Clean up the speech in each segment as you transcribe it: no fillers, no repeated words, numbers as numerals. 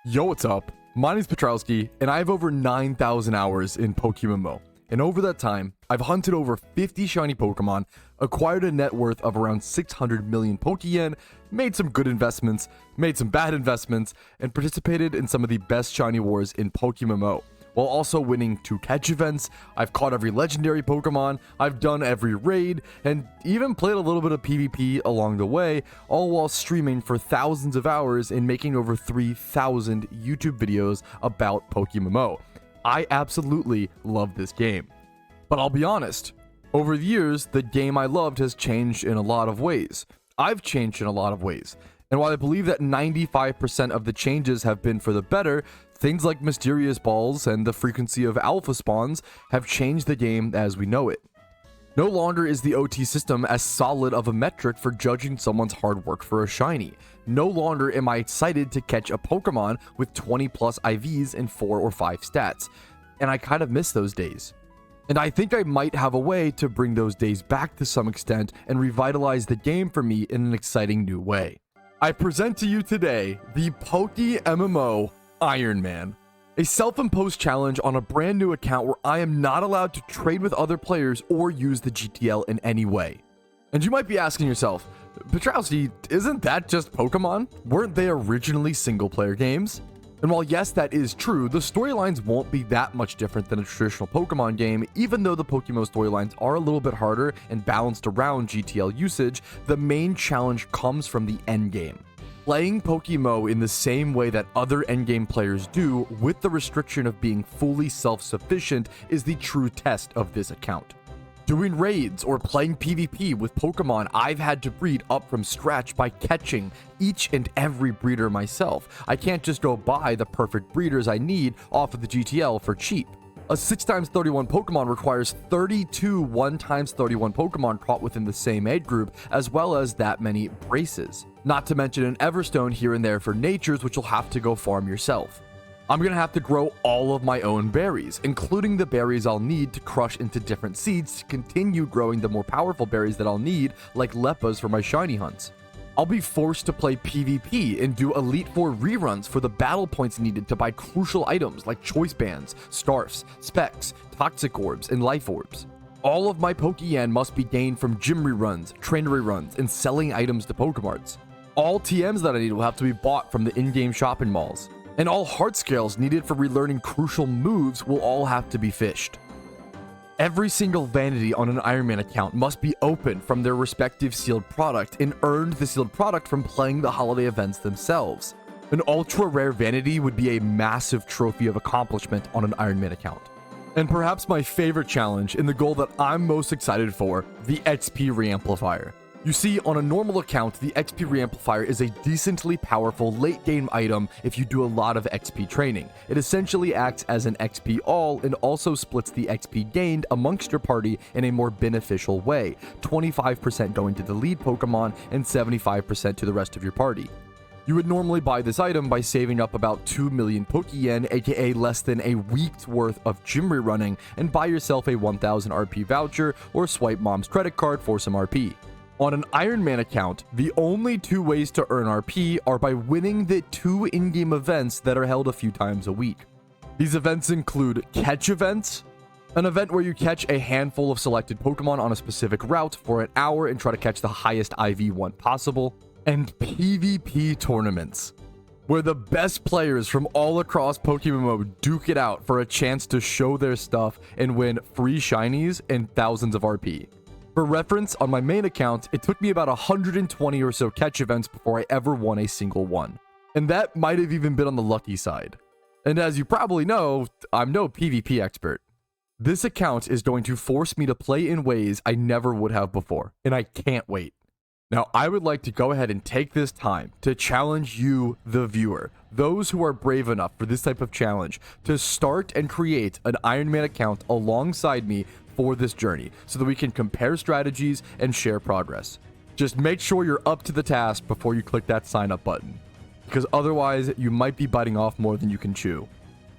Yo, what's up? My name's Patrouski, and I have over 9,000 hours in PokeMMO. And over that time, I've hunted over 50 shiny Pokemon, acquired a net worth of around 600 million Pokeyen, made some good investments, made some bad investments, and participated in some of the best shiny wars in PokeMMO. While also winning 2 catch events, I've caught every legendary Pokemon, I've done every raid, and even played a little bit of PvP along the way, all while streaming for thousands of hours and making over 3,000 YouTube videos about PokeMMO. I absolutely love this game. But I'll be honest, over the years, the game I loved has changed in a lot of ways. I've changed in a lot of ways. And while I believe that 95% of the changes have been for the better, things like mysterious balls and the frequency of alpha spawns have changed the game as we know it. No longer is the OT system as solid of a metric for judging someone's hard work for a shiny. No longer am I excited to catch a Pokemon with 20 plus IVs and 4 or 5 stats. And I kind of miss those days. And I think I might have a way to bring those days back to some extent and revitalize the game for me in an exciting new way. I present to you today the PokeMMO Iron Man, a self-imposed challenge on a brand new account where I am not allowed to trade with other players or use the GTL in any way. And you might be asking yourself, Patrouski, isn't that just Pokemon? Weren't they originally single-player games? And while yes, that is true, the storylines won't be that much different than a traditional Pokemon game. Even though the PokeMMO storylines are a little bit harder and balanced around GTL usage, the main challenge comes from the endgame. Playing PokeMMO in the same way that other endgame players do, with the restriction of being fully self-sufficient, is the true test of this account. Doing raids or playing PvP with Pokemon I've had to breed up from scratch by catching each and every breeder myself. I can't just go buy the perfect breeders I need off of the GTL for cheap. A 6x31 Pokemon requires 32 1x31 Pokemon caught within the same age group, as well as that many braces. Not to mention an Everstone here and there for natures, which you'll have to go farm yourself. I'm gonna have to grow all of my own berries, including the berries I'll need to crush into different seeds to continue growing the more powerful berries that I'll need, like Leppas for my shiny hunts. I'll be forced to play PvP and do Elite 4 reruns for the battle points needed to buy crucial items like choice bands, scarfs, specs, toxic orbs, and life orbs. All of my Pokeyen must be gained from gym reruns, trainer reruns, and selling items to Pokemarts. All TMs that I need will have to be bought from the in-game shopping malls. And all heart scales needed for relearning crucial moves will all have to be fished. Every single vanity on an Iron Man account must be opened from their respective sealed product and earned the sealed product from playing the holiday events themselves. An ultra rare vanity would be a massive trophy of accomplishment on an Iron Man account. And perhaps my favorite challenge and the goal that I'm most excited for, the XP Reamplifier. You see, on a normal account, the XP Reamplifier is a decently powerful late game item if you do a lot of XP training. It essentially acts as an XP all and also splits the XP gained amongst your party in a more beneficial way, 25% going to the lead Pokemon and 75% to the rest of your party. You would normally buy this item by saving up about 2 million Pokeyen, aka less than a week's worth of gym rerunning, and buy yourself a 1000 RP voucher or swipe mom's credit card for some RP. On an Iron Man account, the only 2 ways to earn RP are by winning the 2 in-game events that are held a few times a week. These events include catch events, an event where you catch a handful of selected Pokemon on a specific route for an hour and try to catch the highest IV one possible, and PvP tournaments, where the best players from all across PokeMMO duke it out for a chance to show their stuff and win free shinies and thousands of RP. For reference, on my main account, it took me about 120 or so catch events before I ever won a single one. And that might have even been on the lucky side. And as you probably know, I'm no PvP expert. This account is going to force me to play in ways I never would have before, and I can't wait. Now, I would like to go ahead and take this time to challenge you, the viewer, those who are brave enough for this type of challenge, to start and create an Iron Man account alongside me for this journey so that we can compare strategies and share progress. Just make sure you're up to the task before you click that sign up button, because otherwise you might be biting off more than you can chew.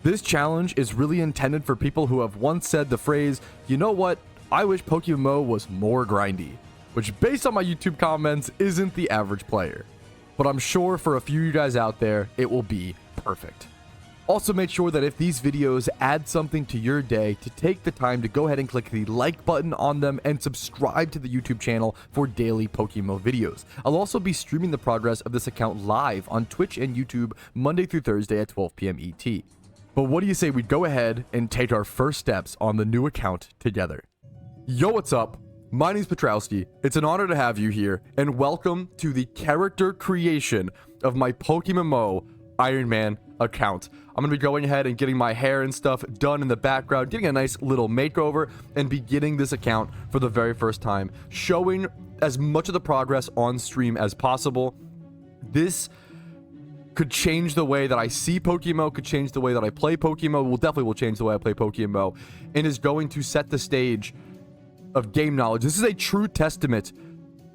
This challenge is really intended for people who have once said the phrase, you know what, I wish PokeMMO was more grindy, which based on my YouTube comments isn't the average player. But I'm sure for a few of you guys out there, it will be perfect. Also, make sure that if these videos add something to your day, to take the time to go ahead and click the like button on them and subscribe to the YouTube channel for daily PokeMMO videos. I'll also be streaming the progress of this account live on Twitch and YouTube Monday through Thursday at 12 p.m. ET. But what do you say we go ahead and take our first steps on the new account together? Yo, what's up? My name's Patrouski. It's an honor to have you here, and welcome to the character creation of my PokeMMO Iron Man account. I'm going to be going ahead and getting my hair and stuff done in the background, getting a nice little makeover, and beginning this account for the very first time, showing as much of the progress on stream as possible. This could change the way that I see PokeMMO, could change the way that I play PokeMMO, definitely will change the way I play PokeMMO, and is going to set the stage of game knowledge. This is a true testament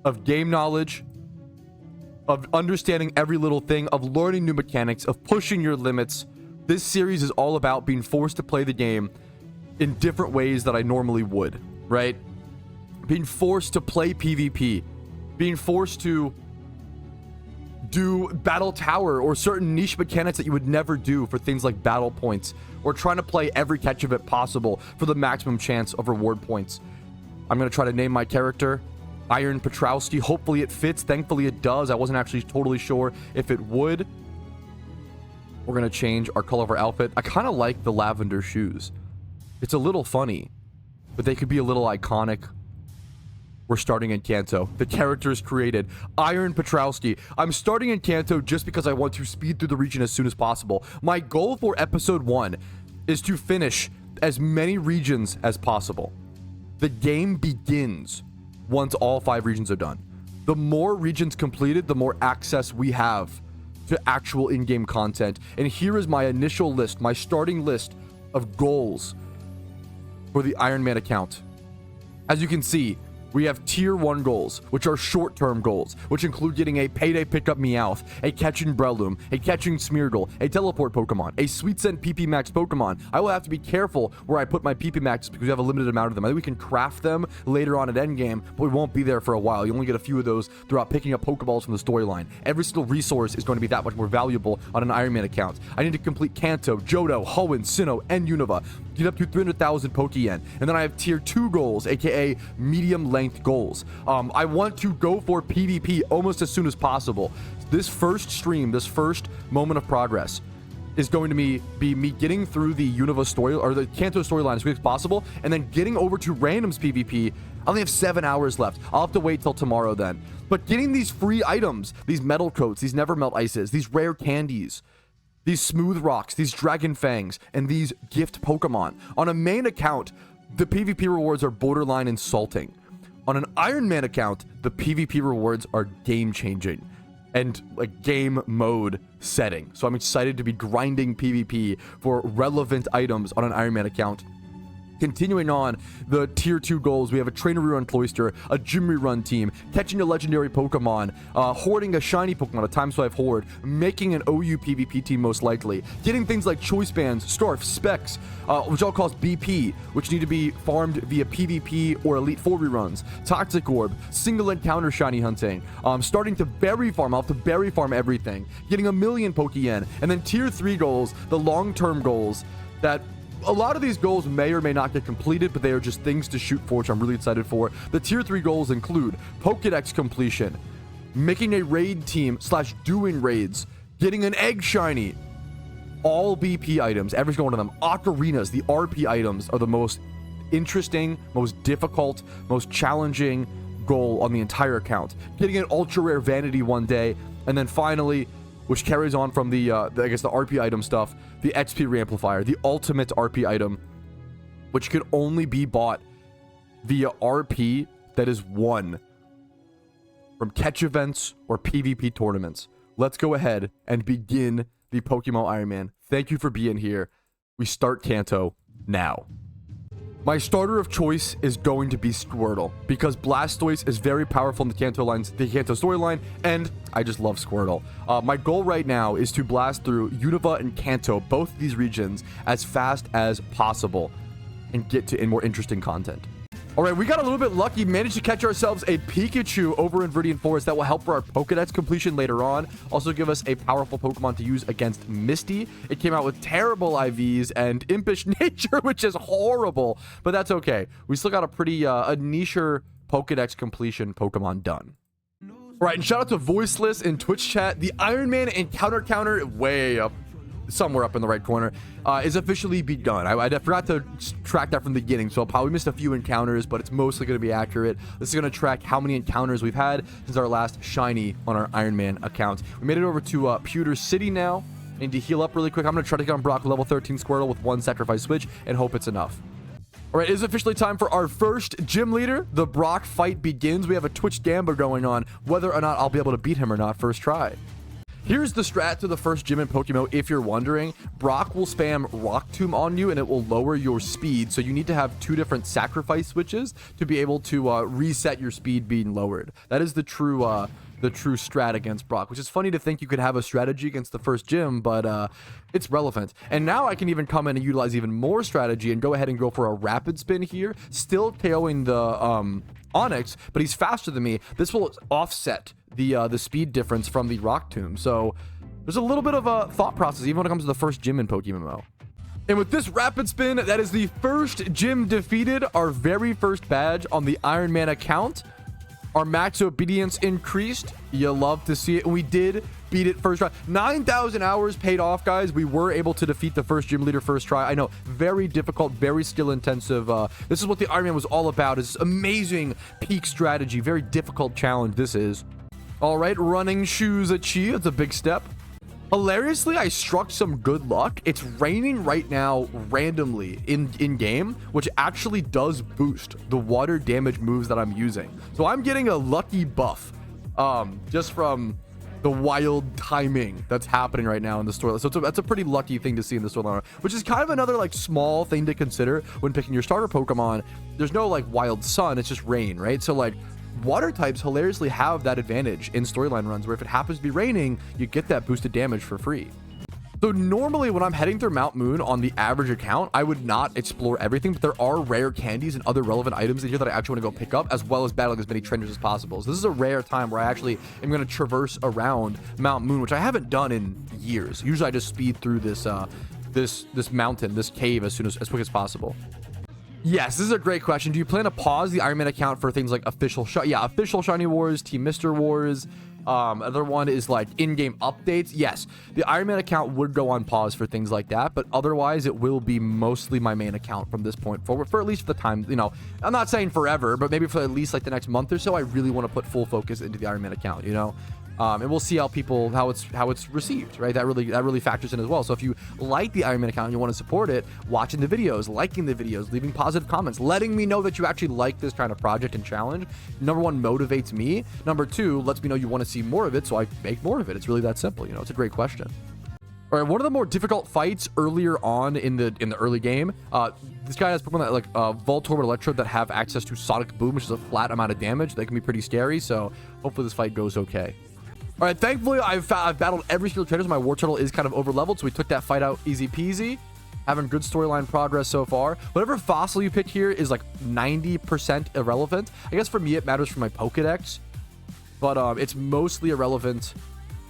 of game knowledge, of understanding every little thing, of learning new mechanics, of pushing your limits. This series is all about being forced to play the game in different ways that I normally would, right? Being forced to play PvP, being forced to do battle tower or certain niche mechanics that you would never do for things like battle points, or trying to play every catch event possible for the maximum chance of reward points. I'm going to try to name my character Iron Patrouski. Hopefully it fits. Thankfully it does. I wasn't actually totally sure if it would. We're going to change our color of our outfit. I kind of like the lavender shoes. It's a little funny, but they could be a little iconic. We're starting in Kanto. The character is created. Iron Patrouski. I'm starting in Kanto just because I want to speed through the region as soon as possible. My goal for episode 1 is to finish as many regions as possible. The game begins once all 5 regions are done. The more regions completed, the more access we have to actual in-game content. And here is my initial list, my starting list of goals for the Iron Man account. As you can see, we have tier 1 goals, which are short-term goals, which include getting a payday pickup Meowth, a catching Breloom, a catching Smeargle, a teleport Pokemon, a Sweet Scent PP Max Pokemon. I will have to be careful where I put my PP Maxes because we have a limited amount of them. I think we can craft them later on at endgame, but we won't be there for a while. You only get a few of those throughout picking up Pokeballs from the storyline. Every single resource is going to be that much more valuable on an Iron Man account. I need to complete Kanto, Johto, Hoenn, Sinnoh, and Unova. Get up to 300,000 Pokeyen. And then I have tier 2 goals, aka medium length goals. I want to go for PvP almost as soon as possible. This first stream, this first moment of progress is going to be me getting through the Unova story or the Kanto storyline as quick as possible, and then getting over to randoms PvP. I only have 7 hours left. I'll have to wait till tomorrow then. But getting these free items, these metal coats, these never melt ices, these rare candies, these smooth rocks, these dragon fangs, and these gift Pokemon. On a main account, the PvP rewards are borderline insulting. On an Iron Man account, the PvP rewards are game-changing and like game mode setting. So I'm excited to be grinding PvP for relevant items on an Iron Man account. Continuing on the tier 2 goals, we have a trainer rerun Cloyster, a gym rerun team, catching a legendary Pokemon, hoarding a shiny Pokemon, a Time Swipe Horde, making an OU PvP team most likely, getting things like Choice Bands, Scarf, Specs, which all cost BP, which need to be farmed via PvP or Elite 4 reruns, Toxic Orb, single encounter shiny hunting, starting to berry farm. I'll have to berry farm everything, getting a million Pokeyen, and then tier 3 goals, the long-term goals that a lot of these goals may or may not get completed, but they are just things to shoot for, which I'm really excited for. The tier 3 goals include Pokedex completion, making a raid team / doing raids, getting an egg shiny, all BP items, every single one of them. Ocarinas, the RP items, are the most interesting, most difficult, most challenging goal on the entire account. Getting an ultra rare Vanity one day, and then finally, which carries on from the I guess the RP item stuff, the XP Reamplifier, the ultimate RP item, which could only be bought via RP that is won from catch events or PvP tournaments. Let's go ahead and begin the PokeMMO Iron Man. Thank you for being here. We start Kanto now. My starter of choice is going to be Squirtle, because Blastoise is very powerful in the Kanto storyline, and I just love Squirtle. My goal right now is to blast through Unova and Kanto, both of these regions, as fast as possible, and get to more interesting content. All right, we got a little bit lucky, managed to catch ourselves a Pikachu over in Viridian Forest that will help for our Pokedex completion later on. Also give us a powerful Pokemon to use against Misty. It came out with terrible IVs and impish nature, which is horrible, but that's okay. We still got a pretty, a nicher Pokedex completion Pokemon done. All right, and shout out to Voiceless in Twitch chat. The Iron Man encounter counter, way up, somewhere up in the right corner, is officially begun. I forgot to track that from the beginning, so I'll probably missed a few encounters, but it's mostly going to be accurate. This is going to track how many encounters we've had since our last shiny on our Iron Man account. We made it over to Pewter City now. I need to heal up really quick. I'm going to try to get on Brock level 13 Squirtle with one sacrifice switch and hope it's enough. All right, it is officially time for our first gym leader. The Brock fight begins. We have a Twitch Gamba going on, whether or not I'll be able to beat him or not first try. Here's the strat to the first gym in PokeMMO, if you're wondering. Brock will spam Rock Tomb on you, and it will lower your speed, so you need to have 2 different sacrifice switches to be able to reset your speed being lowered. That is the true strat against Brock, which is funny to think you could have a strategy against the first gym, but it's relevant. And now I can even come in and utilize even more strategy and go ahead and go for a rapid spin here, still KOing the Onyx, but he's faster than me. This will offset the speed difference from the Rock Tomb. So there's a little bit of a thought process even when it comes to the first gym in PokeMMO. And with this rapid spin, that is the first gym defeated, our very first badge on the Iron Man account. Our max obedience increased. You love to see it. And we did beat it first try. 9,000 hours paid off, guys. We were able to defeat the first gym leader first try. I know, very difficult, very skill intensive. This is what the Iron Man was all about. Is amazing peak strategy. Very difficult challenge this is. All right, running shoes achieved. It's a big step. Hilariously, I struck some good luck. It's raining right now randomly in game, which actually does boost the water damage moves that I'm using. So I'm getting a lucky buff just from the wild timing that's happening right now in the storyline. So that's a pretty lucky thing to see in the storyline, which is kind of another like small thing to consider when picking your starter Pokemon. There's no like wild sun, it's just rain, right? So like water types hilariously have that advantage in storyline runs where if it happens to be raining, you get that boosted damage for free. So normally when I'm heading through Mount Moon on the average account, I would not explore everything, but there are rare candies and other relevant items in here that I actually want to go pick up, as well as battling as many trainers as possible. So this is a rare time where I actually am going to traverse around Mount Moon, which I haven't done in years. Usually I just speed through this this mountain, this cave as quick as possible. Yes, this is a great question. Do you plan to pause the Iron Man account for things like official Shiny Wars, Team Mr. Wars? Another one is like in-game updates. Yes, the Iron Man account would go on pause for things like that, but otherwise it will be mostly my main account from this point forward, for at least the time, you know. I'm not saying forever, but maybe for at least like the next month or so. I really want to put full focus into the Iron Man account, you know. And we'll see how it's received, right? That really factors in as well. So if you like the Iron Man account and you want to support it, watching the videos, liking the videos, leaving positive comments, letting me know that you actually like this kind of project and challenge, number one, motivates me. Number two, lets me know you want to see more of it, so I make more of it. It's really that simple, you know. It's a great question. All right, one of the more difficult fights earlier on in the early game, this guy has Pokemon that like Voltorb and Electrode that have access to Sonic Boom, which is a flat amount of damage. They can be pretty scary, so hopefully this fight goes okay. All right, thankfully, I've battled every single trainer, so my Wartortle is kind of over-leveled, so we took that fight out easy peasy. Having good storyline progress so far. Whatever fossil you pick here is like 90% irrelevant. I guess for me, it matters for my Pokedex, but it's mostly irrelevant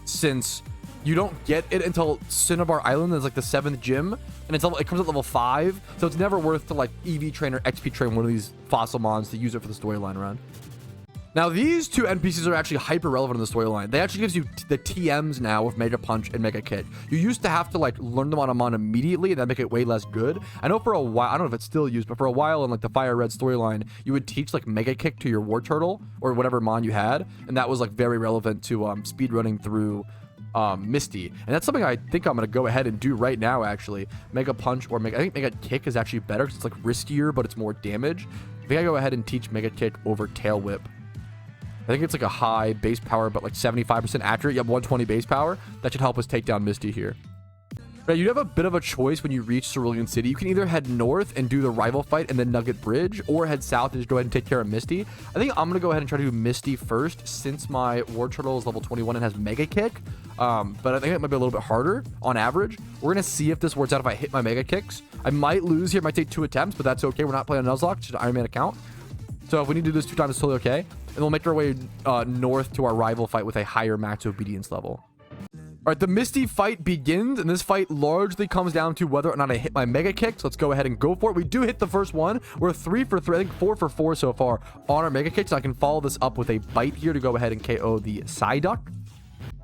since you don't get it until Cinnabar Island. That's like the 7th gym, and it comes at level 5, so it's never worth to like EV train or XP train one of these fossil mons to use it for the storyline run. Now, these two NPCs are actually hyper relevant in the storyline. They actually gives you the TMs now with Mega Punch and Mega Kick. You used to have to like learn them on a mon immediately, and that make it way less good. I know for a while, I don't know if it's still used, but for a while in like the Fire Red storyline, you would teach like Mega Kick to your Wartortle or whatever mon you had, and that was like very relevant to speed running through Misty. And that's something I think I'm gonna go ahead and do right now. Actually, Mega Punch or I think Mega Kick is actually better because it's like riskier, but it's more damage. I think I go ahead and teach Mega Kick over Tail Whip. I think it's like a high base power, but like 75% accurate. You have 120 base power. That should help us take down Misty here. Right, you have a bit of a choice when you reach Cerulean City. You can either head north and do the rival fight and then Nugget Bridge, or head south and just go ahead and take care of Misty. I think I'm going to go ahead and try to do Misty first, since my Wartortle is level 21 and has Mega Kick. But I think it might be a little bit harder on average. We're going to see if this works out if I hit my Mega Kicks. I might lose here. It might take 2 attempts, but that's okay. We're not playing a Nuzlocke. It's just an Iron Man account. So if we need to do this 2 times, it's totally okay. And we'll make our way north to our rival fight with a higher max obedience level. All right, the Misty fight begins, and this fight largely comes down to whether or not I hit my Mega Kick. So let's go ahead and go for it. We do hit the first one. We're 3 for 3, I think 4 for 4 so far on our Mega Kicks. So I can follow this up with a Bite here to go ahead and KO the Psyduck.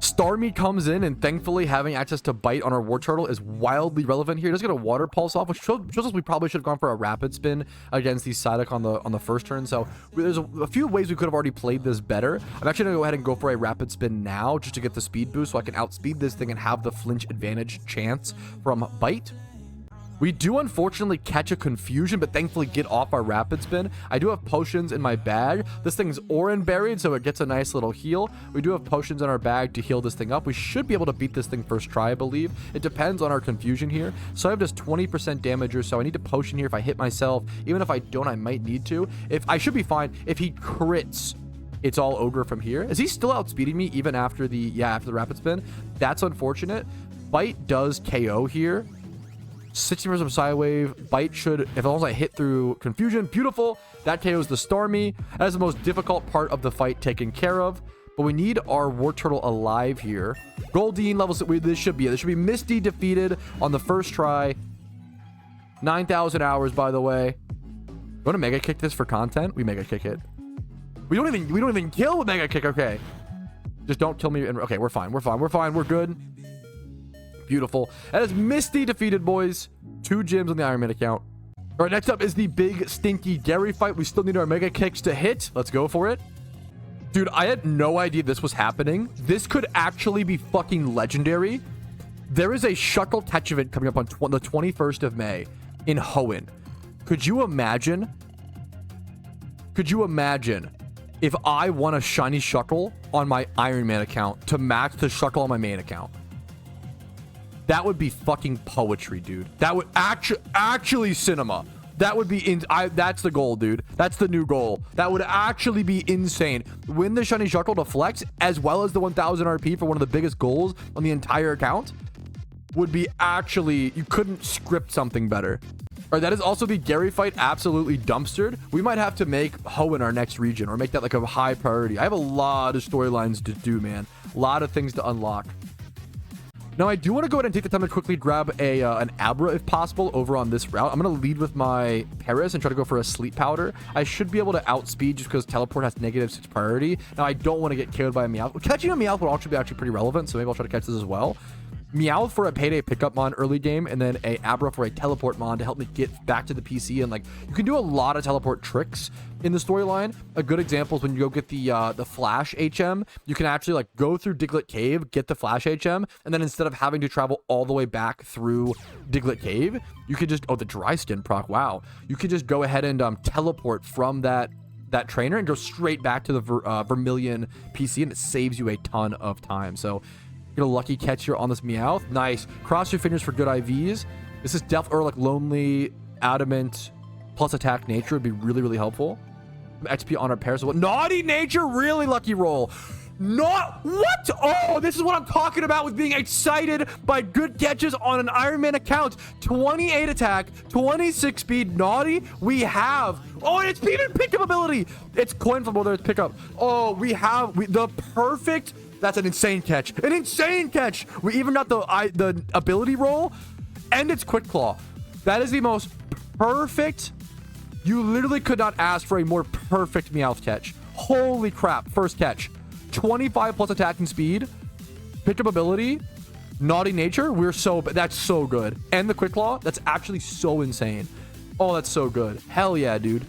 Starmie comes in, and thankfully having access to Bite on our War Turtle is wildly relevant here. He does get a Water Pulse off, which shows us we probably should have gone for a Rapid Spin against the Psyduck on the first turn. So there's a few ways we could have already played this better. I'm actually going to go ahead and go for a Rapid Spin now just to get the speed boost so I can outspeed this thing and have the flinch advantage chance from Bite. We do unfortunately catch a Confusion, but thankfully get off our Rapid Spin. I do have potions in my bag. This thing's Oran buried, so it gets a nice little heal. We do have potions in our bag to heal this thing up. We should be able to beat this thing first try, I believe. It depends on our Confusion here. So I have just 20% damage or so. I need a potion here if I hit myself. Even if I don't, I might need to. If I should be fine. If he crits, it's all Ogre from here. Is he still outspeeding me even after the Rapid Spin? That's unfortunate. Bite does KO here. 60% of Psy Wave. Bite should, as long as I hit through Confusion, beautiful. That KOs the Starmie. That is the most difficult part of the fight taken care of. But we need our War Turtle alive here. Goldeen levels, this should be it. This should be Misty defeated on the first try. 9,000 hours, by the way. You want to Mega Kick this for content? We Mega Kick it. We don't even kill with Mega Kick. Okay. Just don't kill me. Okay, we're fine. We're fine. We're fine. We're good. Beautiful. That is Misty defeated, boys. 2 gems on the Iron Man account. All right, next up is the big stinky Gary fight. We still need our Mega Kicks to hit. Let's go for it. Dude, I had no idea this was happening. This could actually be fucking legendary. There is a Shuckle Touch event coming up on the 21st of May in Hoenn. Could you imagine? Could you imagine if I won a shiny Shuckle on my Iron Man account to match the Shuckle on my main account? That would be fucking poetry, dude. That would actually cinema. That would be that's the goal, dude. That's the new goal. That would actually be insane. Win the shiny Shuckle to flex, as well as the 1000 RP for one of the biggest goals on the entire account, would be actually, you couldn't script something better. All right, that is also the Gary fight absolutely dumpstered. We might have to make Hoenn our next region, or make that like a high priority. I have a lot of storylines to do, man. A lot of things to unlock. Now, I do want to go ahead and take the time to quickly grab an Abra, if possible, over on this route. I'm going to lead with my Paris and try to go for a Sleep Powder. I should be able to outspeed just because Teleport has -6 priority. Now, I don't want to get KO'd by a Meowth. Catching a Meowth would actually be pretty relevant, so maybe I'll try to catch this as well. Meowth for a Payday pickup mon early game, and then a Abra for a teleport mon to help me get back to the PC. And like, you can do a lot of teleport tricks in the storyline. A good example is when you go get the Flash HM, you can actually like go through Diglett Cave, get the Flash HM, and then instead of having to travel all the way back through Diglett Cave, you could just, oh, the dry skin proc, wow. You could just go ahead and teleport from that trainer and go straight back to the Vermilion PC, and it saves you a ton of time. So get a lucky catch here on this Meowth. Nice. Cross your fingers for good IVs. This is or like Lonely, Adamant, plus Attack Nature would be really, really helpful. XP on our Paris. Naughty Nature, really lucky roll. Not what? Oh, this is what I'm talking about with being excited by good catches on an Iron Man account. 28 attack, 26 speed. Naughty. We have. Oh, and it's even pickup ability. It's coin flip, whether it's pickup. Oh, we have the perfect. That's an insane catch. An insane catch. We even got the ability roll, and it's Quick Claw. That is the most perfect. You literally could not ask for a more perfect Meowth catch. Holy crap. First catch. 25 plus attacking speed. Picked up ability. Naughty Nature. That's so good. And the Quick Claw. That's actually so insane. Oh, that's so good. Hell yeah, dude.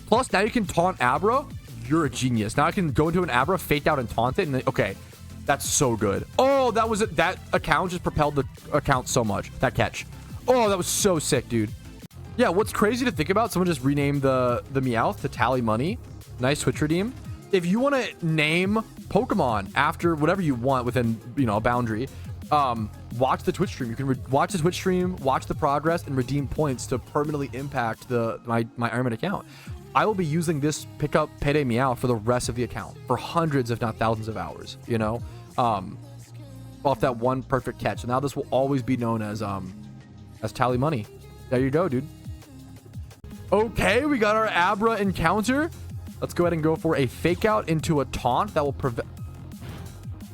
Plus, now you can taunt Abra. You're a genius. Now I can go into an Abra, fake out, and taunt it. And then, okay. That's so good. Oh, that was it. That account just propelled the account so much. That catch. Oh, that was so sick, dude. Yeah, what's crazy to think about, someone just renamed the Meowth to Tally Money. Nice Twitch redeem. If you want to name Pokemon after whatever you want within, a boundary, watch the Twitch stream. You can watch the Twitch stream, watch the progress, and redeem points to permanently impact my Iron Man account. I will be using this pickup Payday Meow for the rest of the account for hundreds, if not thousands of hours, off that one perfect catch. And now this will always be known as Tally Money. There you go, dude. Okay, we got our Abra encounter. Let's go ahead and go for a fake out into a taunt that will prevent...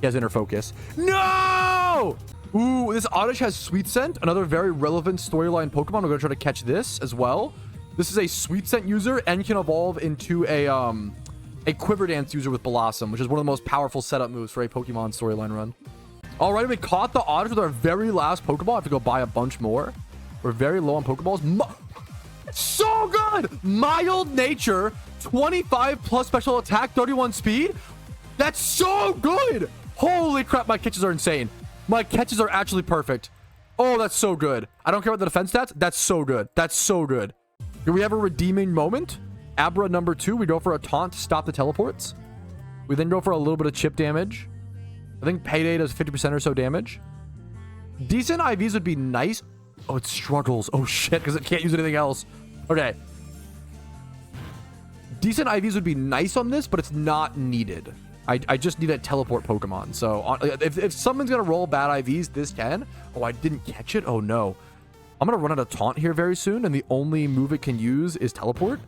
He has inner focus. No! Ooh, this Oddish has Sweet Scent, another very relevant storyline Pokemon. We're going to try to catch this as well. This is a Sweet Scent user and can evolve into a Quiver Dance user with Blossom, which is one of the most powerful setup moves for a Pokemon storyline run. All right, we caught the Oddish with our very last Pokeball. I have to go buy a bunch more. We're very low on Pokeballs. So good! Mild Nature, 25 plus special attack, 31 speed. That's so good! Holy crap, my catches are insane. My catches are actually perfect. Oh, that's so good. I don't care about the defense stats. That's so good. That's so good. Do we have a redeeming moment? Abra number 2. We go for a taunt to stop the teleports. We then go for a little bit of chip damage. I think Payday does 50% or so damage. Decent IVs would be nice. Oh, it struggles. Oh, shit, because it can't use anything else. Okay. Decent IVs would be nice on this, but it's not needed. I just need a teleport Pokemon. So if someone's going to roll bad IVs, this can. Oh, I didn't catch it? Oh, no. I'm going to run out of taunt here very soon, and the only move it can use is teleport.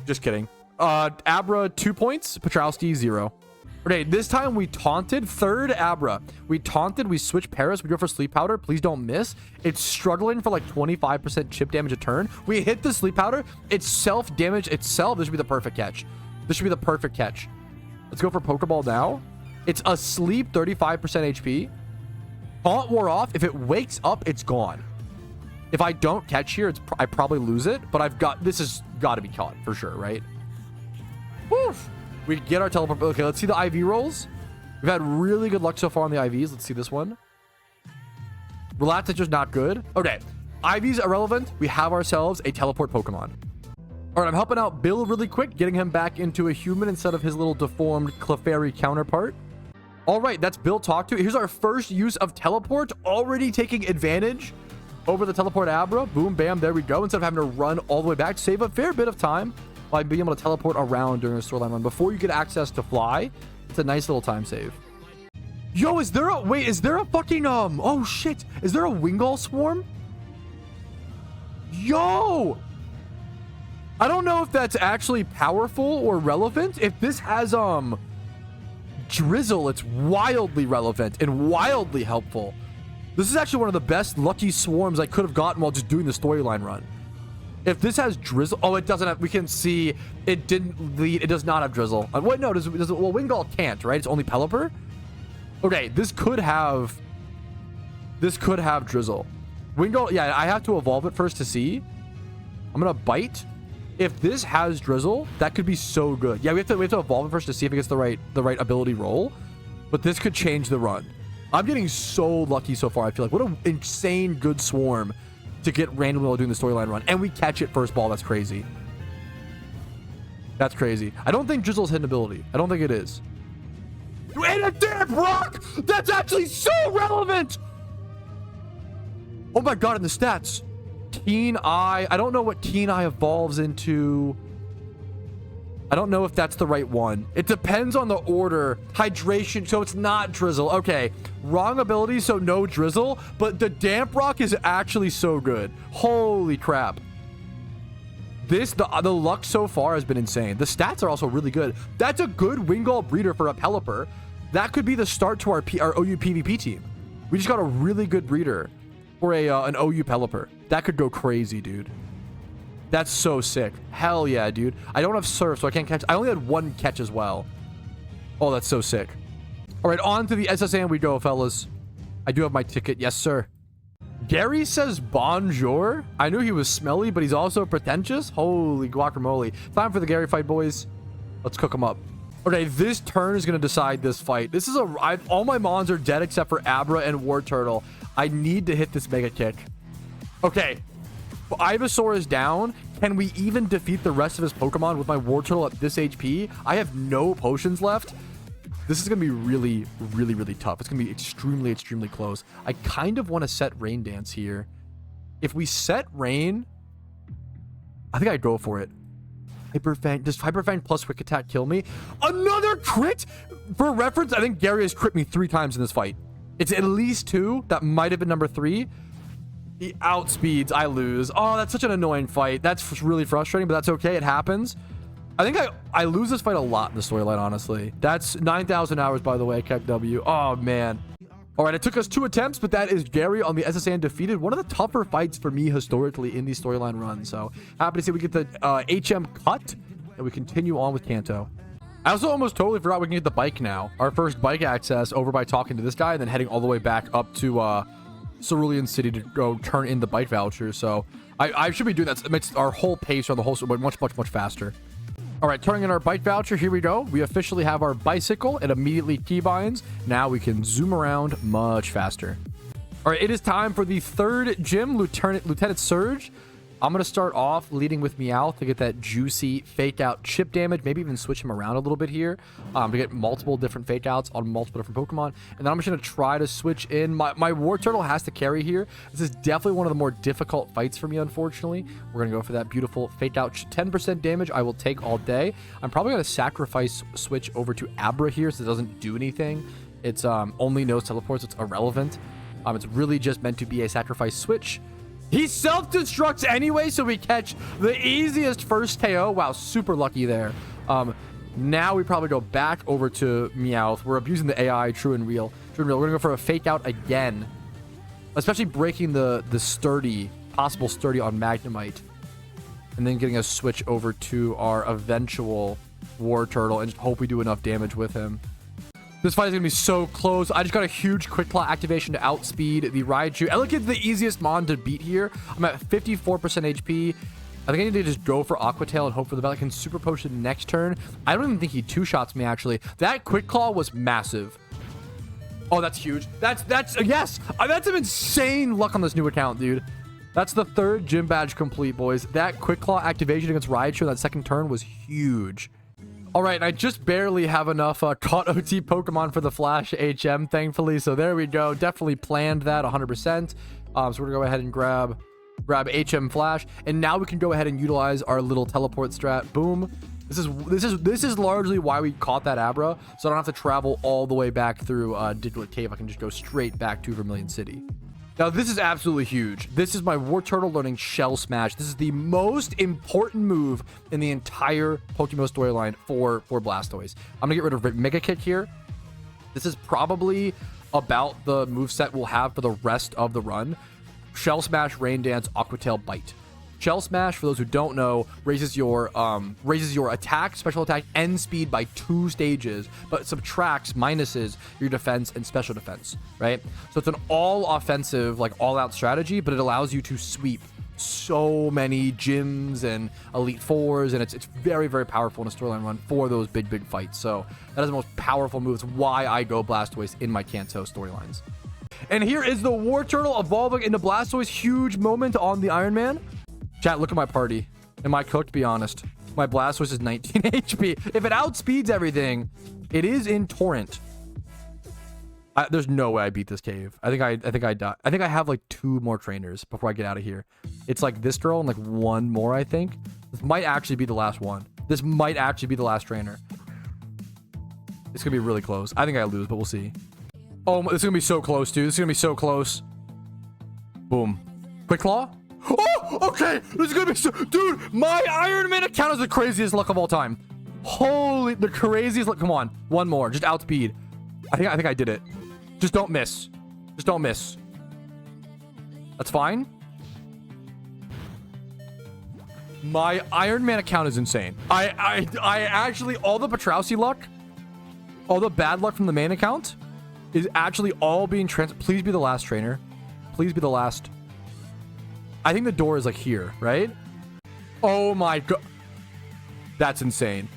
Just kidding. Abra, 2 points. Patrouski, 0. Okay, this time we taunted. Third Abra. We taunted. We switch Paris. We go for Sleep Powder. Please don't miss. It's struggling for like 25% chip damage a turn. We hit the Sleep Powder. It's self-damage itself. This should be the perfect catch. This should be the perfect catch. Let's go for Pokeball now. It's asleep, 35% HP. Taunt wore off. If it wakes up, it's gone. If I don't catch here, I probably lose it. But this has got to be caught for sure, right? Woof. We get our teleport. Okay, let's see the IV rolls. We've had really good luck so far on the IVs. Let's see this one. Relax, it's just not good. Okay, IVs irrelevant. We have ourselves a teleport Pokemon. All right, I'm helping out Bill really quick, getting him back into a human instead of his little deformed Clefairy counterpart. All right, that's Bill talked to. Here's our first use of teleport, already taking advantage over the teleport Abra. Boom, bam, there we go. Instead of having to run all the way back, save a fair bit of time by being able to teleport around during a storyline run. Before you get access to fly, it's a nice little time save. Yo, is there a fucking, oh shit. Is there a Wingull swarm? Yo! I don't know if that's actually powerful or relevant. If this has, Drizzle, it's wildly relevant and wildly helpful. This is actually one of the best lucky swarms I could have gotten while just doing the storyline run. If this has Drizzle, oh, it doesn't have, we can see it didn't lead, it does not have Drizzle. Wait, no, does it, well, Wingull can't, right? It's only Pelipper? Okay, this could have Drizzle. Wingull, yeah, I have to evolve it first to see. I'm gonna bite. If this has Drizzle, that could be so good. Yeah, we have to evolve it first to see if it gets the right ability roll. But this could change the run. I'm getting so lucky so far. I feel like what an insane good swarm to get randomly while doing the storyline run, and we catch it first ball. That's crazy. That's crazy. I don't think Drizzle's hidden ability. I don't think it is. And a damn rock! That's actually so relevant! Oh my god, in the stats. Keen Eye. I don't know what Keen Eye evolves into. I don't know if that's the right one. It depends on the order. Hydration, so it's not Drizzle. Okay, wrong ability, so no Drizzle, but the Damp Rock is actually so good. Holy crap. The luck so far has been insane. The stats are also really good. That's a good Wingull breeder for a Pelipper. That could be the start to our OU PvP team. We just got a really good breeder for an OU Pelipper. That could go crazy, dude. That's so sick. Hell yeah, dude. I don't have Surf, so I can't catch. I only had one catch as well. Oh, that's so sick. All right, on to the SSN we go, fellas. I do have my ticket. Yes, sir. Gary says bonjour. I knew he was smelly, but he's also pretentious. Holy guacamole. Time for the Gary fight, boys. Let's cook him up. Okay, this turn is going to decide this fight. This is all my mons are dead except for Abra and War Turtle. I need to hit this Mega Kick. Okay. Ivysaur is down. Can we even defeat the rest of his Pokemon with my War Turtle at this HP? I have no potions left. This is going to be really, really, really tough. It's going to be extremely, extremely close. I kind of want to set Rain Dance here. If we set Rain, I think I'd go for it. Hyper Fang. Does Hyper Fang plus Quick Attack kill me? Another crit? For reference, I think Gary has crit me 3 times in this fight. It's at least 2. That might have been number 3. He outspeeds. I lose. Oh, that's such an annoying fight. That's really frustrating, but that's okay. It happens. I think I lose this fight a lot in the storyline, honestly. That's 9,000 hours, by the way, Keck W. Oh, man. All right, it took us 2 attempts, but that is Gary on the SSA defeated. One of the tougher fights for me historically in these storyline runs. So happy to see we get the HM cut, and we continue on with Kanto. I also almost totally forgot we can get the bike now. Our first bike access over by talking to this guy, and then heading all the way back up to Cerulean City to go turn in the bike voucher. So I should be doing that. It makes our whole pace or the whole story much faster. All right, turning in our bike voucher. Here we go. We officially have our bicycle. It immediately keybinds. Now we can zoom around much faster. All right, it is time for the third gym, Lieutenant Surge. I'm going to start off leading with Meowth to get that juicy fake out chip damage. Maybe even switch him around a little bit here to get multiple different fake outs on multiple different Pokemon. And then I'm just going to try to switch in. My War Turtle has to carry here. This is definitely one of the more difficult fights for me, unfortunately. We're going to go for that beautiful fake out 10% damage. I will take all day. I'm probably going to sacrifice switch over to Abra here so it doesn't do anything. It's only knows teleports. It's irrelevant. It's really just meant to be a sacrifice switch. He self-destructs anyway, so we catch the easiest first KO. Wow, super lucky there. Now we probably go back over to Meowth. We're abusing the AI, true and real. We're going to go for a fake out again. Especially breaking the possible sturdy on Magnemite. And then getting a switch over to our eventual War Turtle and just hope we do enough damage with him. This fight is going to be so close. I just got a huge Quick Claw activation to outspeed the Raichu. Elekid's the easiest mon to beat here. I'm at 54% HP. I think I need to just go for Aqua Tail and hope for the best. I can Super Potion next turn. I don't even think he two-shots me, actually. That Quick Claw was massive. Oh, that's huge. That's yes. That's some insane luck on this new account, dude. That's the third gym badge complete, boys. That Quick Claw activation against Raichu on that second turn was huge. All right, I just barely have enough caught OT Pokemon for the Flash HM, thankfully. So there we go. Definitely planned that 100%. So we're gonna go ahead and grab HM Flash, and now we can go ahead and utilize our little teleport strat. Boom. This is largely why we caught that Abra, so I don't have to travel all the way back through Diglett Cave. I can just go straight back to Vermilion City. Now, this is absolutely huge. This is my War Turtle learning Shell Smash. This is the most important move in the entire PokeMMO storyline for Blastoise. I'm going to get rid of Mega Kick here. This is probably about the moveset we'll have for the rest of the run. Shell Smash, Rain Dance, Aqua Tail, Bite. Shell Smash, for those who don't know, raises your attack, special attack, and speed by 2 stages, but subtracts, minuses your defense and special defense, right? So it's an all-offensive, like, all-out strategy, but it allows you to sweep so many gyms and Elite Fours, and it's very, very powerful in a storyline run for those big fights. So that is the most powerful move. It's why I go Blastoise in my Kanto storylines. And here is the War Turtle evolving into Blastoise. Huge moment on the Iron Man. Chat, look at my party. Am I cooked? Be honest. My Blastoise is 19 HP. If it outspeeds everything, it is in Torrent. There's no way I beat this cave. I think I die. I think I have like 2 more trainers before I get out of here. It's like this girl and like 1 more, I think. This might actually be the last one. This might actually be the last trainer. It's gonna be really close. I think I lose, but we'll see. Oh, this is gonna be so close, dude. This is gonna be so close. Boom. Quick Claw. Oh, okay. This is gonna be so, dude. My Iron Man account is the craziest luck of all time. Holy, the craziest luck. Come on, 1 more. Just outspeed. I think I did it. Just don't miss. Just don't miss. That's fine. My Iron Man account is insane. I actually, all the Patrouski luck, all the bad luck from the main account is actually all being please be the last trainer. Please be the last. I think the door is like here, right? Oh my god. That's insane.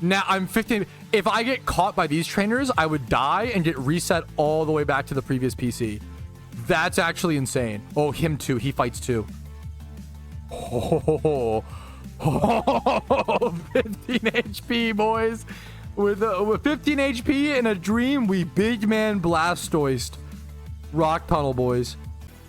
Now I'm 15. If I get caught by these trainers, I would die and get reset all the way back to the previous PC. That's actually insane. Oh, him too. He fights too. Oh, 15 HP, boys. With 15 HP and a dream, we big man Blastoise. Rock Tunnel, boys.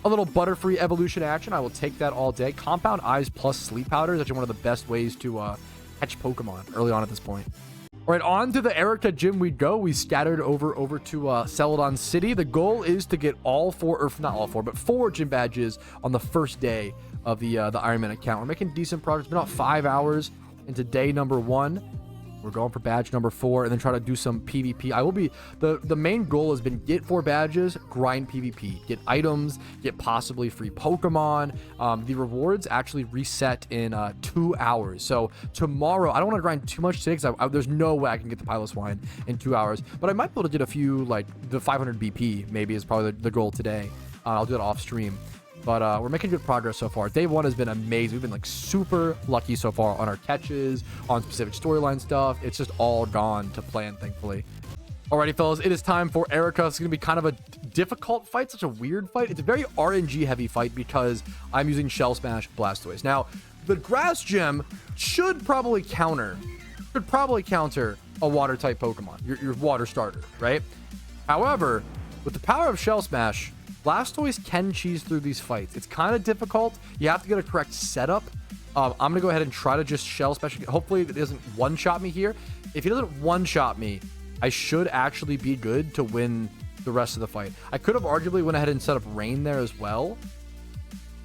A little Butterfree evolution action. I will take that all day. Compound Eyes plus Sleep Powder is actually one of the best ways to catch Pokemon early on at this point. All right, on to the Erica gym we go. We scattered over to Celadon City. The goal is to get all 4, or not all 4, but 4 gym badges on the first day of the Iron Man account. We're making decent progress. It's been about 5 hours into day number 1. We're going for badge number 4 and then try to do some PvP. I will be the main goal has been get 4 badges, grind PvP, get items, get possibly free Pokemon. The rewards actually reset in 2 hours. So tomorrow, I don't want to grind too much today because there's no way I can get the Piloswine in 2 hours. But I might be able to get a few, like the 500 BP maybe is probably the goal today. I'll do that off stream. But we're making good progress so far. Day 1 has been amazing. We've been like super lucky so far on our catches, on specific storyline stuff. It's just all gone to plan, thankfully. Alrighty, fellas, it is time for Erica. It's going to be kind of a difficult fight, such a weird fight. It's a very RNG heavy fight because I'm using Shell Smash Blastoise. Now, the Grass Gem should probably counter a water type Pokemon, your water starter, right? However, with the power of Shell Smash, Blastoise can cheese through these fights. It's kind of difficult. You have to get a correct setup. I'm going to go ahead and try to just Shell Smash. Hopefully it doesn't one-shot me here. If he doesn't one-shot me, I should actually be good to win the rest of the fight. I could have arguably went ahead and set up Rain there as well.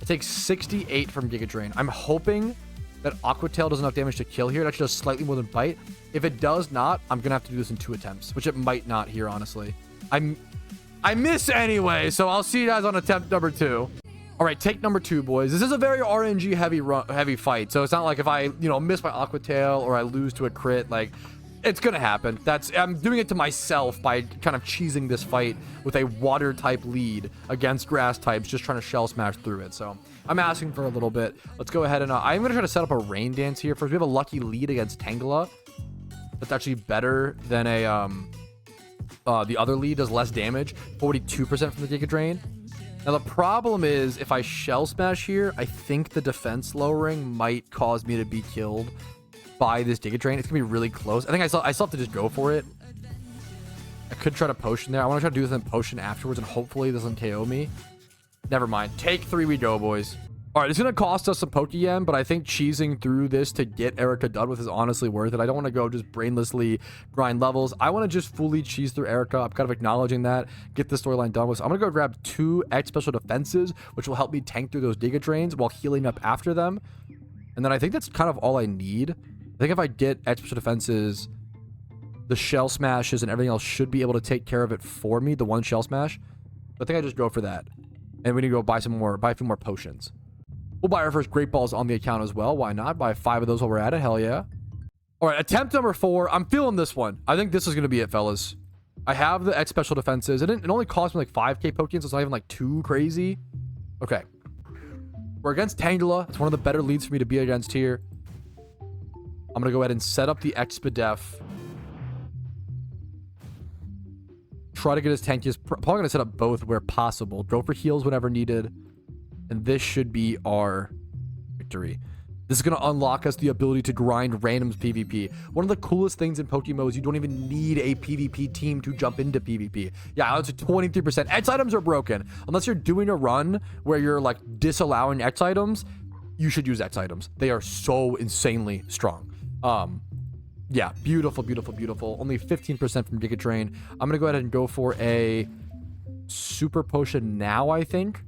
It takes 68 from Giga Drain. I'm hoping that Aqua Tail does enough damage to kill here. It actually does slightly more than Bite. If it does not, I'm going to have to do this in 2 attempts, which it might not here, honestly. I miss anyway, so I'll see you guys on attempt number 2. All right, take number 2, boys. This is a very RNG heavy fight, so it's not like if I, miss my Aqua Tail or I lose to a crit, like, it's gonna happen. I'm doing it to myself by kind of cheesing this fight with a water type lead against grass types, just trying to Shell Smash through it. So I'm asking for a little bit. Let's go ahead and I'm gonna try to set up a Rain Dance here. First, we have a lucky lead against Tangela. That's actually better than a the other lead does less damage, 42% from the Giga Drain. Now the problem is if I Shell Smash here, I think the defense lowering might cause me to be killed by this Giga Drain. It's gonna be really close. I think I still have to just go for it. I could try to potion there. I want to try to do this in potion afterwards, and hopefully this doesn't KO me. Never mind. Take 3 we go, boys. All right, it's going to cost us some Pokeyen, but I think cheesing through this to get Erica done with is honestly worth it. I don't want to go just brainlessly grind levels. I want to just fully cheese through Erica. I'm kind of acknowledging that. Get the storyline done with. So I'm going to go grab 2 X special defenses, which will help me tank through those Giga Drains while healing up after them. And then I think that's kind of all I need. I think if I get X special defenses, the Shell Smashes and everything else should be able to take care of it for me, the one Shell Smash. I think I just go for that. And we need to go buy a few more potions. We'll buy our first Great Balls on the account as well. Why not? Buy 5 of those while we're at it. Hell yeah. All right, attempt number 4. I'm feeling this one. I think this is going to be it, fellas. I have the X special defenses. It only cost me like 5k Pokeyen, so it's not even like too crazy. Okay. We're against Tangela. It's one of the better leads for me to be against here. I'm going to go ahead and set up the Expedef. Try to get his tankiest. Probably going to set up both where possible. Go for heals whenever needed. And this should be our victory. This is going to unlock us the ability to grind randoms PvP. One of the coolest things in PokeMMO is you don't even need a PvP team to jump into PvP. Yeah, it's a 23%. X items are broken. Unless you're doing a run where you're like disallowing X items, you should use X items. They are so insanely strong. Yeah, beautiful, beautiful, beautiful. Only 15% from Giga Drain. I'm going to go ahead and go for a Super Potion now, I think.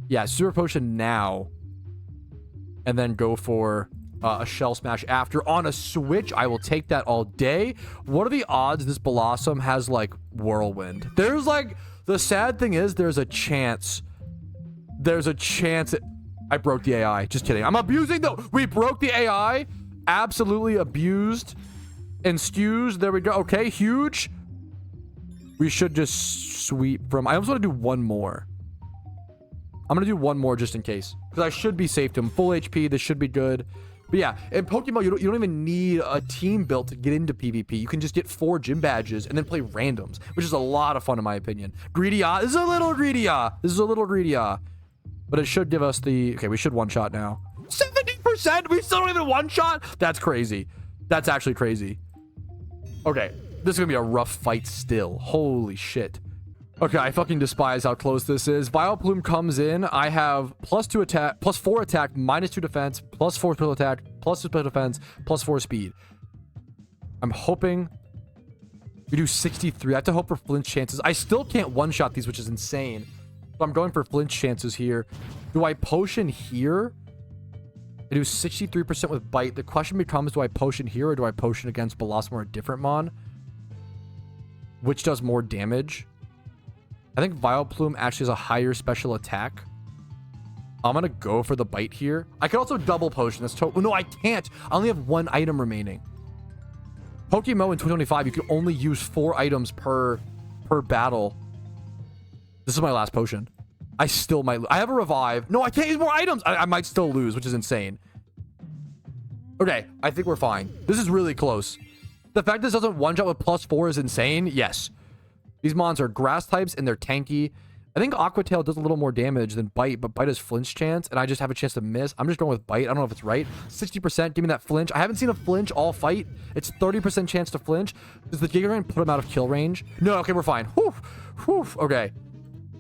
Yeah, Super Potion now. And then go for a Shell Smash after. On a Switch, I will take that all day. What are the odds this Blossom has, like, Whirlwind? There's, like... The sad thing is, there's a chance... I broke the AI. Just kidding. I'm abusing the... We broke the AI. Absolutely abused. And skews. There we go. Okay, huge. We should just sweep from... I almost want to do one more. I'm going to do one more just in case. Because I should be safe to him. Full HP. This should be good. But yeah, in Pokemon, you don't even need a team built to get into PvP. You can just get 4 gym badges and then play randoms, which is a lot of fun in my opinion. Greedy. This is a little greedy. But it should give us the... Okay, we should one-shot now. 70%? We still don't even one-shot? That's crazy. That's actually crazy. Okay, this is going to be a rough fight still. Holy shit. Okay, I fucking despise how close this is. Vileplume comes in. I have +2 attack, +4 attack, -2 defense, +4 special attack, +2 special defense, +4 speed. I'm hoping we do 63. I have to hope for flinch chances. I still can't one-shot these, which is insane. So I'm going for flinch chances here. Do I potion here I do 63% with Bite. The question becomes, do I potion here or do I potion against Blossom or a different Mon? Which does more damage? I think Vileplume actually has a higher special attack. I'm going to go for the Bite here. I could also double potion. That's no, I can't. I only have 1 item remaining. PokeMMO in 2025, you can only use 4 items per battle. This is my last potion. I still might. I have a revive. No, I can't use more items. I might still lose, which is insane. Okay, I think we're fine. This is really close. The fact this doesn't one-shot with +4 is insane. Yes. These mons are grass types and they're tanky. I think Aqua Tail does a little more damage than Bite, but Bite has flinch chance, and I just have a chance to miss. I'm just going with Bite. I don't know if it's right. 60%, give me that flinch. I haven't seen a flinch all fight. It's 30% chance to flinch. Does the Giga Drain put him out of kill range? No, okay, we're fine. Whew, whew, okay.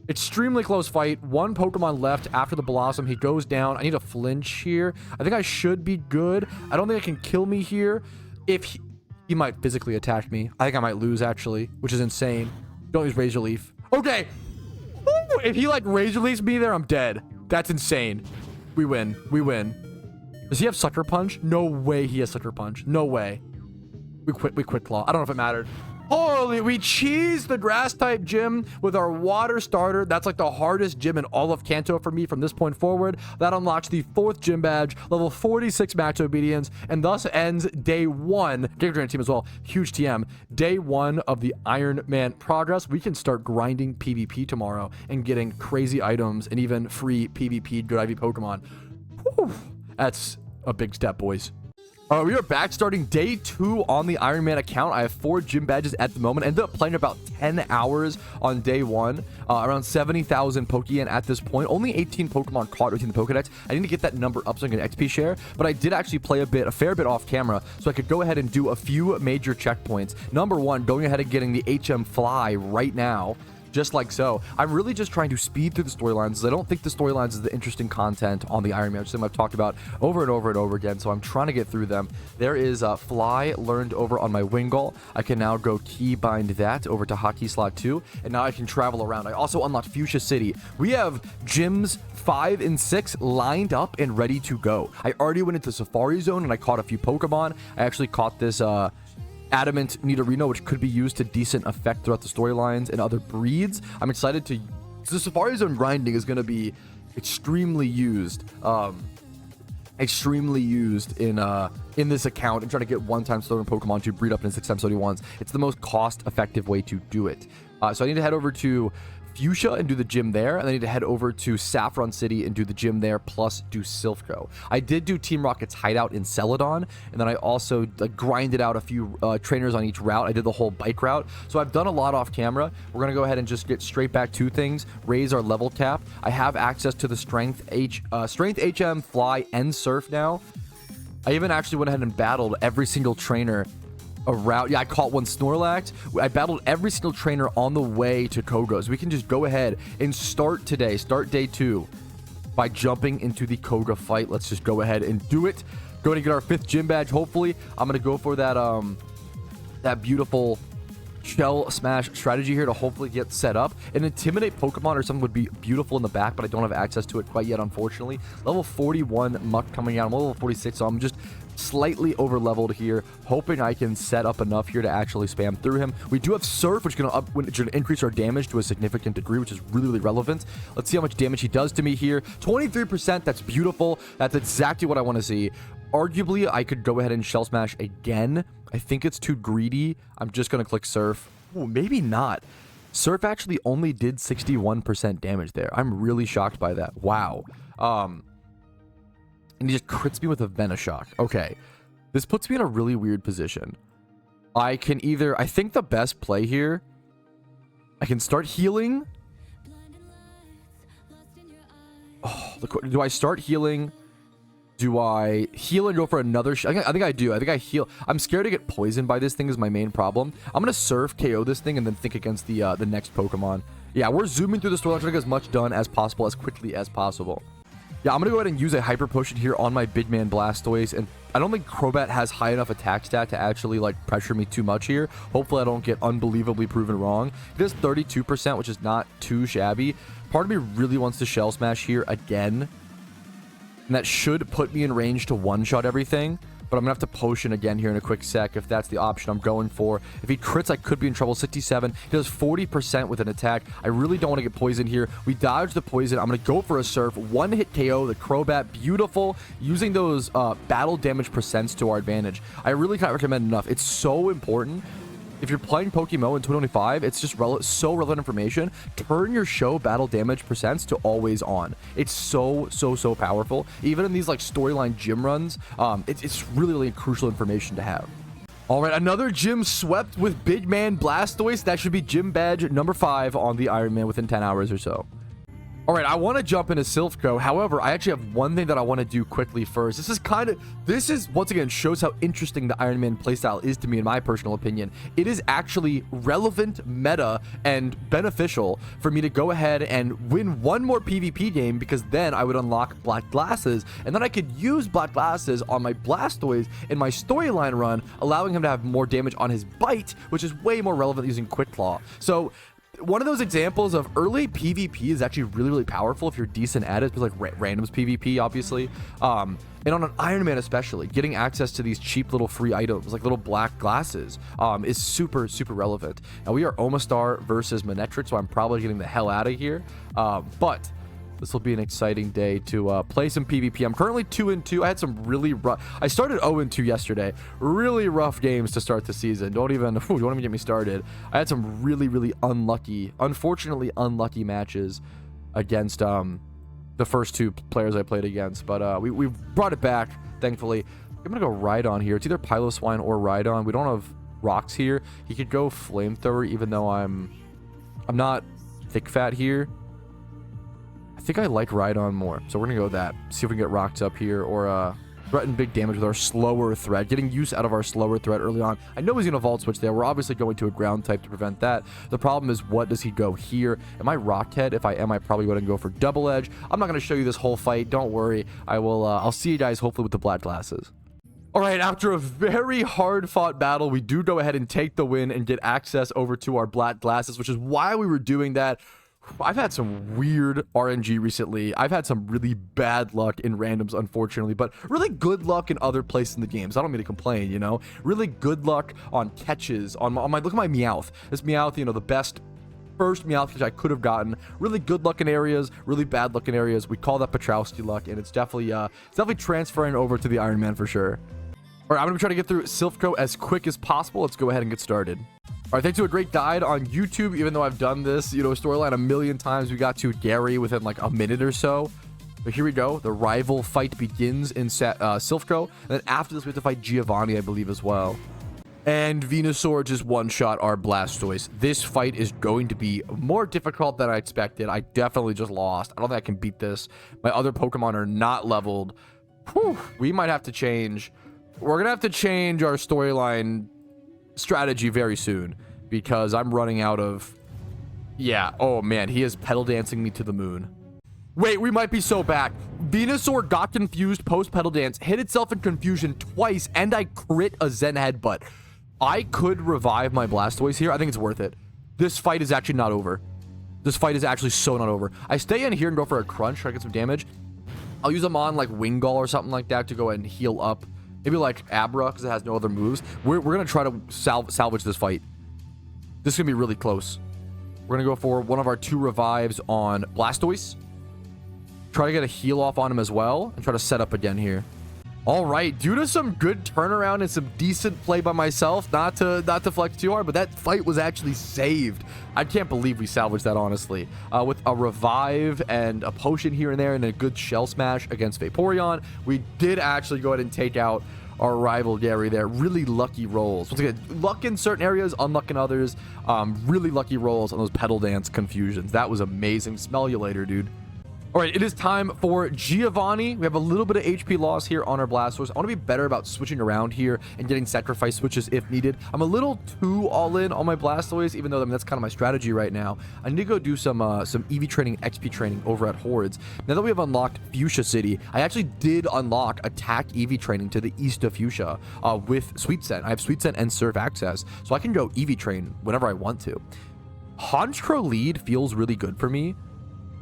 Extremely close fight. 1 Pokemon left after the Blossom. He goes down. I need a flinch here. I think I should be good. I don't think it can kill me here. If he might physically attack me. I think I might lose, actually, which is insane. Don't use Razor Leaf. Okay. Woo! If he, like, Razor Leafs me there, I'm dead. That's insane. We win. We win. Does he have Sucker Punch? No way he has Sucker Punch. No way. We quit Claw. I don't know if it mattered. Holy, we cheesed the grass type gym with our water starter. That's like the hardest gym in all of Kanto for me from this point forward. That unlocks the 4th gym badge, level 46 max obedience, and thus ends day 1. Giga Drain team as well. Huge TM. Day 1 of the Iron Man progress. We can start grinding PvP tomorrow and getting crazy items and even free PvP good IV Pokemon. Whew. That's a big step, boys. We are back starting day 2 on the Iron Man account. I have 4 gym badges at the moment. Ended up playing about 10 hours on day 1. Around 70,000 Pokeyen at this point. Only 18 Pokemon caught within the Pokedex. I need to get that number up so I can get XP share. But I did actually play a fair bit off camera, so I could go ahead and do a few major checkpoints. Number 1, going ahead and getting the HM Fly right now. Just like so. I'm really just trying to speed through the storylines. I don't think the storylines is the interesting content on the Iron Man, which is something I've talked about over and over and over again, so I'm trying to get through them. There is Fly learned over on my Wingull. I can now go keybind that over to Hockey Slot 2, and now I can travel around. I also unlocked Fuchsia City. We have gyms 5 and 6 lined up and ready to go. I already went into Safari Zone and I caught a few Pokemon. I actually caught this Adamant Nidorino, which could be used to decent effect throughout the storylines and other breeds. I'm excited to... The Safari Zone grinding is going to be extremely used. In this account and try to get 1-time stolen Pokemon to breed up into 6 times 31s. It's the most cost-effective way to do it. So I need to head over to Fuchsia and do the gym there, and I need to head over to Saffron City and do the gym there, plus do Silphco. I did do Team Rocket's hideout in Celadon, and then I also grinded out a few trainers on each route. I did the whole bike route, so I've done a lot off camera. We're gonna go ahead and just get straight back to things, raise our level cap. I have access to the Strength HM, Fly, and Surf now. I even actually went ahead and battled every single trainer around. Yeah, I caught one Snorlax. I battled every single trainer on the way to Koga. So we can just go ahead and start today, start day 2 by jumping into the Koga fight. Let's just go ahead and do it. Going to get our 5th gym badge, hopefully. I'm going to go for that that beautiful shell smash strategy here to hopefully get set up. An intimidate Pokemon or something would be beautiful in the back, but I don't have access to it quite yet, unfortunately. Level 41 Muck coming out. I'm level 46, so I'm just slightly over leveled here, hoping I can set up enough here to actually spam through him. We do have Surf, which is going to increase our damage to a significant degree, which is really, really relevant. Let's see how much damage he does to me here. 23%, that's beautiful. That's exactly what I want to see. Arguably, I could go ahead and Shell Smash again. I think it's too greedy. I'm just going to click Surf. Ooh, maybe not. Surf actually only did 61% damage there. I'm really shocked by that. Wow. And he just crits me with a Venoshock. Okay. This puts me in a really weird position. I can either... I think the best play here... I can start healing. Oh, do I start healing? Do I heal and go for another... I think I do. I think I heal. I'm scared to get poisoned by this thing is my main problem. I'm going to Surf, KO this thing, and then think against the next Pokemon. Yeah, we're zooming through the storyline, trying to get as much done as possible, as quickly as possible. Yeah, I'm going to go ahead and use a Hyper Potion here on my big man Blastoise, and I don't think Crobat has high enough attack stat to actually, like, pressure me too much here. Hopefully I don't get unbelievably proven wrong. It is 32%, which is not too shabby. Part of me really wants to Shell Smash here again. and that should put me in range to one-shot everything. But I'm gonna have to potion again here in a quick sec if that's the option I'm going for. If he crits, I could be in trouble. 67. He does 40% with an attack. I really don't want to get poisoned here. We dodge the poison. I'm gonna go for a surf. One hit KO, the Crobat. Beautiful. Using those battle damage percents to our advantage. I really can't recommend enough. It's so important. If you're playing PokeMMO in 2025, it's just so relevant information. Turn your show battle damage percents to always on. It's so powerful. Even in these like storyline gym runs, it's really crucial information to have. All right, another gym swept with Big Man Blastoise. That should be gym badge number 5 on the Iron Man within 10 hours or so. All right, I want to jump into Silphco. However, I actually have one thing that I want to do quickly first. This is once again shows how interesting the Iron Man playstyle is to me, in my personal opinion. It is actually relevant, meta, and beneficial for me to go ahead and win one more PvP game, because then I would unlock Black Glasses, and then I could use Black Glasses on my Blastoise in my storyline run, allowing him to have more damage on his bite, which is way more relevant using Quick Claw. So one of those examples of early PvP is actually really powerful if you're decent at it. It's like randoms PvP, obviously. And on an Iron Man especially, getting access to these cheap little free items, like little Black Glasses, is super relevant. Now, we are Omastar versus Manectric, so I'm probably getting the hell out of here. But this will be an exciting day to play some PvP. I'm currently 2-2. I had some really rough... I started 0-2 yesterday. Really rough games to start the season. Don't even get me started. I had some really unlucky, unfortunately unlucky matches against the first 2 players I played against. But we brought it back, thankfully. I'm going to go Rhydon here. It's either Piloswine or Rhydon. We don't have rocks here. He could go Flamethrower, even though I'm not thick fat here. I think I like Rhydon more, so we're gonna go with that. See if we can get rocked up here, or threaten big damage with our slower threat. Getting use out of our slower threat early on. I know he's gonna Volt Switch there. We're obviously going to a ground type to prevent that. The problem is, what does he go here? Am I Rockhead? If I am, I probably wouldn't go for Double Edge. I'm not gonna show you this whole fight. Don't worry. I will. I'll see you guys hopefully with the Black Glasses. All right, after a very hard-fought battle, we do go ahead and take the win and get access over to our Black Glasses, which is why we were doing that. I've had some weird RNG recently. I've had some really bad luck in randoms, unfortunately, but really good luck in other places in the games. I don't mean to complain, you know? Really good luck on catches, on my look at my Meowth. This Meowth, you know, the best first Meowth catch I could have gotten. Really good luck in areas, really bad luck in areas. We call that Patrouski luck, and it's definitely transferring over to the Iron Man for sure. All right, I'm gonna try to get through Silphco as quick as possible. Let's go ahead and get started. All right, thanks to a great guide on YouTube. Even though I've done this, storyline a million times, we got to Gary within like a minute or so. But here we go. The rival fight begins in Silphco. And then after this, we have to fight Giovanni, I believe, as well. And Venusaur just one-shot our Blastoise. This fight is going to be more difficult than I expected. I definitely just lost. I don't think I can beat this. My other Pokemon are not leveled. Whew, we might have to change. We're going to have to change our storyline strategy very soon, because I'm running out of... Yeah, oh man, he is pedal dancing me to the moon. Wait, we might be so back. Venusaur got confused post pedal dance, hit itself in confusion twice, and I crit a Zen Headbutt. I could revive my Blastoise here. I think it's worth it. This fight is actually not over. This fight is actually so not over. I stay in here and go for a crunch, try to get some damage. I'll use them on like Wingull or something like that to go ahead and heal up. Maybe like Abra, because it has no other moves. We're going to try to salvage this fight. This is going to be really close. We're going to go for one of our 2 revives on Blastoise. Try to get a heal off on him as well. And try to set up again here. All right. Due to some good turnaround and some decent play by myself, not to flex too hard, but that fight was actually saved. I can't believe we salvaged that, honestly. With a revive and a potion here and there and a good shell smash against Vaporeon, we did actually go ahead and take out our rival Gary there. Really lucky rolls. Once again, luck in certain areas, unluck in others. Really lucky rolls on those pedal dance confusions. That was amazing. Smell you later, dude. All right, it is time for Giovanni. We have a little bit of HP loss here on our Blastoise. I want to be better about switching around here and getting sacrifice switches if needed. I'm a little too all in on my Blastoise, even though that's kind of my strategy right now. I need to go do some EV training, XP training over at Hordes. Now that we have unlocked Fuchsia City, I actually did unlock attack EV training to the east of Fuchsia with Sweet Scent. I have Sweet Scent and Surf access, so I can go EV train whenever I want to. Honchkrow lead feels really good for me.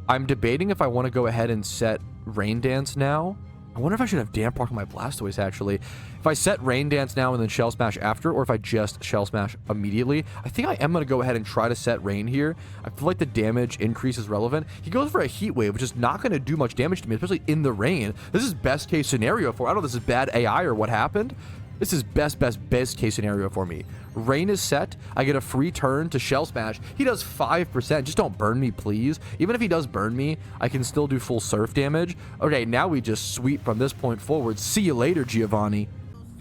I'm debating if I want to go ahead and set Rain Dance now I wonder if I should have Damp Rock on my Blastoise, actually. If I set Rain Dance now and then Shell Smash after, or if I just Shell Smash immediately, I think I am going to go ahead and try to set Rain here. I feel like the damage increase is relevant. He goes for a Heat Wave, which is not going to do much damage to me, especially in the rain. This is best case scenario for, I don't know if this is bad AI or what happened. This is best case scenario for me. Rain is set. I get a free turn to Shell Smash. He does 5%. Just don't burn me, please. Even if he does burn me, I can still do full surf damage. Okay, now we just sweep from this point forward. See you later, Giovanni.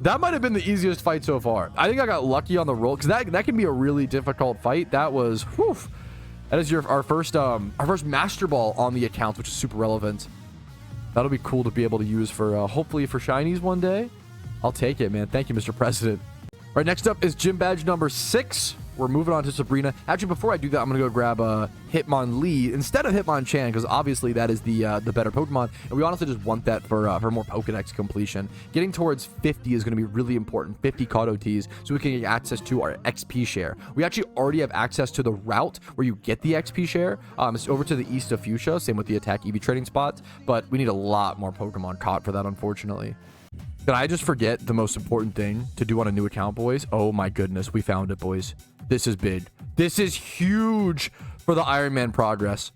That might have been the easiest fight so far. I think I got lucky on the roll, because that can be a really difficult fight. That was, whew. That is our first Master Ball on the account, which is super relevant. That'll be cool to be able to use for, hopefully for shinies one day. I'll take it, man. Thank you, Mr. President. All right, next up is gym badge number 6. We're moving on to Sabrina. Actually, before I do that, I'm going to go grab Hitmonlee instead of Hitmonchan, because obviously that is the better Pokemon. And we honestly just want that for more Pokedex completion. Getting towards 50 is going to be really important, 50 Kanto Ts, so we can get access to our XP share. We actually already have access to the route where you get the XP share. It's over to the east of Fuchsia, same with the Attack EV trading spots, but we need a lot more Pokemon caught for that, unfortunately. Did I just forget the most important thing to do on a new account, boys? Oh my goodness, we found it, boys. This is big. This is huge for the Iron Man progress.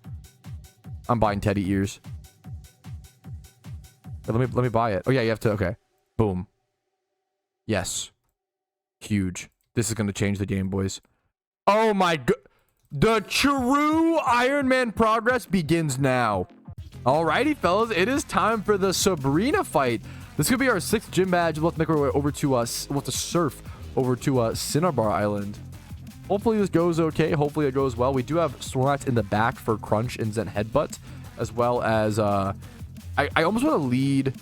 I'm buying teddy ears. Let me buy it. Oh yeah, you have to. Okay. Boom. Yes. Huge. This is going to change the game, boys. Oh my god. The true Iron Man progress begins now. Alrighty, fellas. It is time for the Sabrina fight. This could be our 6th gym badge. We'll have to make our way over to us. We'll have to surf over to Cinnabar Island. Hopefully this goes okay. Hopefully it goes well. We do have Snorlax in the back for Crunch and Zen Headbutt, as well as I almost want to lead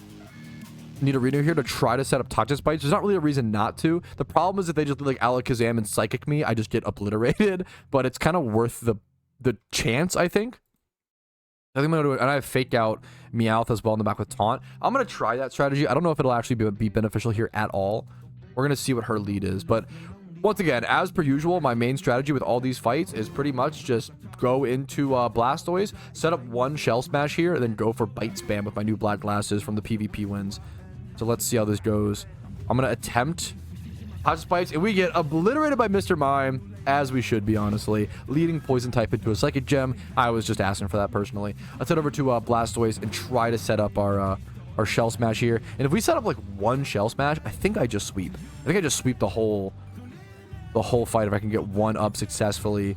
Nidorino here to try to set up Toxic Bites. There's not really a reason not to. The problem is if they just like Alakazam and Psychic me, I just get obliterated. But it's kind of worth the chance, I think. I think I'm going to do it. And I have Fake Out Meowth as well in the back with Taunt. I'm going to try that strategy. I don't know if it'll actually be beneficial here at all. We're going to see what her lead is. But once again, as per usual, my main strategy with all these fights is pretty much just go into Blastoise, set up one Shell Smash here, and then go for Bite Spam with my new Black Glasses from the PvP wins. So let's see how this goes. I'm going to attempt Hot Spikes, and we get obliterated by Mr. Mime, as we should be, honestly. Leading Poison type into a Psychic Gem. I was just asking for that personally. Let's head over to Blastoise and try to set up our Shell Smash here. And if we set up like one Shell Smash, I think I just sweep. I think I just sweep the whole fight if I can get one up successfully.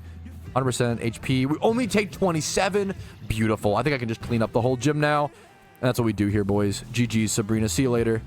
100% HP. We only take 27. Beautiful. I think I can just clean up the whole gym now. And that's what we do here, boys. GG's, Sabrina. See you later.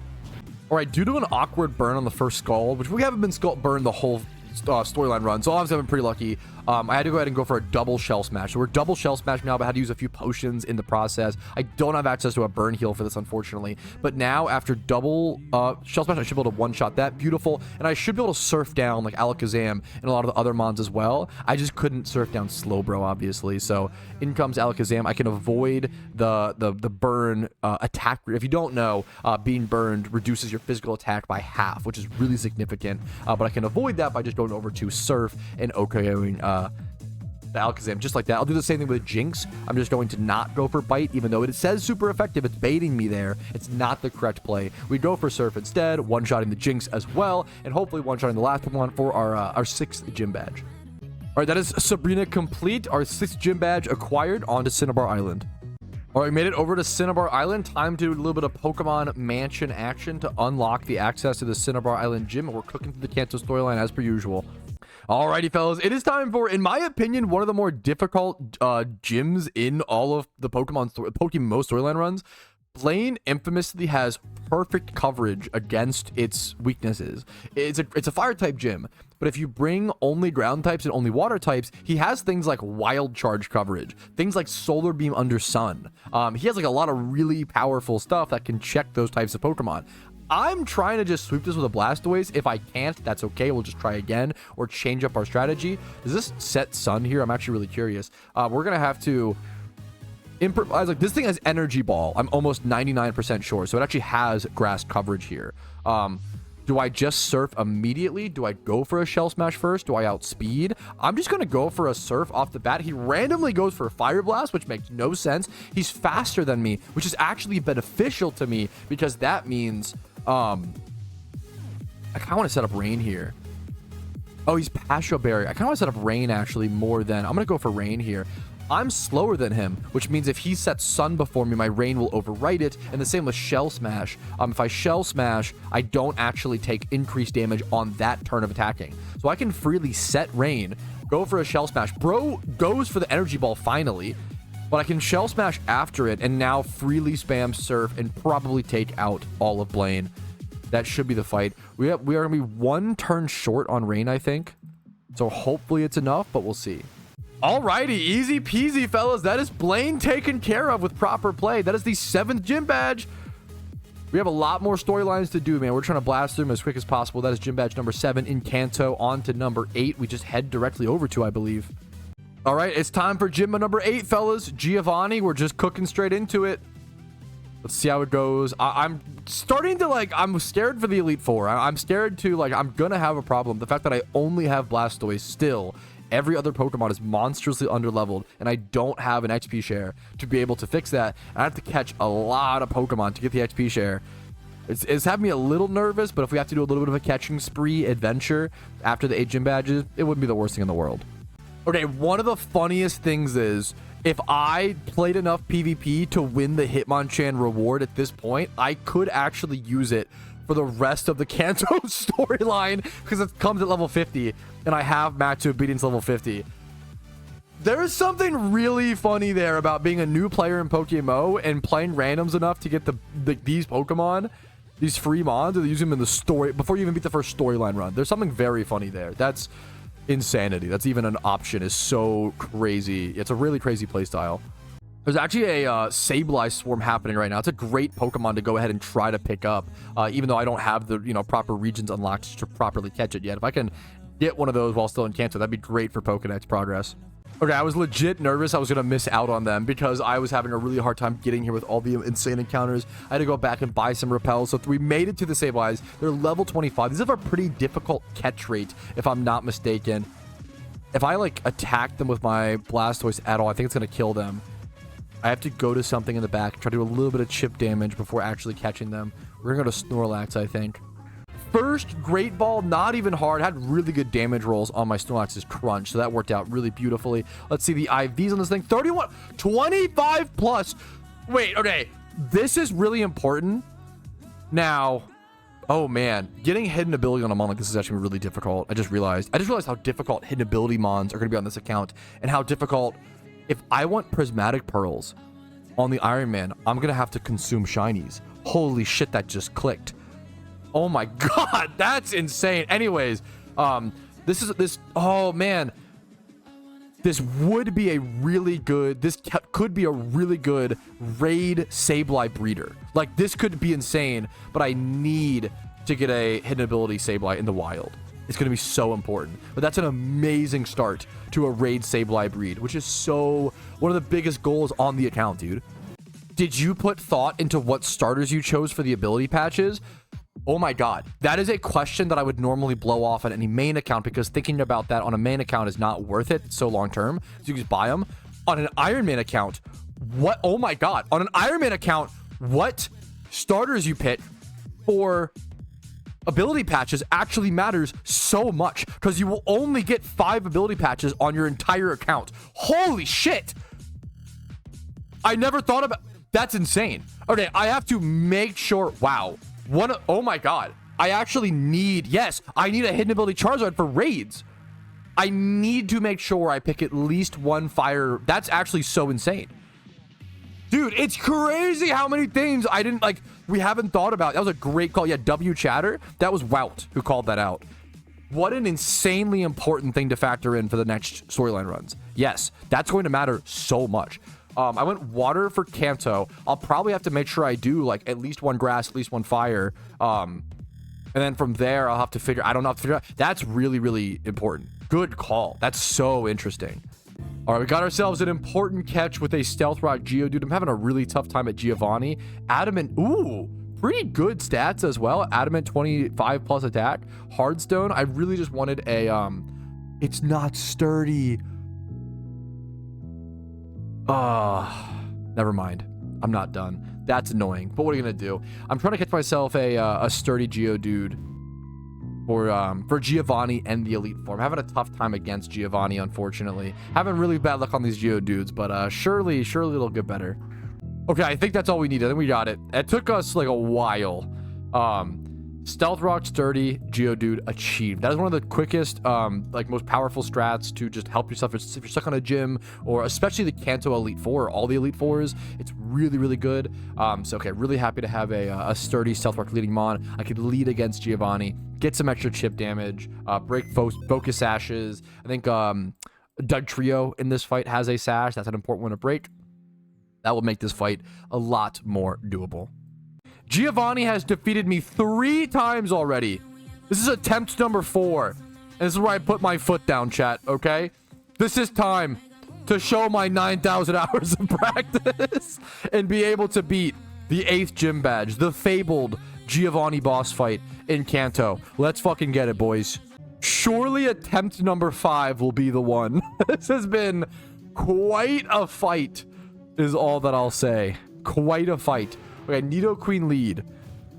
All right, due to an awkward burn on the first Scald, which we haven't been burned the whole storyline run, so obviously I've been pretty lucky. I had to go ahead and go for a double Shell Smash. So we're double Shell Smash now, but I had to use a few potions in the process. I don't have access to a burn heal for this, unfortunately. But now, after double Shell Smash, I should be able to one-shot that. Beautiful. And I should be able to surf down, like, Alakazam and a lot of the other mons as well. I just couldn't surf down Slowbro, obviously. So, in comes Alakazam. I can avoid the burn attack. If you don't know, being burned reduces your physical attack by half, which is really significant. But I can avoid that by just going over to Surf and OKOing the Alakazam just like that. I'll do the same thing with Jinx. I'm just going to not go for Bite, even though it says super effective. It's baiting me there. It's not the correct play. We go for Surf instead, one-shotting the Jinx as well, and hopefully one-shotting the last one for our 6th gym badge. All right, that is Sabrina complete. Our 6th gym badge acquired onto Cinnabar Island. All right, we made it over to Cinnabar Island. Time to do a little bit of Pokemon Mansion action to unlock the access to the Cinnabar Island gym. And we're cooking through the Kanto storyline as per usual. Alrighty, fellas, it is time for, in my opinion, one of the more difficult gyms in all of the PokeMMO storyline runs. Blaine infamously has perfect coverage against its weaknesses. It's a fire type gym, but if you bring only ground types and only water types, he has things like wild charge coverage, things like solar beam under sun. He has like a lot of really powerful stuff that can check those types of Pokemon. I'm trying to just sweep this with a Blastoise. If I can't, that's okay. We'll just try again or change up our strategy. Does this set Sun here? I'm actually really curious. We're going to have to improvise. Like, this thing has Energy Ball. I'm almost 99% sure. So it actually has grass coverage here. Do Do I just surf immediately? Do I go for a shell smash first? Do I outspeed? I'm just going to go for a surf off the bat. He randomly goes for a fire blast, which makes no sense. He's faster than me, which is actually beneficial to me because that means I kind of want to set up rain here. Oh, he's Pasho Berry. I kind of want to set up rain actually more than I'm going to go for rain here. I'm slower than him, which means if he sets sun before me, my rain will overwrite it. And the same with shell smash. If I shell smash, I don't actually take increased damage on that turn of attacking. So I can freely set rain, go for a shell smash. Bro goes for the energy ball finally, but I can shell smash after it and now freely spam surf and probably take out all of Blaine. That should be the fight. We are going to be one turn short on rain, I think. So hopefully it's enough, but we'll see. Alrighty, easy peasy, fellas. That is Blaine taken care of with proper play. That is the 7th gym badge. We have a lot more storylines to do, man. We're trying to blast through them as quick as possible. That is gym badge number 7 in Kanto. On to number 8. We just head directly over to, I believe. All right, it's time for gym number 8, fellas. Giovanni, we're just cooking straight into it. Let's see how it goes. I'm starting to, like, I'm scared for the Elite Four. I'm scared to, like, I'm going to have a problem. The fact that I only have Blastoise still. Every other Pokemon is monstrously underleveled, and I don't have an XP share to be able to fix that. I have to catch a lot of Pokemon to get the XP share. It's having me a little nervous, but if we have to do a little bit of a catching spree adventure after the 8 gym badges, it wouldn't be the worst thing in the world. Okay, one of the funniest things is, if I played enough PvP to win the Hitmonchan reward at this point, I could actually use it for the rest of the Kanto storyline because it comes at level 50 and I have max obedience level 50. There is something really funny there about being a new player in PokeMMO and playing randoms enough to get these Pokemon, these free mons, or use them in the story before you even beat the first storyline run. There's something very funny there. That's insanity. That's even an option. Is so crazy. It's a really crazy playstyle. There's actually a Sableye swarm happening right now. It's a great Pokemon to go ahead and try to pick up, even though I don't have the proper regions unlocked to properly catch it yet. If I can get one of those while still in Kanto, that'd be great for Pokedex progress. Okay, I was legit nervous I was going to miss out on them because I was having a really hard time getting here with all the insane encounters. I had to go back and buy some repels. So we made it to the Sableyes. They're level 25. These have a pretty difficult catch rate, if I'm not mistaken. If I, like, attack them with my Blastoise at all, I think it's going to kill them. I have to go to something in the back, try to do a little bit of chip damage before actually catching them. We're going to go to Snorlax, I think. First Great Ball, not even hard. Had really good damage rolls on my Snorlax's Crunch, so that worked out really beautifully. Let's see the IVs on this thing. 31, 25 plus. Wait, okay. This is really important. Now, oh man, getting hidden ability on a mon like this is actually really difficult. I just realized how difficult hidden ability mons are going to be on this account, and how difficult. If I want prismatic pearls on the Iron Man, I'm going to have to consume shinies. Holy shit, that just clicked. Oh my god, that's insane. Anyways, oh man. This would be a really good, this could be a really good raid Sableye breeder. Like, this could be insane, but I need to get a hidden ability Sableye in the wild. It's going to be so important. But that's an amazing start to a raid Sableye breed, which is so one of the biggest goals on the account, dude. Did you put thought into what starters you chose for the ability patches? Oh my god. That is a question that I would normally blow off on any main account because thinking about that on a main account is not worth it. It's so long term. So you just buy them. On an Iron Man account, what? Oh my god. On an Iron Man account, what starters you pick for ability patches actually matters so much because you will only get 5 ability patches on your entire account. Holy shit. I never thought about that's insane. Okay, I have to make sure. Wow. Oh my god. I actually need, yes, I need a hidden ability Charizard for raids. I need to make sure I pick at least one fire. That's actually so insane. Dude, it's crazy how many things I didn't, like, we haven't thought about. That was a great call. Yeah, W Chatter. That was Wout who called that out. What an insanely important thing to factor in for the next storyline runs. Yes, that's going to matter so much. I went water for Kanto. I'll probably have to make sure I do, like, at least one grass, at least one fire. And then from there, I'll have to figure, I don't know, have to figure out. That's really, really important. Good call. That's so interesting. All right, we got ourselves an important catch with a Stealth Rock Geodude. I'm having a really tough time at Giovanni. Adamant, ooh, pretty good stats as well. Adamant 25 plus attack. Hardstone. I really just wanted a it's not sturdy. Never mind. I'm not done. That's annoying. But what are you gonna do? I'm trying to catch myself a sturdy Geodude for Giovanni and the Elite form. I'm having a tough time against Giovanni, unfortunately. Having really bad luck on these Geodudes, but surely it'll get better. Okay, I think that's all we needed. I think we got it. It took us like a while. Stealth Rock, Sturdy, Geodude achieved. That is one of the quickest, like most powerful strats to just help yourself if you're stuck on a gym, or especially the Kanto Elite Four, or all the Elite Fours. It's really, really good. So okay, really happy to have a Sturdy Stealth Rock leading Mon. I could lead against Giovanni, get some extra chip damage, break focus sashes. I think Doug Trio in this fight has a sash. That's an important one to break. That will make this fight a lot more doable. Giovanni has defeated me 3 times already. This is attempt number 4. And this is where I put my foot down, chat, okay? This is time to show my 9,000 hours of practice and be able to beat the 8th gym badge, the fabled Giovanni boss fight in Kanto. Let's fucking get it, boys. Surely attempt number 5 will be the one. This has been quite a fight, is all that I'll say. Quite a fight. Okay, Nidoqueen lead.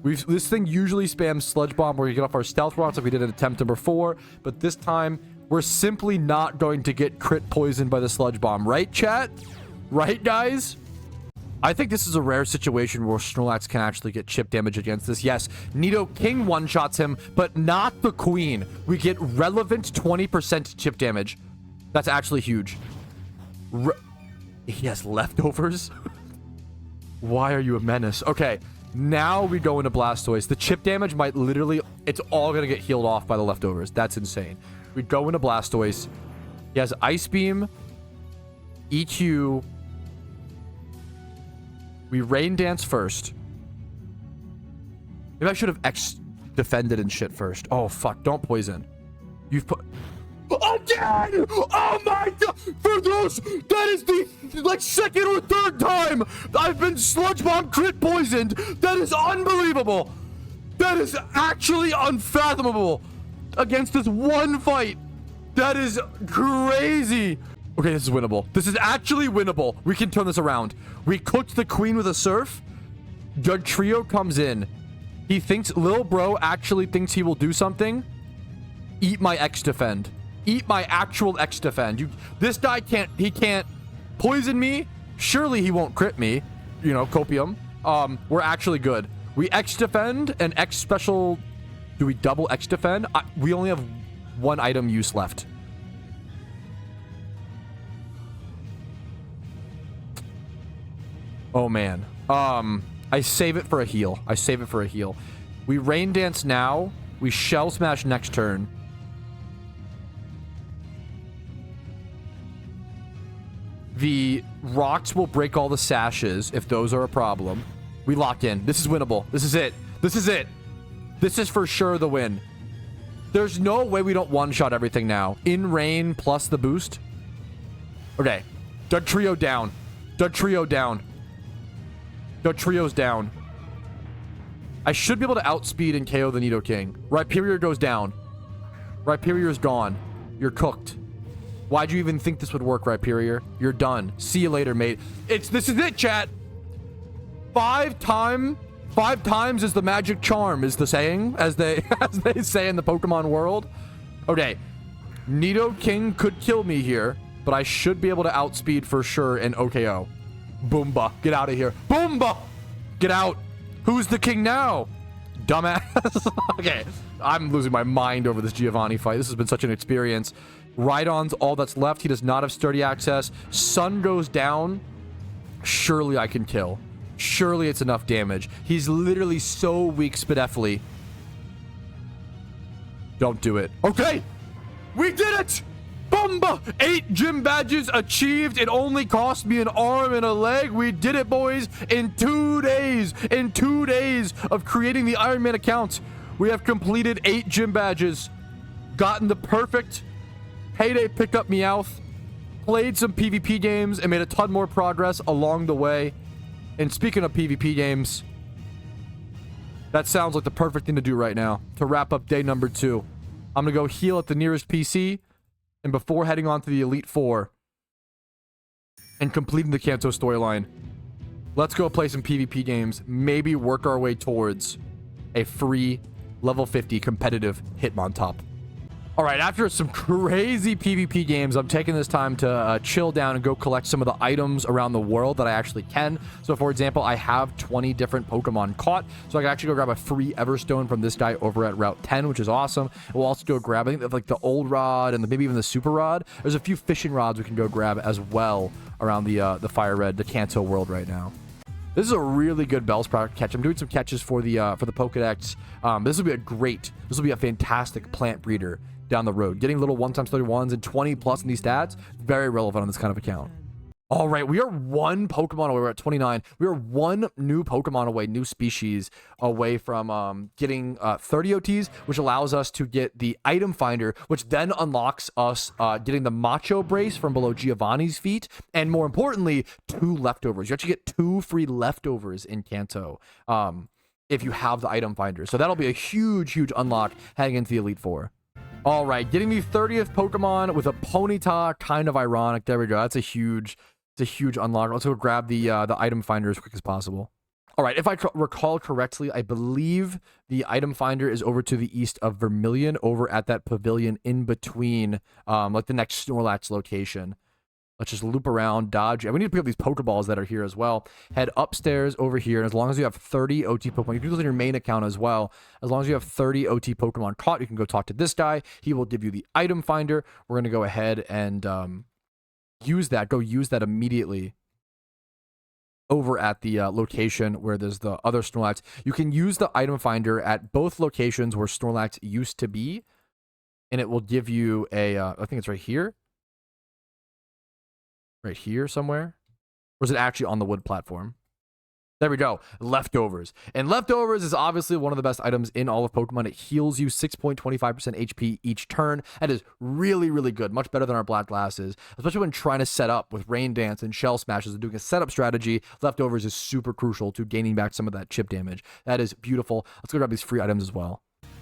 This thing usually spams Sludge Bomb where we get off our Stealth Rocks like we did in attempt number 4, but this time we're simply not going to get crit poisoned by the Sludge Bomb. Right, chat? Right, guys? I think this is a rare situation where Snorlax can actually get chip damage against this. Yes, Nidoking one-shots him, but not the Queen. We get relevant 20% chip damage. That's actually huge. He has leftovers? Why are you a menace? Okay, now we go into Blastoise. The chip damage might literally... It's all going to get healed off by the leftovers. That's insane. We go into Blastoise. He has Ice Beam, EQ. We Rain Dance first. Maybe I should have X-defended and shit first. Oh, fuck. Don't poison. You've put... Again! Oh my god! For those, that is the like 2nd or 3rd time I've been Sludge Bomb crit poisoned. That is unbelievable. That is actually unfathomable against this one fight. That is crazy. Okay, this is winnable. This is actually winnable. We can turn this around. We cooked the Queen with a Surf. Judge Trio comes in. He thinks Lil Bro actually thinks he will do something. Eat my X-Defend. Eat my actual X-Defend. This guy can't poison me. Surely he won't crit me. You know, Copium. We're actually good. We X-Defend and X-Special. Do we double X-Defend? We only have 1 item use left. Oh, man. I save it for a heal. We Rain Dance now. We Shell Smash next turn. The rocks will break all the sashes if those are a problem. We lock in. This is winnable. This is it. This is for sure the win. There's no way we don't one-shot everything now. In rain plus the boost. Okay. Dud Trio down. Trio's down. I should be able to outspeed and KO the Nidoking. Rhyperior goes down. Rhyperior's gone. You're cooked. Why'd you even think this would work, Rhyperior? You're done. See you later, mate. This is it, chat. 5 times is the magic charm, is the saying, as they say in the Pokemon world. Okay. Nidoking could kill me here, but I should be able to outspeed for sure and OKO. Boomba. Get out of here. Boomba! Get out. Who's the king now? Dumbass. Okay. I'm losing my mind over this Giovanni fight. This has been such an experience. Rhydon's all that's left. He does not have sturdy access. Sun goes down. Surely I can kill. Surely it's enough damage. He's literally so weak, Spadefly. Don't do it. Okay. We did it. Bumba! 8 gym badges achieved. It only cost me an arm and a leg. We did it, boys. In 2 days. In 2 days of creating the Iron Man account, we have completed 8 gym badges. Gotten the perfect payday pickup Meowth. Played some PvP games and made a ton more progress along the way. And speaking of PvP games, That sounds like the perfect thing to do right now to wrap up day number 2. I'm going to go heal at the nearest PC, and before heading on to the Elite Four and completing the Kanto storyline, let's go play some PvP games, maybe work our way towards a free level 50 competitive Hitmontop. All right, after some crazy PvP games, I'm taking this time to chill down and go collect some of the items around the world that I actually can. So, for example, I have 20 different Pokemon caught, so I can actually go grab a free Everstone from this guy over at Route 10, which is awesome. We'll also go grab, I think, like the old rod and maybe even the super rod. There's a few fishing rods we can go grab as well around the Fire Red, the Kanto world right now. This is a really good Bellsprout catch. I'm doing some catches for the Pokedex. This will be a fantastic plant breeder down the road. Getting little 1x31s and 20 plus in these stats, very relevant on this kind of account. All right, we are one Pokemon away. We're at 29. We are one new Pokemon away, new species away from getting 30 OTs, which allows us to get the item finder, which then unlocks us getting the Macho Brace from below Giovanni's feet, and more importantly, 2 leftovers. You actually get 2 free leftovers in Kanto if you have the item finder. So that'll be a huge, huge unlock heading into the Elite Four. All right, getting the 30th Pokemon with a Ponyta, kind of ironic. There we go. It's a huge unlock. Let's go grab the item finder as quick as possible. All right, if I recall correctly, I believe the item finder is over to the east of Vermilion, over at that pavilion in between, like the next Snorlax location. Let's just loop around, dodge. And we need to pick up these Pokeballs that are here as well. Head upstairs over here. And as long as you have 30 OT Pokemon, you can do this on your main account as well. As long as you have 30 OT Pokemon caught, you can go talk to this guy. He will give you the item finder. We're going to go ahead and use that. Go use that immediately over at the location where there's the other Snorlax. You can use the item finder at both locations where Snorlax used to be. And it will give you a, I think it's right here. Right here somewhere? Or is it actually on the wood platform? There we go. Leftovers. And leftovers is obviously one of the best items in all of Pokemon. It heals you 6.25% HP each turn. That is really, really good. Much better than our Black Glasses. Especially when trying to set up with Rain Dance and Shell Smashes and doing a setup strategy. Leftovers is super crucial to gaining back some of that chip damage. That is beautiful. Let's go grab these free items as well.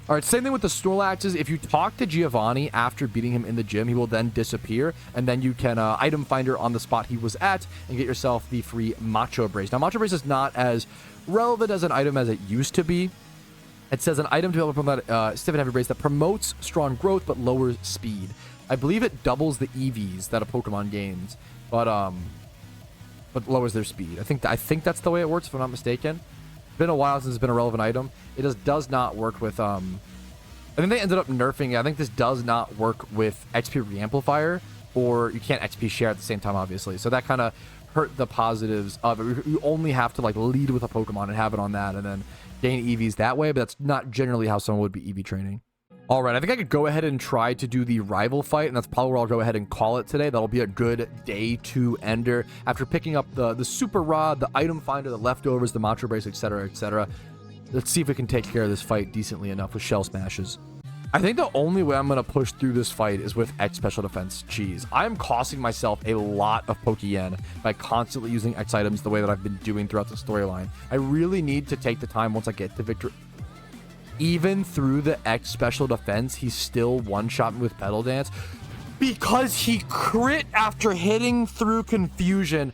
All right, same thing with the Snorlaxes. If you talk to Giovanni after beating him in the gym, he will then disappear, and then you can item finder on the spot he was at and get yourself the free Macho Brace. Now, Macho Brace is not as relevant as an item as it used to be. It says an item developed from that stiff and heavy brace that promotes strong growth but lowers speed. I believe it doubles the EVs that a Pokemon gains, but lowers their speed. I think that's the way it works, if I'm not mistaken. Been a while since it's been a relevant item. It does not work with I think they ended up nerfing it. I think this does not work with XP Reamplifier, or you can't XP share at the same time, obviously. So that kind of hurt the positives of it. You only have to like lead with a Pokemon and have it on that and then gain EVs that way, but that's not generally how someone would be EV training. All right, I think I could go ahead and try to do the rival fight, and that's probably where I'll go ahead and call it today. That'll be a good day 2 ender. After picking up the super rod, the item finder, the leftovers, the Macho Brace, etc., etc. Let's see if we can take care of this fight decently enough with Shell Smashes. I think the only way I'm going to push through this fight is with X Special Defense Cheese. I'm costing myself a lot of Pokeyen by constantly using X items the way that I've been doing throughout the storyline. I really need to take the time once I get to victory. Even through the X Special Defense, he's still one-shot me with Petal Dance because he crit after hitting through Confusion.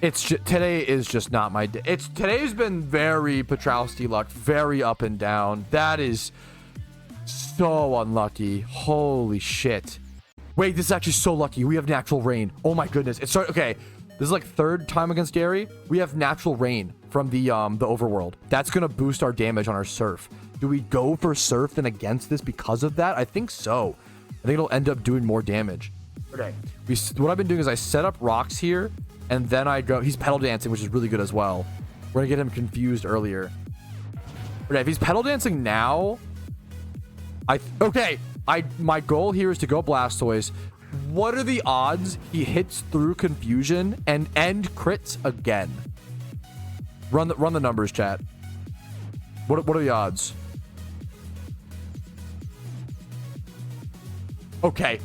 Today is just not my day. Today's been very Patrouski luck, very up and down. That is so unlucky. Holy shit. Wait, this is actually so lucky. We have natural rain. Oh my goodness. Okay. This is like 3rd time against Gary. We have natural rain from the overworld. That's gonna boost our damage on our surf. Do we go for surf then against this because of that? I think so. I think it'll end up doing more damage. Okay. What I've been doing is I set up rocks here, and then I go. He's Petal Dancing, which is really good as well. We're gonna get him confused earlier. Okay, if he's Petal Dancing now, my goal here is to go Blastoise. What are the odds he hits through Confusion and end crits again? Run the numbers, chat. What are the odds? Okay.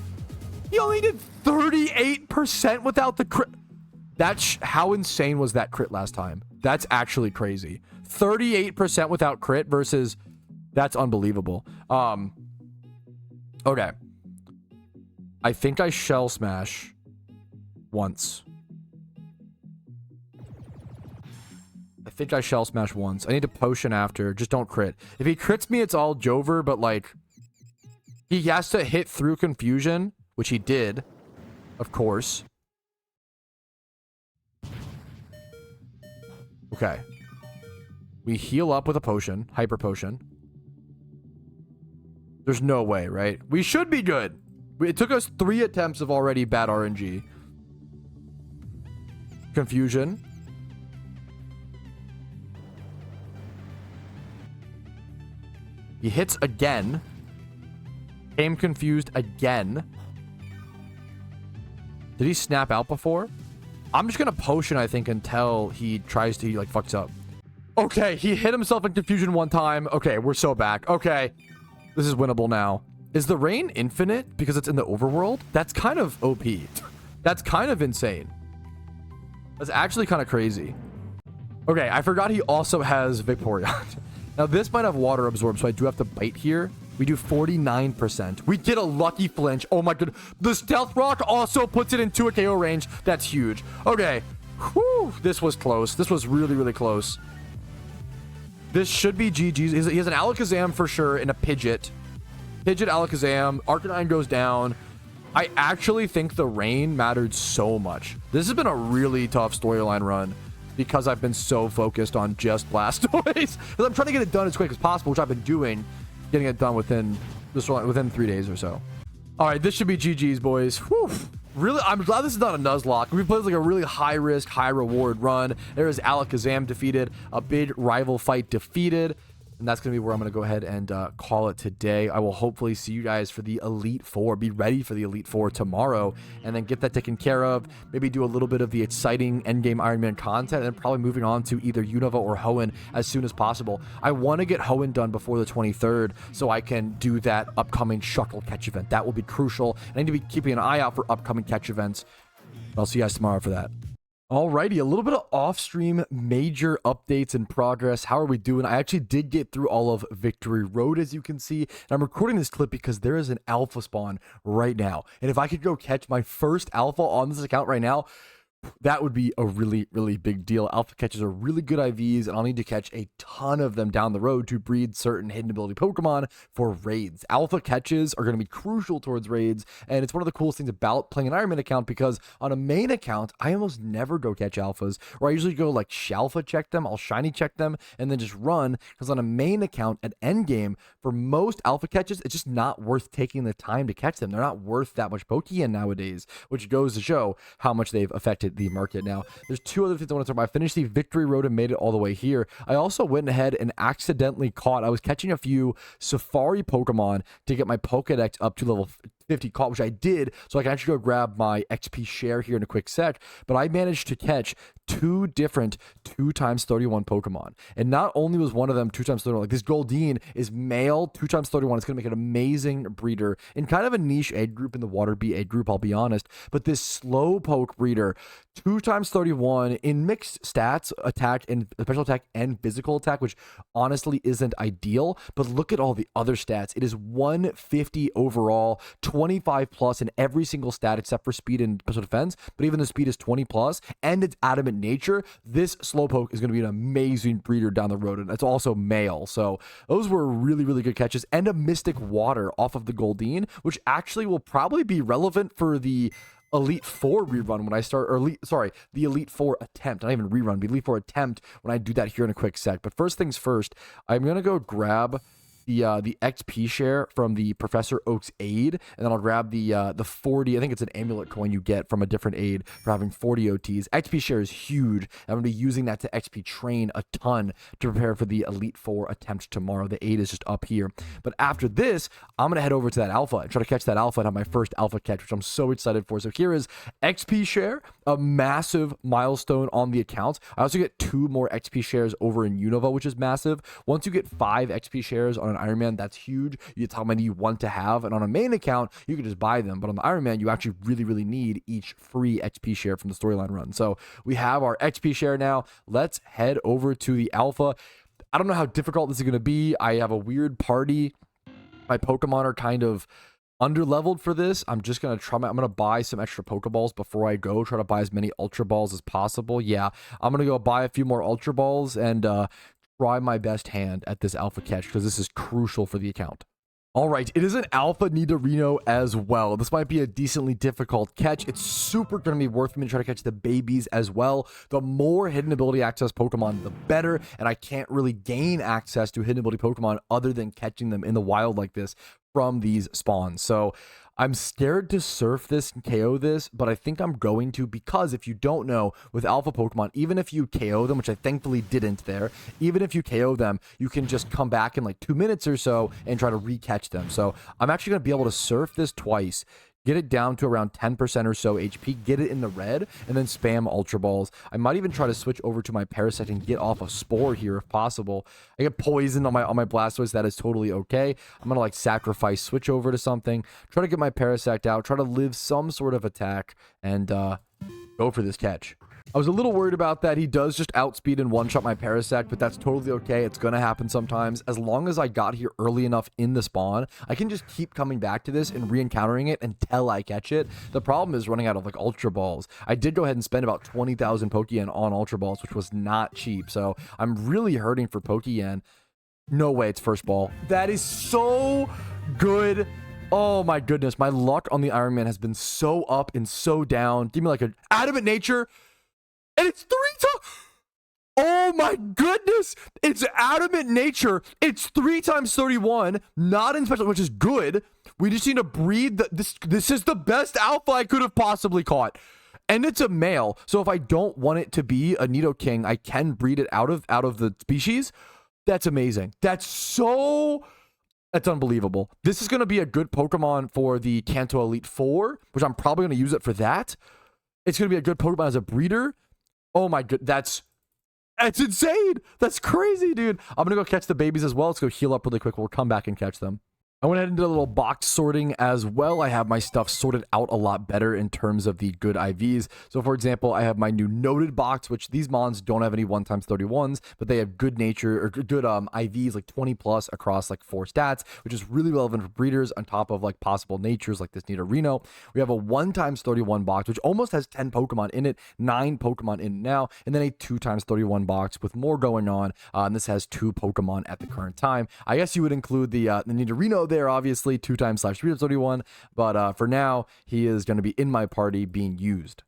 He only did 38% without the crit. How insane was that crit last time? That's actually crazy. 38% without crit versus that's unbelievable. Okay. I think I shell smash once. I think I shell smash once. I need to potion after. Just don't crit. If he crits me, it's all Jover, but like he has to hit through confusion, which he did, of course. Okay. We heal up with a potion, hyper potion. There's no way, right? We should be good. It took us 3 attempts of already bad RNG. Confusion. He hits again. Came confused again. Did he snap out before? I'm just gonna potion, I think, until he tries to, like, fucks up. Okay, he hit himself in confusion one time. Okay, we're so back. Okay, this is winnable now. Is the rain infinite because it's in the overworld? That's kind of OP. That's kind of insane. That's actually kind of crazy. Okay, I forgot he also has Vaporeon. Now, this might have water absorb, so I do have to bite here. We do 49%. We get a lucky flinch. Oh my god. The Stealth Rock also puts it into a KO range. That's huge. Okay. Whew. This was close. This was really, really close. This should be GG's. He has an Alakazam for sure and a Pidgeot. Pidgeot, Alakazam. Arcanine goes down. I actually think the rain mattered so much. This has been a really tough storyline run because I've been so focused on just Blastoise. Because I'm trying to get it done as quick as possible, which I've been doing. Getting it done within 3 days or so. All right, this should be GG's, boys. Whew. Really, I'm glad this is not a Nuzlocke. We played like a really high risk, high reward run. There is Alakazam defeated, a big rival fight defeated. And that's going to be where I'm going to go ahead and call it today. I will hopefully see you guys for the Elite Four. Be ready for the Elite Four tomorrow. And then get that taken care of. Maybe do a little bit of the exciting endgame Iron Man content. And then probably moving on to either Unova or Hoenn as soon as possible. I want to get Hoenn done before the 23rd. So I can do that upcoming Shuttle catch event. That will be crucial. I need to be keeping an eye out for upcoming catch events. I'll see you guys tomorrow for that. Alrighty, a little bit of off-stream major updates in progress. How are we doing? I actually did get through all of Victory Road, as you can see. And I'm recording this clip because there is an alpha spawn right now. And if I could go catch my first alpha on this account right now, that would be a really, really big deal. Alpha catches are really good IVs, and I'll need to catch a ton of them down the road to breed certain hidden ability Pokemon for raids. Alpha catches are going to be crucial towards raids, and it's one of the coolest things about playing an Iron Man account because on a main account, I almost never go catch alphas, or I usually go like Shalfa check them, I'll shiny check them, and then just run, because on a main account at endgame, for most alpha catches, it's just not worth taking the time to catch them. They're not worth that much Pokeyen nowadays, which goes to show how much they've affected the market. Now, there's 2 other things I want to talk about. I finished the Victory Road and made it all the way here. I also went ahead and accidentally caught, I was catching a few Safari Pokemon to get my Pokedex up to level 50 caught, which I did, so I can actually go grab my XP share here in a quick sec, but I managed to catch 2 different 2x31 Pokemon, and not only was one of them 2x31, like this Goldeen is male 2x31. It's going to make an amazing breeder in kind of a niche egg group in the water bee egg group, I'll be honest, but this Slowpoke breeder 2x31 in mixed stats, attack and special attack and physical attack, which honestly isn't ideal, but look at all the other stats. It is 150 overall, 25 plus in every single stat except for speed and special defense, but even the speed is 20 plus, and its adamant nature. This Slowpoke is going to be an amazing breeder down the road, and it's also male, so those were really, really good catches, and a Mystic Water off of the Goldeen, which actually will probably be relevant for the Elite Four rerun when I start, or the Elite Four attempt, not even rerun, but Elite Four attempt when I do that here in a quick sec. But first things first, I'm going to go grab the XP share from the Professor Oak's aid, and then I'll grab the 40, I think it's an amulet coin you get from a different aid for having 40 OTs. XP share is huge. I'm going to be using that to XP train a ton to prepare for the Elite Four attempt tomorrow. The aid is just up here. But after this, I'm going to head over to that alpha and try to catch that alpha and have my first alpha catch, which I'm so excited for. So here is XP share, a massive milestone on the account. I also get 2 more XP shares over in Unova, which is massive. Once you get 5 XP shares on on Iron Man, that's huge. You tell how many you want to have, and on a main account, you can just buy them. But on the Iron Man, you actually really need each free XP share from the storyline run. So we have our XP share now. Let's head over to the alpha. I don't know how difficult this is going to be. I have a weird party. My Pokemon are kind of underleveled for this. I'm just going to try I'm going to buy some extra Pokeballs before I go. Try to buy as many Ultra Balls as possible. Yeah, I'm going to go buy a few more Ultra Balls and try my best hand at this alpha catch because this is crucial for the account. All right, it is an alpha Nidorino as well. This might be a decently difficult catch. It's super going to be worth me to try to catch the babies as well. The more hidden ability access Pokemon, the better. And I can't really gain access to hidden ability Pokemon other than catching them in the wild like this from these spawns. So I'm scared to surf this and KO this, but I think I'm going to, because if you don't know, with alpha Pokemon, even if you KO them, which I thankfully didn't there, even if you KO them, you can just come back in like 2 minutes or so and try to re-catch them. So I'm actually going to be able to surf this twice, get it down to around 10% or so HP, get it in the red, and then spam Ultra Balls. I might even try to switch over to my Parasect and get off a Spore here if possible. I get poisoned on my Blastoise. That is totally okay. I'm going to like sacrifice, switch over to something, try to get my Parasect out, try to live some sort of attack, and go for this catch. I was a little worried about that. He does just outspeed and one-shot my Parasect, but that's totally okay. It's going to happen sometimes. As long as I got here early enough in the spawn, I can just keep coming back to this and re-encountering it until I catch it. The problem is running out of like Ultra Balls. I did go ahead and spend about 20,000 Pokeyen on Ultra Balls, which was not cheap. So I'm really hurting for Pokeyen. No way it's first ball. That is so good. Oh my goodness. My luck on the Iron Man has been so up and so down. Give me like an Adamant Nature. And it's 3 times. Oh my goodness. It's Adamant Nature. It's 3 times 31. Not in special, which is good. We just need to breed. This is the best alpha I could have possibly caught. And it's a male. So if I don't want it to be a Nidoking, I can breed it out of the species. That's amazing. That's unbelievable. This is going to be a good Pokemon for the Kanto Elite 4, which I'm probably going to use it for that. It's going to be a good Pokemon as a breeder. Oh my god, that's insane. That's crazy, dude. I'm gonna go catch the babies as well. Let's go heal up really quick. We'll come back and catch them. I went ahead and did a little box sorting as well. I have my stuff sorted out a lot better in terms of the good IVs. So for example, I have my new noted box, which these mons don't have any 1x31s, but they have good nature or good IVs like 20 plus across like 4 stats, which is really relevant for breeders on top of like possible natures like this Nidorino. We have a 1x31 box, which almost has 10 Pokemon in it, 9 Pokemon in it now, and then a 2x31 box with more going on. And this has 2 Pokemon at the current time. I guess you would include the Nidorino there, obviously 2x/3x31, but for now he is going to be in my party being used.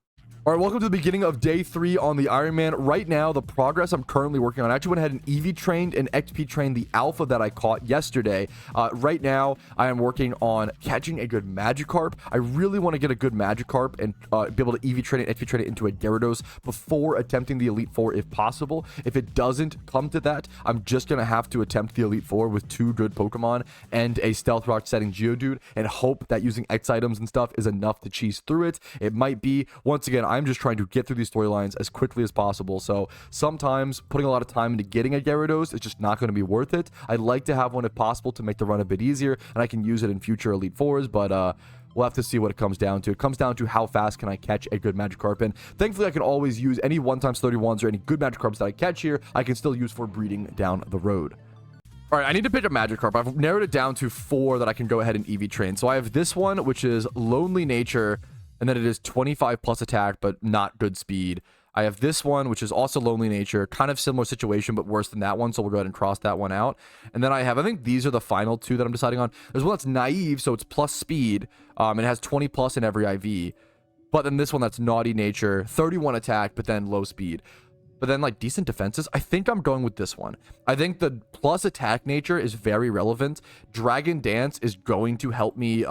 All right, welcome to the beginning of day 3 on the Iron Man. Right now, the progress I'm currently working on, I actually went ahead and EV trained and XP trained the alpha that I caught yesterday. Right now, I am working on catching a good Magikarp. I really want to get a good Magikarp and be able to EV train it, XP train it into a Gyarados before attempting the Elite 4 if possible. If it doesn't come to that, I'm just going to have to attempt the Elite 4 with 2 good Pokemon and a Stealth Rock setting Geodude and hope that using X items and stuff is enough to cheese through it. It might be. Once again, I'm just trying to get through these storylines as quickly as possible. So sometimes putting a lot of time into getting a Gyarados is just not going to be worth it. I'd like to have one if possible to make the run a bit easier, and I can use it in future Elite 4s, but we'll have to see what it comes down to. It comes down to how fast can I catch a good Magikarp, and thankfully I can always use any 1x31s or any good Magikarps that I catch here. I can still use for breeding down the road. All right, I need to pick up Magikarp. I've narrowed it down to 4 that I can go ahead and EV train. So I have this one, which is Lonely Nature, and then it is 25 plus attack, but not good speed. I have this one, which is also Lonely Nature, kind of similar situation, but worse than that one. So we'll go ahead and cross that one out. And then I have, I think these are the final 2 that I'm deciding on. There's one that's Naive, so it's plus speed. It has 20 plus in every IV. But then this one that's Naughty Nature, 31 attack, but then low speed. But then like decent defenses. I think I'm going with this one. I think the plus attack nature is very relevant. Dragon Dance is going to help me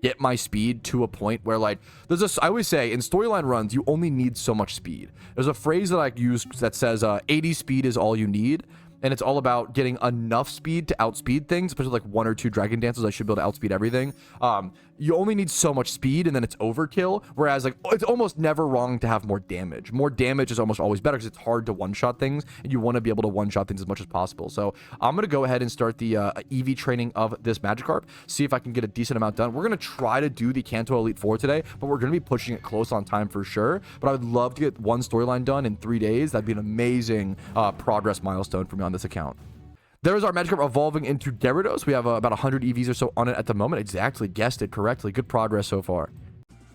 get my speed to a point where like I always say in storyline runs you only need so much speed. There's a phrase that I use that says 80 speed is all you need, and it's all about getting enough speed to outspeed things, especially like 1 or 2 dragon dances. I should be able to outspeed everything. You only need so much speed, and then it's overkill. Whereas like it's almost never wrong to have more damage. More damage is almost always better because it's hard to one-shot things, and you want to be able to one-shot things as much as possible. So I'm gonna go ahead and start the EV training of this Magikarp. See if I can get a decent amount done. We're gonna try to do the Kanto Elite 4 today, but we're gonna be pushing it close on time for sure. But I would love to get one storyline done in 3 days. That'd be an amazing progress milestone for me on this account. There's our Magikarp evolving into Gyarados. We have about 100 EVs or so on it at the moment. Exactly, guessed it correctly. Good progress so far.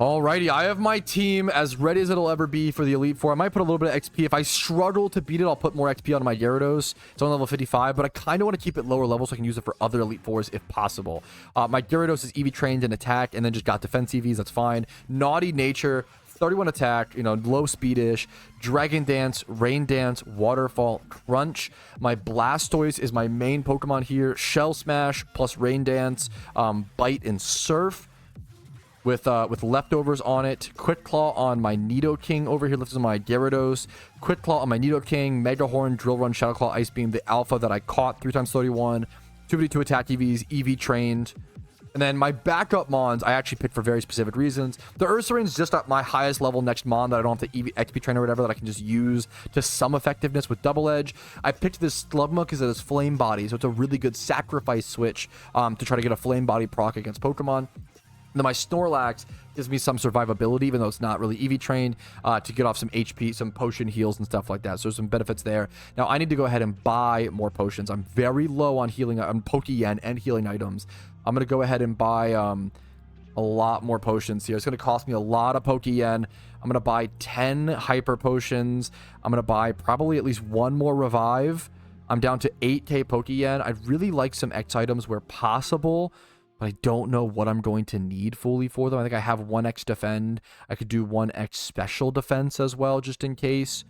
Alrighty, I have my team as ready as it'll ever be for the Elite Four. I might put a little bit of XP. If I struggle to beat it, I'll put more XP on my Gyarados. It's on level 55, but I kind of want to keep it lower level so I can use it for other Elite Fours if possible. My Gyarados is EV trained in attack and then just got defense EVs. That's fine. Naughty nature. 31 attack, you know, low speedish, Dragon Dance, Rain Dance, Waterfall, Crunch. My Blastoise is my main Pokemon here. Shell Smash plus Rain Dance, Bite and Surf with leftovers on it. Quick Claw on my Nidoking over here. This is my Gyarados. Quick Claw on my Nidoking. Mega Horn, Drill Run, Shadow Claw, Ice Beam. The Alpha that I caught 3x31. 2v2 attack EVs, EV trained. And then my backup Mons, I actually picked for very specific reasons. The Ursaring's just at my highest level next Mon that I don't have to XP train or whatever, that I can just use to some effectiveness with Double Edge. I picked this Slugma because it has Flame Body, so it's a really good sacrifice switch to try to get a Flame Body proc against Pokemon. And then my Snorlax gives me some survivability, even though it's not really EV trained, to get off some HP, some potion heals and stuff like that. So there's some benefits there. Now I need to go ahead and buy more potions. I'm very low on healing, on Pokeyen and healing items. I'm going to go ahead and buy a lot more potions here. It's going to cost me a lot of Pokeyen. I'm going to buy 10 Hyper Potions. I'm going to buy probably at least 1 more Revive. I'm down to 8k Pokeyen. I'd really like some X items where possible, but I don't know what I'm going to need fully for them. I think I have 1x Defend. I could do 1x Special Defense as well, just in case.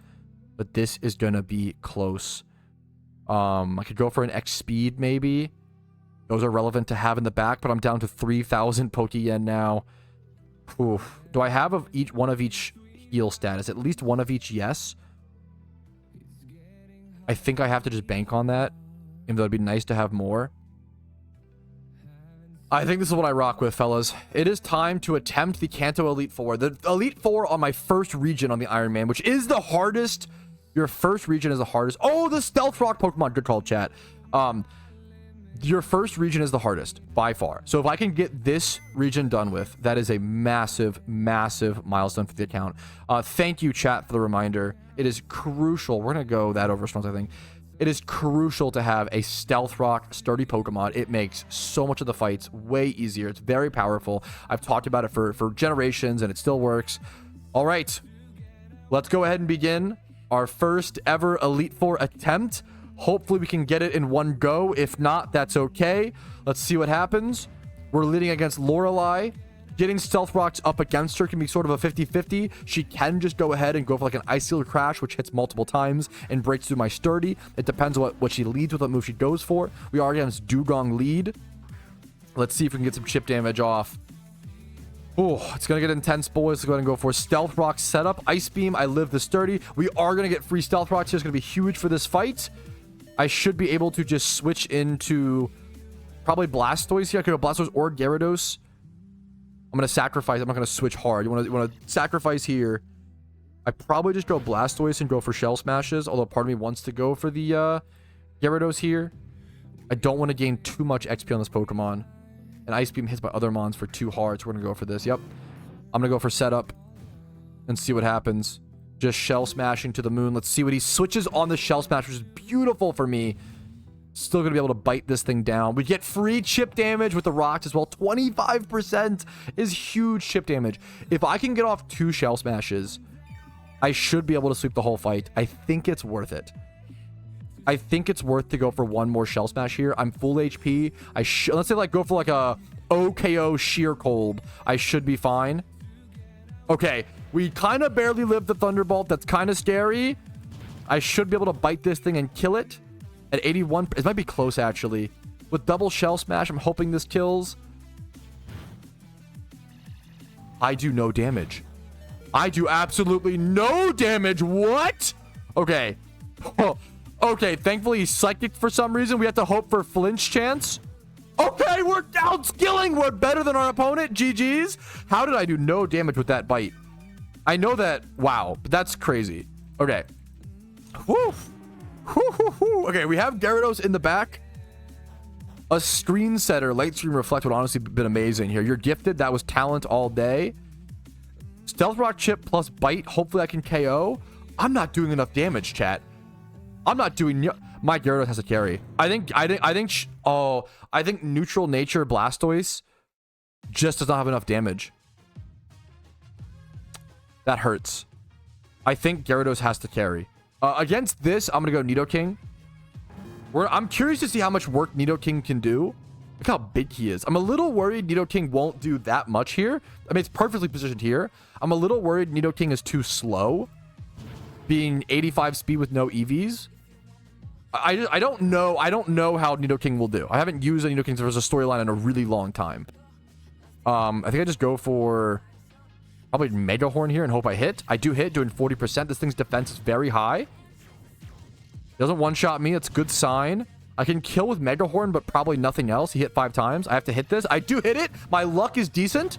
But this is going to be close. I could go for an X Speed, maybe. Those are relevant to have in the back, but I'm down to 3,000 Pokeyen now. Oof. Do I have one of each heal status? At least one of each, yes. I think I have to just bank on that, even though it'd be nice to have more. I think this is what I rock with, fellas. It is time to attempt the Kanto Elite Four. The Elite Four on my first region on the Iron Man, which is the hardest. Your first region is the hardest. Oh, the Stealth Rock Pokemon. Good call, chat. Your first region is the hardest by far. So if I can get this region done with, that is a massive, massive milestone for the account. Thank you, chat, for the reminder. It is crucial. We're going to go that over response, I think. It is crucial to have a Stealth Rock sturdy Pokemon. It makes so much of the fights way easier. It's very powerful. I've talked about it for generations, and it still works. All right. Let's go ahead and begin our first ever Elite Four attempt. Hopefully we can get it in one go. If not, that's okay. Let's see what happens. We're leading against Lorelei. Getting Stealth Rocks up against her can be sort of a 50-50. She can just go ahead and go for like an Ice Seal Crash, which hits multiple times and breaks through my Sturdy. It depends on what she leads with, what move she goes for. We are against Dugong lead. Let's see if we can get some chip damage off. Oh, it's going to get intense, boys. Let's go ahead and go for Stealth Rock setup. Ice Beam, I live the Sturdy. We are going to get free Stealth Rocks here. It's going to be huge for this fight. I should be able to just switch into probably Blastoise here. I could go Blastoise or Gyarados. I'm going to sacrifice. I'm not going to switch hard. You want to sacrifice here. I probably just go Blastoise and go for Shell Smashes, although part of me wants to go for the Gyarados here. I don't want to gain too much XP on this Pokemon. And Ice Beam hits my other Mons for too hard, so we're going to go for this. Yep. I'm going to go for setup and see what happens. Just Shell Smashing to the moon. Let's see what he switches on the Shell Smash, which is beautiful for me. Still going to be able to bite this thing down. We get free chip damage with the rocks as well. 25% is huge chip damage. If I can get off 2 Shell Smashes, I should be able to sweep the whole fight. I think it's worth it. I think it's worth to go for 1 more Shell Smash here. I'm full HP. Let's say like go for like a OKO Sheer Cold. I should be fine. Okay. We kind of barely lived the Thunderbolt. That's kind of scary. I should be able to bite this thing and kill it. At 81, it might be close, actually. With double Shell Smash, I'm hoping this kills. I do no damage. I do absolutely no damage. What? Okay. Okay, thankfully he's psychic for some reason. We have to hope for flinch chance. Okay, we're outskilling. We're better than our opponent. GG's. How did I do no damage with that bite? I know that. Wow, but that's crazy. Okay. Whew. Whew, whew, whew. Okay, we have Gyarados in the back. A screen setter, light screen reflect would honestly been amazing here. You're gifted. That was talent all day. Stealth Rock chip plus bite. Hopefully I can KO. I'm not doing enough damage, chat. I'm not doing. My Gyarados has a carry. I think neutral nature Blastoise just does not have enough damage. That hurts. I think Gyarados has to carry. Against this, I'm gonna go Nidoking. I'm curious to see how much work Nidoking can do. Look how big he is. I'm a little worried Nidoking won't do that much here. I mean, it's perfectly positioned here. I'm a little worried Nidoking is too slow, being 85 speed with no EVs. I don't know. I don't know how Nidoking will do. I haven't used a Nidoking as a storyline in a really long time. I think I just go for probably Mega Horn here and hope I hit. I do hit, doing 40%. This thing's defense is very high. Doesn't one-shot me. It's a good sign. I can kill with Mega Horn, but probably nothing else. He hit 5 times. I have to hit this. I do hit it. My luck is decent.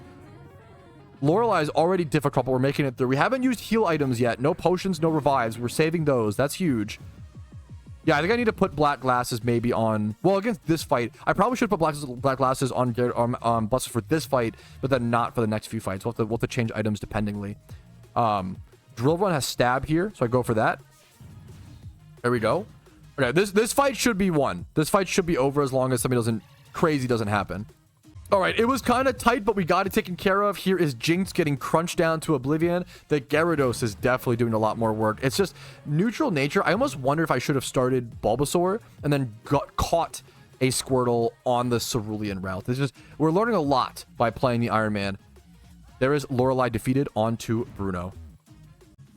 Lorelei is already difficult, but we're making it through. We haven't used heal items yet. No potions, no revives. We're saving those. That's huge. Yeah, I think I need to put black glasses maybe on... Well, against this fight, I probably should put black glasses on Buster for this fight, but then not for the next few fights. We'll have to change items dependingly. Drill Run has stab here, so I go for that. There we go. Okay, this fight should be won. This fight should be over as long as something crazy doesn't happen. All right, it was kind of tight, but we got it taken care of. Here is Jinx getting crunched down to oblivion. The Gyarados is definitely doing a lot more work. It's just neutral nature. I almost wonder if I should have started Bulbasaur and then caught a Squirtle on the Cerulean route. We're learning a lot by playing the Iron Man. There is Lorelei defeated onto Bruno.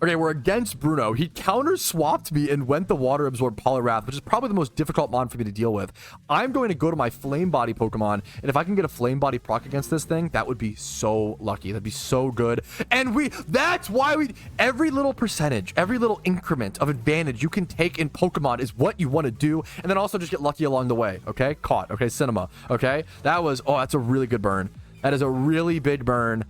Okay, we're against Bruno. He counter-swapped me and went the Water Absorb Poliwrath, which is probably the most difficult mon for me to deal with. I'm going to go to my Flame Body Pokemon, and if I can get a Flame Body proc against this thing, that would be so lucky. That'd be so good. And that's why every little percentage, every little increment of advantage you can take in Pokemon is what you want to do, and then also just get lucky along the way, okay? Caught, okay? Cinema, okay? That's a really good burn. That is a really big burn.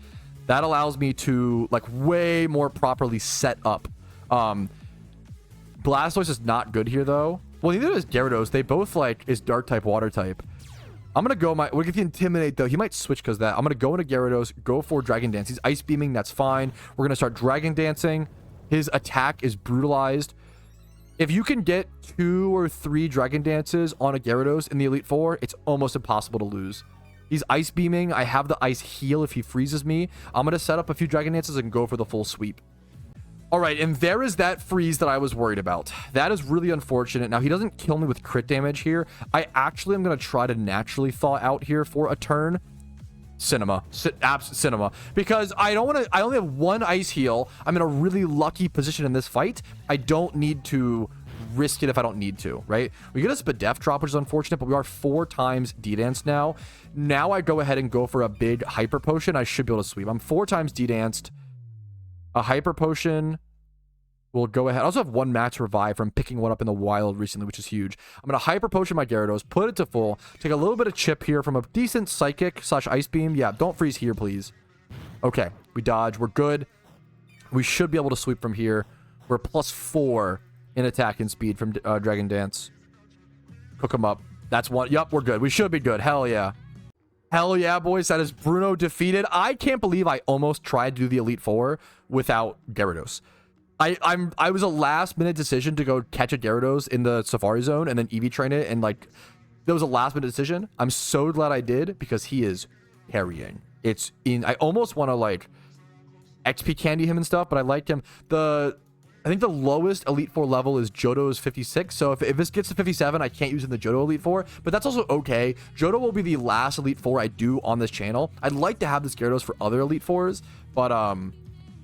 That allows me to, like, way more properly set up. Blastoise is not good here, though. Well, neither is Gyarados. They both, like, is Dark type, Water type. I'm going to go we're going to Intimidate, though. He might switch because of that. I'm going to go into Gyarados, go for Dragon Dance. He's Ice Beaming. That's fine. We're going to start Dragon Dancing. His attack is Brutalized. If you can get 2 or 3 Dragon Dances on a Gyarados in the Elite Four, it's almost impossible to lose. He's Ice Beaming. I have the Ice Heal if he freezes me. I'm going to set up a few Dragon Dances and go for the full sweep. All right, and there is that freeze that I was worried about. That is really unfortunate. Now, he doesn't kill me with crit damage here. I actually am going to try to naturally thaw out here for a turn. Cinema. Because I only have 1 Ice Heal. I'm in a really lucky position in this fight. I don't need to risk it if I don't need to, right? We get a Spadef drop, which is unfortunate, but we are 4 times D-Danced now. Now I go ahead and go for a big Hyper Potion. I should be able to sweep. I'm 4 times D-Danced. A Hyper Potion will go ahead. I also have 1 Max Revive from picking one up in the wild recently, which is huge. I'm going to Hyper Potion my Gyarados, put it to full, take a little bit of chip here from a decent Psychic / Ice Beam. Yeah, don't freeze here, please. Okay, we dodge. We're good. We should be able to sweep from here. We're +4 in attack and speed from Dragon Dance. Cook him up. That's 1. Yup, we're good. We should be good. Hell yeah. Hell yeah, boys. That is Bruno defeated. I can't believe I almost tried to do the Elite Four without Gyarados. I was a last-minute decision to go catch a Gyarados in the Safari Zone and then EV train it, and, like, that was a last-minute decision. I'm so glad I did because he is carrying. I almost want to, like, XP candy him and stuff, but I like him. I think the lowest Elite Four level is Johto's 56. So if this gets to 57, I can't use it in the Johto Elite Four. But that's also okay. Johto will be the last Elite Four I do on this channel. I'd like to have this Gyarados for other Elite Fours. But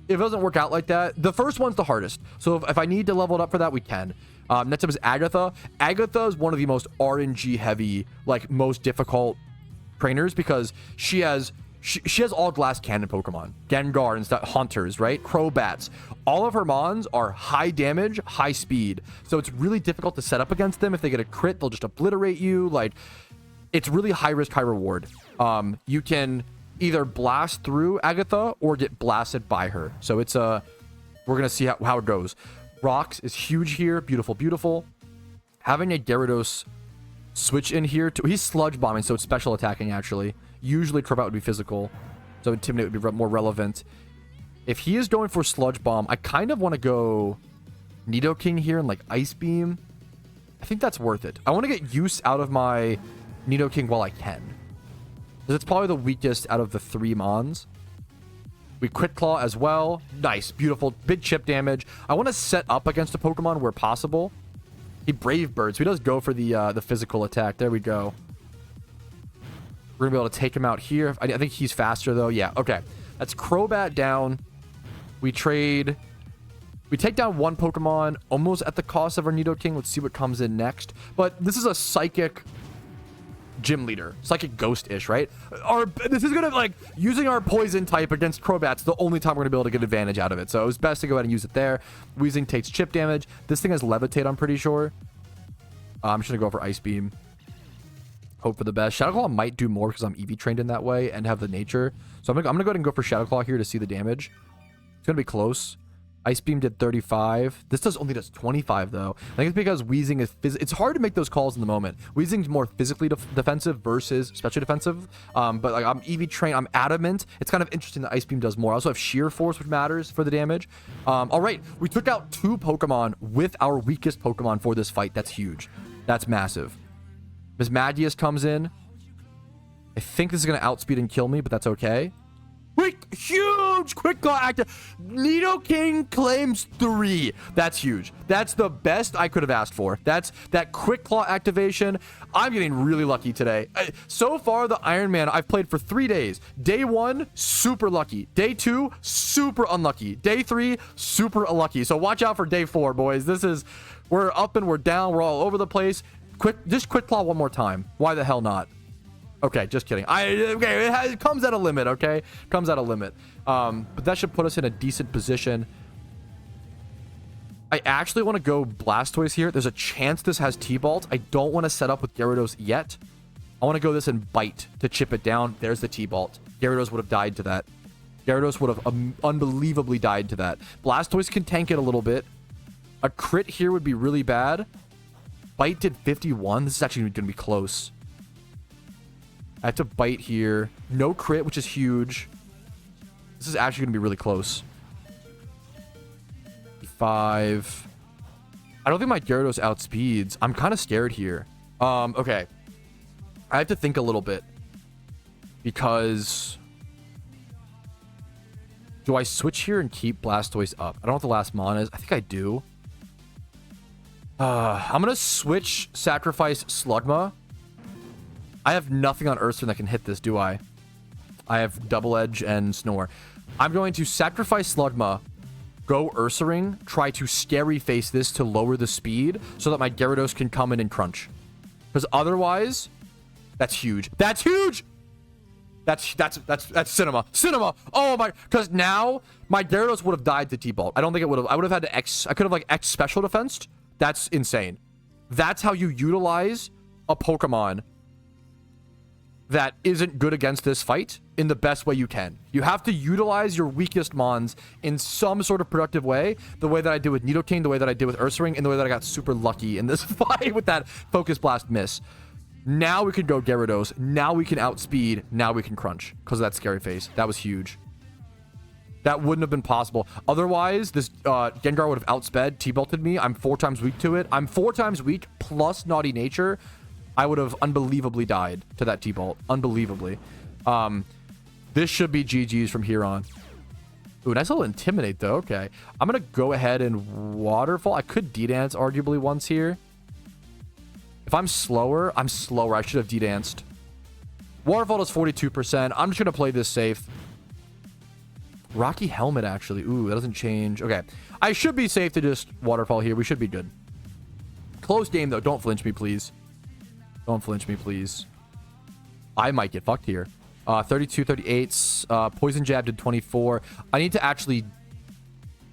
if it doesn't work out like that, the first one's the hardest. So if I need to level it up for that, we can. Next up is Agatha. Agatha is one of the most RNG heavy, like most difficult trainers because she has she has all glass cannon Pokemon. Gengar and stuff, Hunters, right? Crobats. All of her mons are high damage, high speed. So it's really difficult to set up against them. If they get a crit, they'll just obliterate you. Like, it's really high risk, high reward. You can either blast through Agatha or get blasted by her. So it's we're going to see how it goes. Rocks is huge here. Beautiful, beautiful. Having a Gyarados switch in here. He's sludge bombing, so it's special attacking, actually. Usually Crobat would be physical, so Intimidate would be more relevant. If he is going for Sludge Bomb, I kind of want to go Nidoking here and like Ice Beam. I think that's worth it. I want to get use out of my Nidoking while I can, because it's probably the weakest out of the 3 mons. We Quick Claw as well. Nice, beautiful, big chip damage. I want to set up against a Pokemon where possible. He Brave Bird, so he does go for the physical attack. There we go. We're going to be able to take him out here. I think he's faster, though. Yeah, okay. That's Crobat down. We take down 1 Pokemon almost at the cost of our Nidoking. Let's see what comes in next. But this is a Psychic Gym Leader. Psychic Ghost-ish, right? This is going to, like, using our Poison type against Crobat's the only time we're going to be able to get advantage out of it. So it was best to go ahead and use it there. Weezing takes chip damage. This thing has Levitate, I'm pretty sure. I'm just going to go for Ice Beam. Hope for the best. Shadow Claw might do more because I'm EV trained in that way and have the nature. So I'm gonna go ahead and go for Shadow Claw here to see the damage. It's gonna be close. Ice Beam did 35. This only does 25 though. I think it's because Weezing is it's hard to make those calls in the moment. Weezing's more physically defensive versus specially defensive. But like I'm EV trained, I'm adamant. It's kind of interesting that Ice Beam does more. I also have Sheer Force, which matters for the damage. All right, we took out 2 Pokemon with our weakest Pokemon for this fight. That's huge. That's massive. Mismagius comes in. I think this is going to outspeed and kill me, but that's okay. Huge Quick Claw active. Nidoking claims 3. That's huge. That's the best I could have asked for. That's that Quick Claw activation. I'm getting really lucky today. So far, the Iron Man I've played for 3 days. Day 1, super lucky. Day 2, super unlucky. Day 3, super unlucky. So watch out for day 4, boys. We're up and we're down. We're all over the place. Just Quick Claw one more time. Why the hell not? Okay, just kidding. It comes at a limit, okay? Comes at a limit. But that should put us in a decent position. I actually want to go Blastoise here. There's a chance this has T-Bolt. I don't want to set up with Gyarados yet. I want to go this and Bite to chip it down. There's the T-Bolt. Gyarados would have died to that. Gyarados would have unbelievably died to that. Blastoise can tank it a little bit. A crit here would be really bad. Bite did 51. This is actually going to be close. I have to Bite here. No crit, which is huge. This is actually going to be really close. 5. I don't think my Gyarados outspeeds. I'm kind of scared here. Okay. I have to think a little bit. Because... do I switch here and keep Blastoise up? I don't know what the last mon is. I think I do. I'm going to switch Sacrifice Slugma. I have nothing on Ursaring that can hit this, do I? I have Double Edge and Snore. I'm going to Sacrifice Slugma, go Ursaring, try to Scary Face this to lower the speed so that my Gyarados can come in and crunch. Because otherwise, that's huge. That's huge! That's Cinema. Cinema! Oh my... because now, my Gyarados would have died to T-Bolt. I don't think it would have... I would have had to X... I could have, like, X Special Defense. That's insane. That's how you utilize a Pokemon that isn't good against this fight in the best way you can. You have to utilize your weakest mons in some sort of productive way. The way that I did with Nidoking, the way that I did with Ursaring, and the way that I got super lucky in this fight with that Focus Blast miss. Now we can go Gyarados. Now we can outspeed. Now we can crunch because of that Scary Face. That was huge. That wouldn't have been possible. Otherwise, this Gengar would have outsped, T-Bolted me. I'm 4 times weak to it. I'm 4 times weak plus Naughty Nature. I would have unbelievably died to that T-Bolt. Unbelievably. This should be GG's from here on. Ooh, nice little Intimidate, though. Okay. I'm going to go ahead and Waterfall. I could D-Dance arguably once here. If I'm slower, I'm slower. I should have D-Danced. Waterfall does 42%. I'm just going to play this safe. Rocky Helmet, actually. Ooh, that doesn't change. Okay. I should be safe to just Waterfall here. We should be good. Close game, though. Don't flinch me, please. Don't flinch me, please. I might get fucked here. 32, 38. Poison Jab did 24. I need to actually...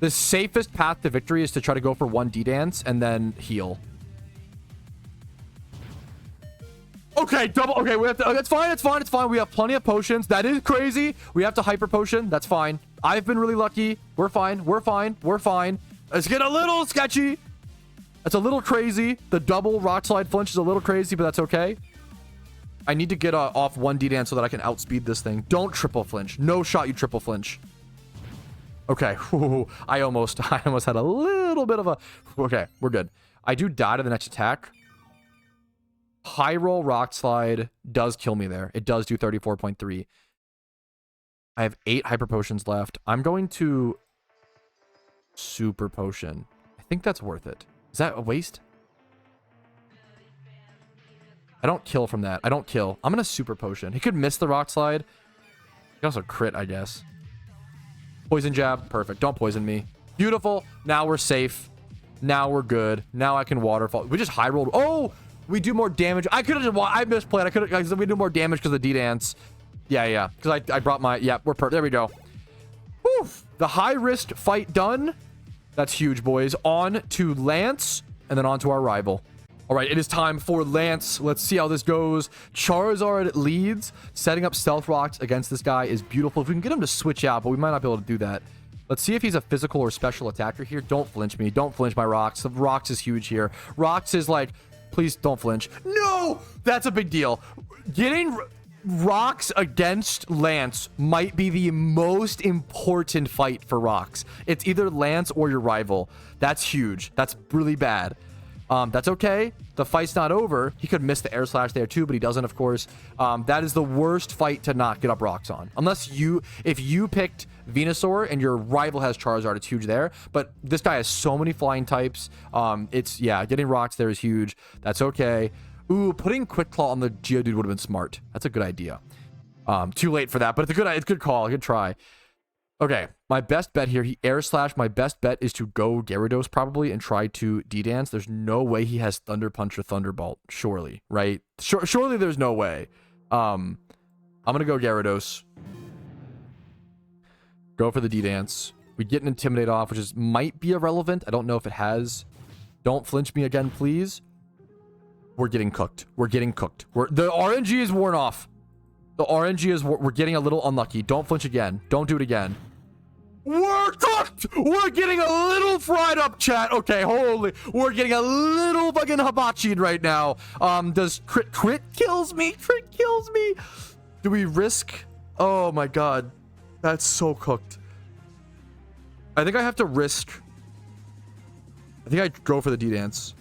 The safest path to victory is to try to go for one D-Dance and then heal. Okay, double. Okay, we have to. That's fine. It's fine. It's fine. We have plenty of potions. That is crazy. We have to hyper potion. That's fine. I've been really lucky. We're fine. We're fine. We're fine. It's getting a little sketchy. That's a little crazy. The double rock slide flinch is a little crazy, but that's okay. I need to get off one D-Dance so that I can outspeed this thing. Don't triple flinch. No shot you triple flinch. Okay. Whew. I almost had a little bit of a... Okay, we're good. I do die to the next attack. High roll rock slide does kill me there. It does do 34.3. I have 8 hyper potions left. I'm going to super potion. I think that's worth it. Is that a waste? I don't kill from that. I don't kill. I'm going to super potion. He could miss the rock slide. He can also crit, I guess. Poison jab. Perfect. Don't poison me. Beautiful. Now we're safe. Now we're good. Now I can waterfall. We just high rolled. Oh! We do more damage. I could have. I misplayed. I could have. We do more damage because of D-Dance. Yeah. Because I brought my. Yeah, we're perfect. There we go. Whew. The high risk fight done. That's huge, boys. On to Lance, and then on to our rival. All right, it is time for Lance. Let's see how this goes. Charizard leads. Setting up stealth rocks against this guy is beautiful. If we can get him to switch out, but we might not be able to do that. Let's see if he's a physical or special attacker here. Don't flinch me. Don't flinch my rocks. The rocks is huge here. Rocks is like. Please don't flinch. No! That's a big deal. Getting rocks against Lance might be the most important fight for rocks. It's either Lance or your rival. That's huge. That's really bad. That's okay. The fight's not over. He could miss the air slash there too, but he doesn't, of course. That is the worst fight to not get up rocks on. Unless if you picked Venusaur and your rival has Charizard, it's huge there. But this guy has so many flying types. Yeah, getting rocks there is huge. That's okay. Ooh, putting Quick Claw on the Geodude would have been smart. That's a good idea. Too late for that, but it's a good call. A good try. Okay, my best bet here, he air slash. My best bet is to go Gyarados probably and try to D-Dance. There's no way he has Thunder Punch or Thunderbolt. Surely, right? Surely there's no way. I'm going to go Gyarados. Go for the D-Dance. We get an Intimidate off, which might be irrelevant. I don't know if it has. Don't flinch me again, please. We're getting cooked. We're getting cooked. The RNG is worn off. The RNG is... We're getting a little unlucky. Don't flinch again. Don't do it again. We're cooked! We're getting a little fried up, chat. Okay, holy... We're getting a little fucking hibachied right now. Does crit kills me? Crit kills me. Do we risk... Oh my god. That's so cooked. I think I have to risk... I think I go for the D-Dance.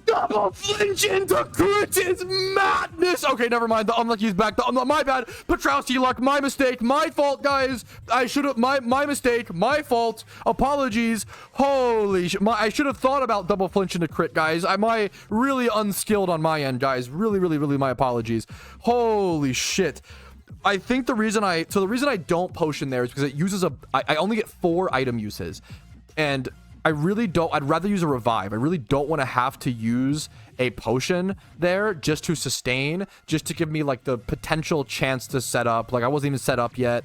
Double flinch into crit is madness. Okay, never mind. The unlucky is back. My bad. Patrouski luck. My mistake. My fault, guys. I should have. My mistake. My fault. Apologies. Holy shit. I should have thought about double flinch into crit, guys. Am I really unskilled on my end, guys? Really, my apologies. Holy shit. I think the reason I don't potion there is because it uses I only get 4 item uses, and I really don't. I'd rather use a revive. I really don't want to have to use a potion there just to sustain, just to give me like the potential chance to set up. Like I wasn't even set up yet.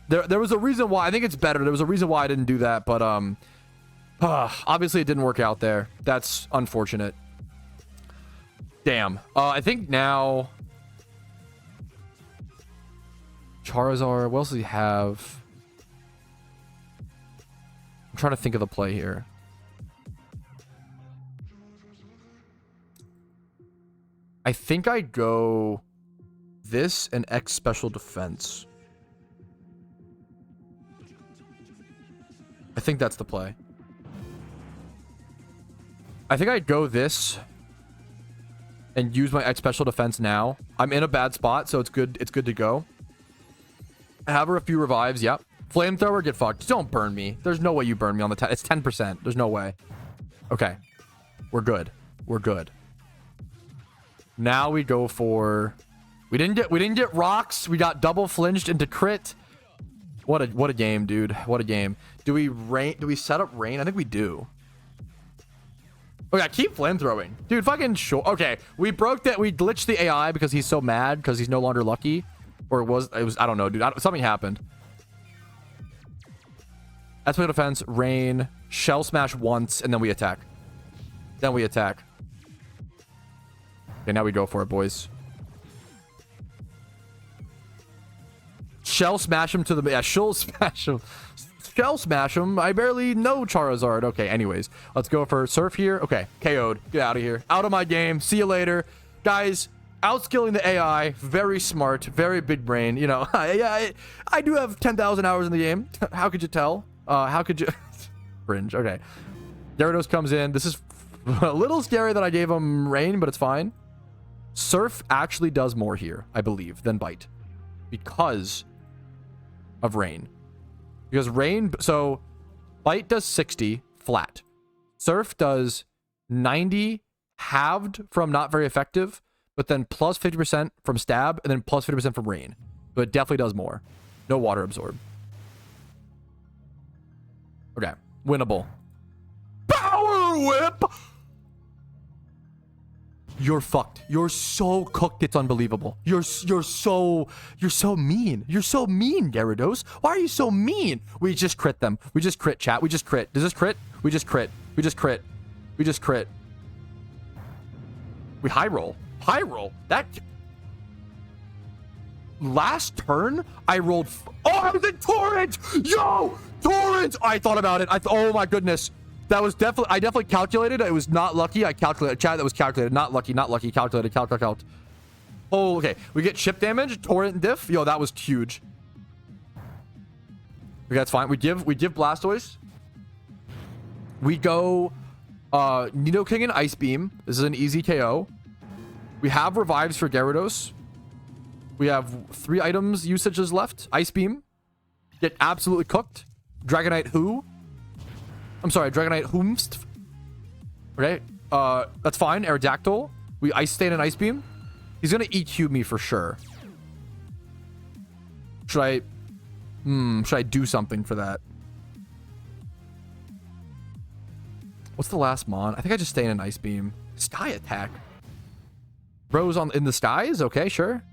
There was a reason why. I think it's better. There was a reason why I didn't do that, but obviously it didn't work out there. That's unfortunate. Damn. I think now Charizard. What else does he have? I'm trying to think of the play here. I think I go this and X special defense. I think that's the play. I think I'd go this and use my X special defense now. I'm in a bad spot, so it's good to go. I have a few revives, yep. Flamethrower, get fucked. Don't burn me. There's no way you burn me on the 10. It's 10%. There's no way. Okay. We're good. We're good. Now we go for... We didn't get rocks. We got double flinched into crit. What a game, dude. What a game. Do we set up rain? I think we do. Oh yeah, keep flamethrowing. Dude, fucking sure. Okay, we broke that. We glitched the AI because he's so mad because he's no longer lucky. Or it was, I don't know, dude. Something happened. That's my defense. Rain. Shell smash once, and then we attack. Then we attack. Okay, now we go for it, boys. Shell smash him to the... Yeah, shell smash him. Shell smash him. I barely know Charizard. Okay, anyways. Let's go for Surf here. Okay, KO'd. Get out of here. Out of my game. See you later. Guys, outskilling the AI. Very smart. Very big brain. You know, I do have 10,000 hours in the game. How could you tell? How could you... Fringe. Okay. Gyarados comes in. This is a little scary that I gave him Rain, but it's fine. Surf actually does more here, I believe, than Bite. Because of Rain. Because Rain... So, Bite does 60 flat. Surf does 90 halved from not very effective, but then plus 50% from stab, and then plus 50% from Rain. So it definitely does more. No water absorb. Okay. Winnable. Power Whip! You're fucked. You're so cooked. It's unbelievable. You're so mean. You're so mean, Gyarados. Why are you so mean? We just crit them. We just crit, chat. We just crit. Does this crit? We just crit. We just crit. We just crit. We high roll. High roll. That... Last turn, I rolled... Oh, I was in Torrent! Yo! Torrent! I thought about it. Oh my goodness. That was definitely... I definitely calculated. It was not lucky. I calculated. Chat, that was calculated. Not lucky. Not lucky. Calculated. Calc. Oh, okay. We get chip damage. Torrent diff. Yo, that was huge. Okay, that's fine. We give Blastoise. We go... Nidoking and Ice Beam. This is an easy KO. We have revives for Gyarados. We have 3 items usages left. Ice Beam. Get absolutely cooked. Dragonite Who. I'm sorry, Dragonite Whomst. Okay. That's fine. Aerodactyl. We Ice Stain and Ice Beam. He's gonna EQ me for sure. Should I do something for that? What's the last mon? I think I just stay in an Ice Beam. Sky Attack. Bro's in the skies? Okay, sure.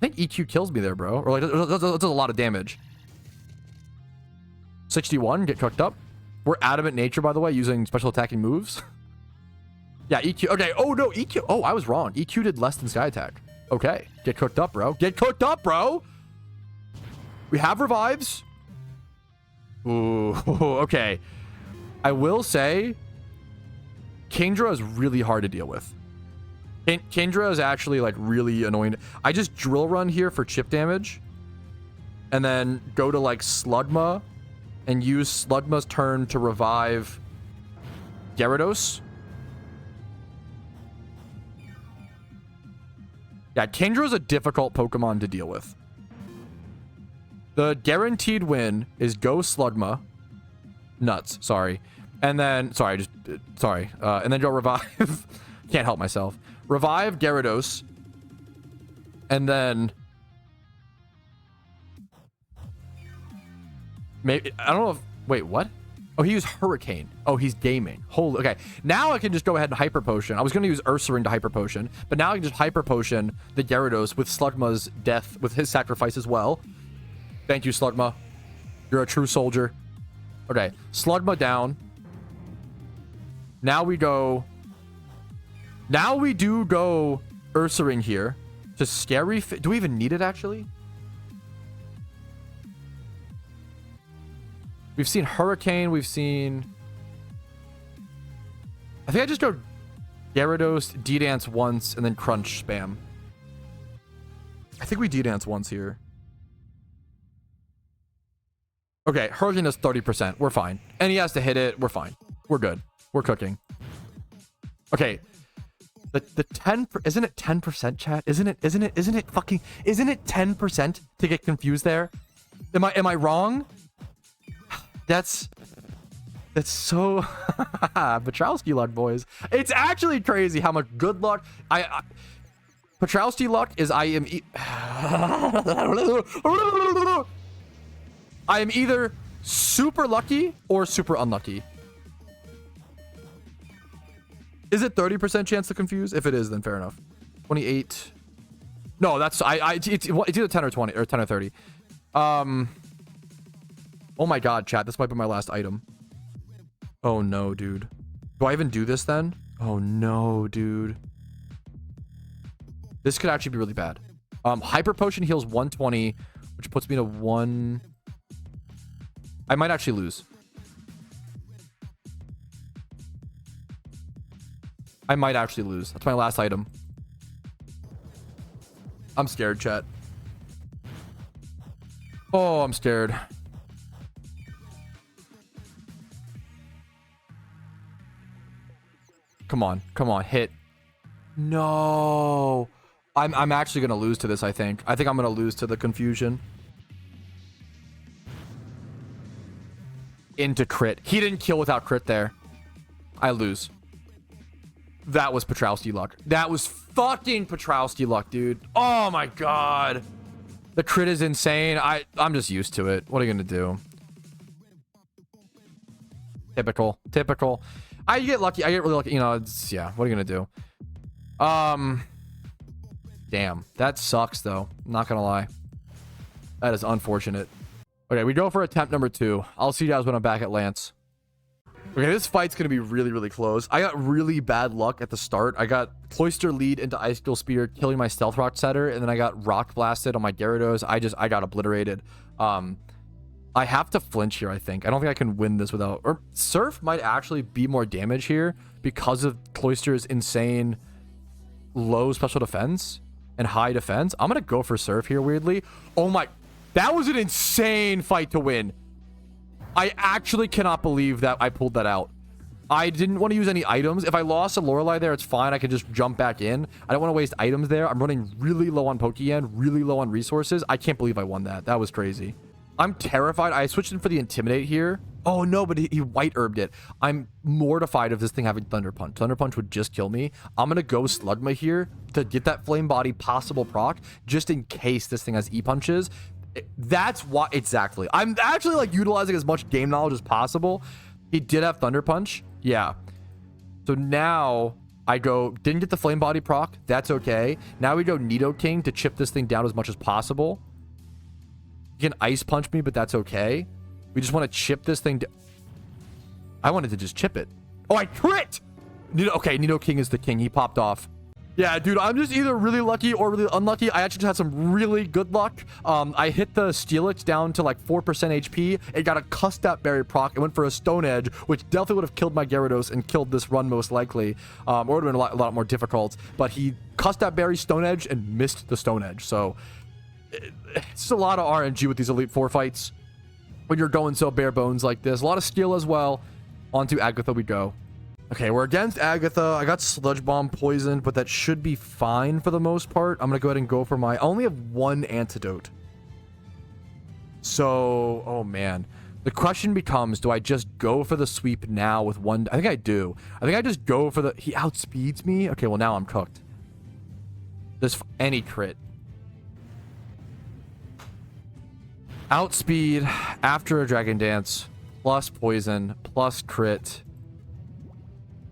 I think EQ kills me there, bro. Or like, that does a lot of damage. 61, get cooked up. We're Adamant Nature, by the way, using special attacking moves. Yeah, EQ. Okay, oh no, EQ. Oh, I was wrong. EQ did less than Sky Attack. Okay, get cooked up, bro. Get cooked up, bro. We have revives. Ooh, okay. I will say, Kingdra is really hard to deal with. Kingdra is actually like really annoying. I just drill run here for chip damage and then go to like Slugma and use Slugma's turn to revive Gyarados. Yeah, Kingdra is a difficult Pokemon to deal with. The guaranteed win is go Slugma. Nuts, sorry. And then, sorry. And then go revive. Can't help myself. Revive Gyarados. And then... Maybe... I don't know if... Wait, what? Oh, he used Hurricane. Oh, he's gaming. Holy... Okay. Now I can just go ahead and Hyper Potion. I was going to use Ursaring to Hyper Potion. But now I can just Hyper Potion the Gyarados with Slugma's death, with his sacrifice as well. Thank you, Slugma. You're a true soldier. Okay. Slugma down. Now we go... Now we do go Ursaring here to Scary... Do we even need it, actually? We've seen Hurricane. We've seen... I think I just go Gyarados, D-Dance once, and then Crunch spam. I think we D-Dance once here. Okay, Hurricane does 30%. We're fine. And he has to hit it. We're fine. We're good. We're cooking. Okay. The 10 isn't it 10%, chat? Isn't it 10% to get confused there? Am I wrong? That's so Patrouski luck, boys. It's actually crazy how much good luck Patrouski luck is I am either super lucky or super unlucky. Is it 30% chance to confuse? If it is, then fair enough. 28. No, that's it's either 10 or 20 or 10 or 30. Oh my god, chat. This might be my last item. Oh no, dude. Do I even do this then? Oh no, dude. This could actually be really bad. Hyper Potion heals 120, which puts me to 1. I might actually lose. I might actually lose. That's my last item. I'm scared, chat. Oh, I'm scared. Come on. Come on. Hit. No. I'm actually going to lose to this, I think. I think I'm going to lose to the confusion. Into crit. He didn't kill without crit there. I lose. That was Patrouski luck. That was fucking Patrouski luck, dude. Oh my god. The crit is insane. I'm just used to it. What are you going to do? Typical. Typical. I get lucky. I get really lucky. You know, it's, yeah. What are you going to do? Damn. That sucks, though. Not going to lie. That is unfortunate. Okay, we go for attempt number 2. I'll see you guys when I'm back at Lance. Okay, this fight's going to be really, really close. I got really bad luck at the start. I got Cloister lead into Icicle Spear, killing my Stealth Rock setter, and then I got Rock Blasted on my Gyarados. I got obliterated. I have to flinch here, I think. I don't think I can win this without... Or Surf might actually be more damage here because of Cloister's insane low special defense and high defense. I'm going to go for Surf here, weirdly. Oh my... That was an insane fight to win. I actually cannot believe that I pulled that out. I didn't want to use any items. If I lost a Lorelei there, it's fine. I can just jump back in. I don't want to waste items there. I'm running really low on Pokeyen, really low on resources. I can't believe I won that. That was crazy. I'm terrified. I switched in for the Intimidate here. Oh, no, but he white herbed it. I'm mortified of this thing having Thunder Punch. Thunder Punch would just kill me. I'm going to go Slugma here to get that Flame Body possible proc, just in case this thing has E-Punches. That's why... Exactly. I'm actually, like, utilizing as much game knowledge as possible. He did have Thunder Punch. Yeah. So now I go... Didn't get the Flame Body proc. That's okay. Now we go Nidoking to chip this thing down as much as possible. He can Ice Punch me, but that's okay. We just want to chip this thing. I wanted to just chip it. Oh, I crit! Okay, Nidoking is the king. He popped off. Yeah, dude, I'm just either really lucky or really unlucky. I actually had some really good luck. I hit the Steelix down to like 4% HP. It got a Cussed Out Berry proc. It went for a Stone Edge, which definitely would have killed my Gyarados and killed this run most likely. Or it would have been a lot more difficult. But he Cussed Out Berry, Stone Edge, and missed the Stone Edge. So it's just a lot of RNG with these Elite Four fights when you're going so bare bones like this. A lot of skill as well. Onto Agatha we go. Okay, we're against Agatha. I got Sludge Bomb poisoned, but that should be fine for the most part. I'm going to go ahead and go for my... I only have one antidote. So, oh man. The question becomes, do I just go for the sweep now with one... I think I do. I think I just go for the... He outspeeds me? Okay, well now I'm cooked. Just any crit. Outspeed after a Dragon Dance, plus poison, plus crit.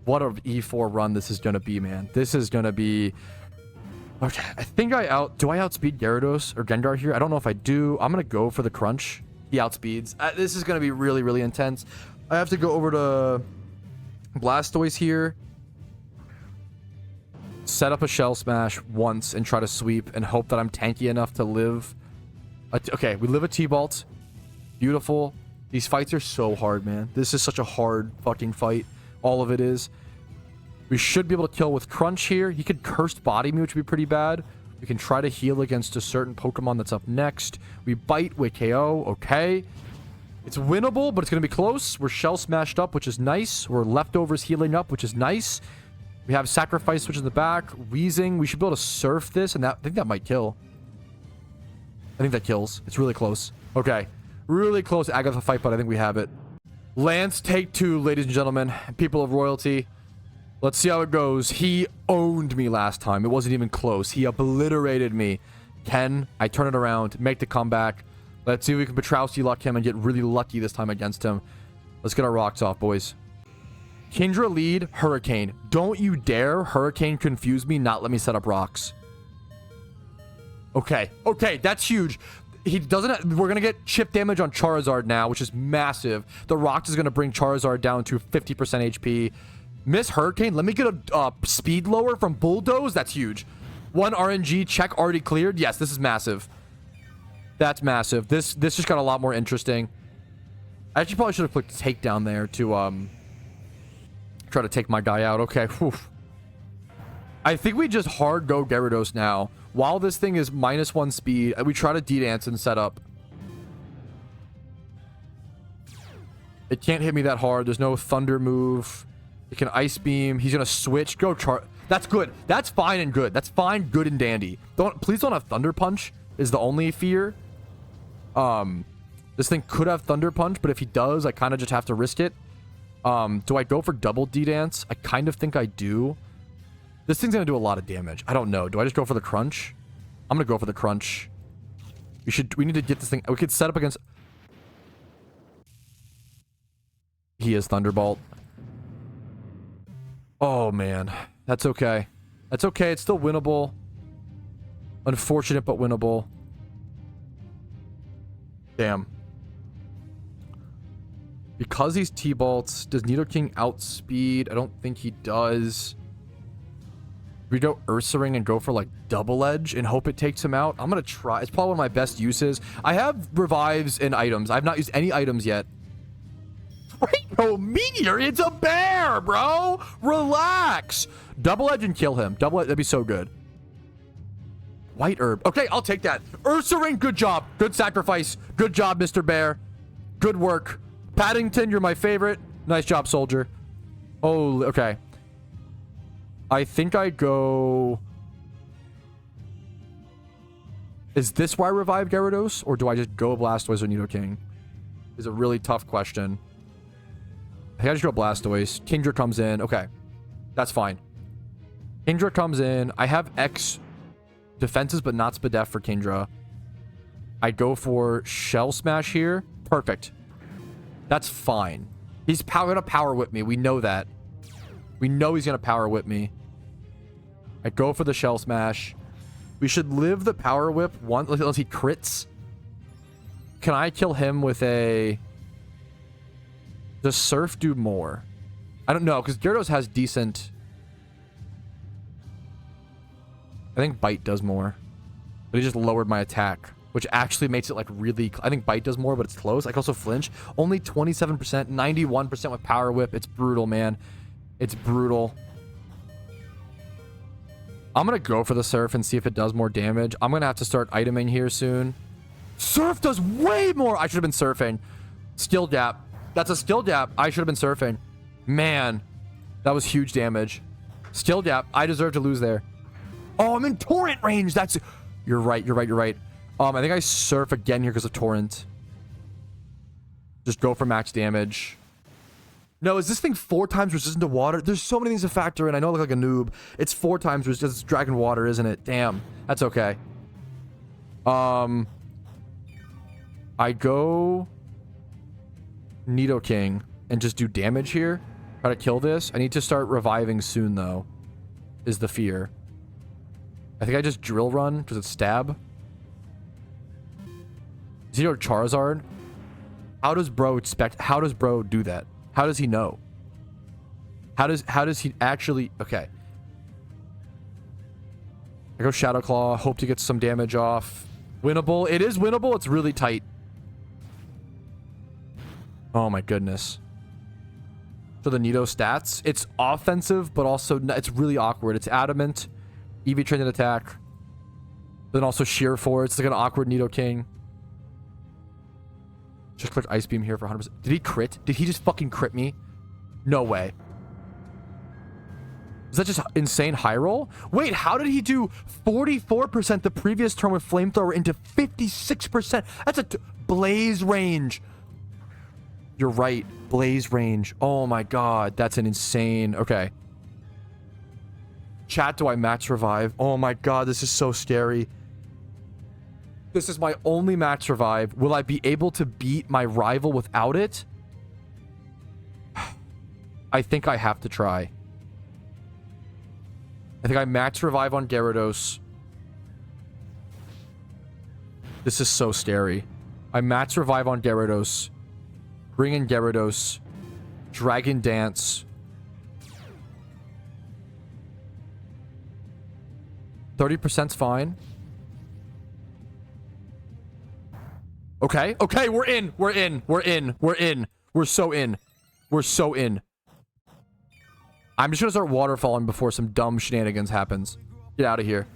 What an E4 run this is going to be, man. This is going to be... Okay, I think do I outspeed Gyarados or Gengar here? I don't know if I do. I'm going to go for the crunch. He outspeeds. This is going to be really, really intense. I have to go over to Blastoise here. Set up a Shell Smash once and try to sweep and hope that I'm tanky enough to live. Okay, we live a T-Bolt. Beautiful. These fights are so hard, man. This is such a hard fucking fight. All of it is. We should be able to kill with Crunch here. He could Cursed Body me, which would be pretty bad. We can try to heal against a certain Pokemon that's up next. We Bite with KO. Okay. It's winnable, but it's going to be close. We're Shell Smashed up, which is nice. We're Leftovers healing up, which is nice. We have Sacrifice Switch in the back. Wheezing. We should be able to surf this, and I think that might kill. I think that kills. It's really close. Okay. Really close Agatha fight, but I think we have it. Lance, take 2, ladies and gentlemen. People of royalty. Let's see how it goes. He owned me last time. It wasn't even close. He obliterated me. Can I turn it around, make the comeback? Let's see if we can Patrouski luck him and get really lucky this time against him. Let's get our rocks off, boys. Kindra lead, Hurricane. Don't you dare Hurricane confuse me, not let me set up rocks. Okay. Okay, that's huge. He doesn't... We're going to get chip damage on Charizard now, which is massive. The rocks is going to bring Charizard down to 50% HP. Miss Hurricane. Let me get a speed lower from Bulldoze. That's huge. 1 RNG check already cleared. Yes, this is massive. That's massive. This just got a lot more interesting. I actually probably should have clicked takedown there to try to take my guy out. Okay. Whew. I think we just hard go Gyarados now. While this thing is -1 speed, we try to D-dance and set up. It can't hit me that hard. There's no thunder move. It can ice beam. He's gonna switch. Go That's good. That's fine and good. That's fine, good and dandy. Please don't have thunder punch is the only fear. This thing could have thunder punch, but if he does, I kind of just have to risk it. Do I go for double D-dance? I kind of think I do. This thing's gonna do a lot of damage. I don't know. Do I just go for the crunch? I'm gonna go for the crunch. We need to get this thing. We could set up against... He is Thunderbolt. Oh, man. That's okay. That's okay. It's still winnable. Unfortunate, but winnable. Damn. Because he's T-Bolts, does Nidoking outspeed? I don't think he does. We go Ursaring and go for like double edge and hope it takes him out. I'm gonna try. It's probably one of my best uses. I have revives and items. I've not used any items yet. Rainbow Meteor, it's a bear, bro. Relax. Double edge and kill him. Double edge, that'd be so good. White herb. Okay, I'll take that. Ursaring, good job. Good sacrifice. Good job, Mr. Bear. Good work. Paddington, you're my favorite. Nice job, soldier. Oh, okay. I think I go... Is this why I revive Gyarados? Or do I just go Blastoise or Nidoking? Is a really tough question. I think I just go Blastoise. Kingdra comes in. Okay. That's fine. Kingdra comes in. I have X defenses, but not Spadef for Kingdra. I go for Shell Smash here. Perfect. That's fine. He's gonna Power Whip me. We know that. We know he's gonna Power Whip me. I go for the Shell Smash. We should live the Power Whip once, unless he crits. Can I kill him with a... Does Surf do more? I don't know, because Gyarados has decent... I think Bite does more. But he just lowered my attack, which actually makes it like really... I think Bite does more, but it's close. I can also flinch. Only 27%, 91% with Power Whip. It's brutal, man. It's brutal. I'm going to go for the Surf and see if it does more damage. I'm going to have to start iteming here soon. Surf does way more. I should have been surfing. Skill gap. That's a skill gap. I should have been surfing. Man, that was huge damage. Skill gap. I deserve to lose there. Oh, I'm in Torrent range. That's... You're right. You're right. You're right. I think I surf again here because of Torrent. Just go for max damage. No, is this thing 4 times resistant to water? There's so many things to factor in. I know I look like a noob. It's 4 times resistant. It's Dragon Water, isn't it? Damn. That's okay. I go Nidoking and just do damage here. Try to kill this. I need to start reviving soon, though, is the fear. I think I just Drill Run because it's stab. Zero Charizard. How does bro expect... How does bro do that? How does he know? How does he actually... Okay. I go Shadow Claw. Hope to get some damage off. Winnable. It is winnable. It's really tight. Oh my goodness. So the Nido stats. It's offensive, but also... It's really awkward. It's Adamant. EV Trained Attack. Then also Sheer Force. It's like an awkward Nidoking. Just click Ice Beam here for 100%. Did he crit? Did he just fucking crit me? No way. Is that just insane high roll? Wait, how did he do 44% the previous turn with Flamethrower into 56%? That's a Blaze range. You're right. Blaze range. Oh my god. That's an insane... Okay. Chat, do I max revive? Oh my god, this is so scary. This is my only max revive. Will I be able to beat my rival without it? I think I have to try. I think I max revive on Gyarados. This is so scary. I max revive on Gyarados. Bring in Gyarados. Dragon Dance. 30%'s fine. Okay, okay, we're in. We're in. We're in. We're in. We're so in. We're so in. I'm just gonna start waterfalling before some dumb shenanigans happens. Get out of here.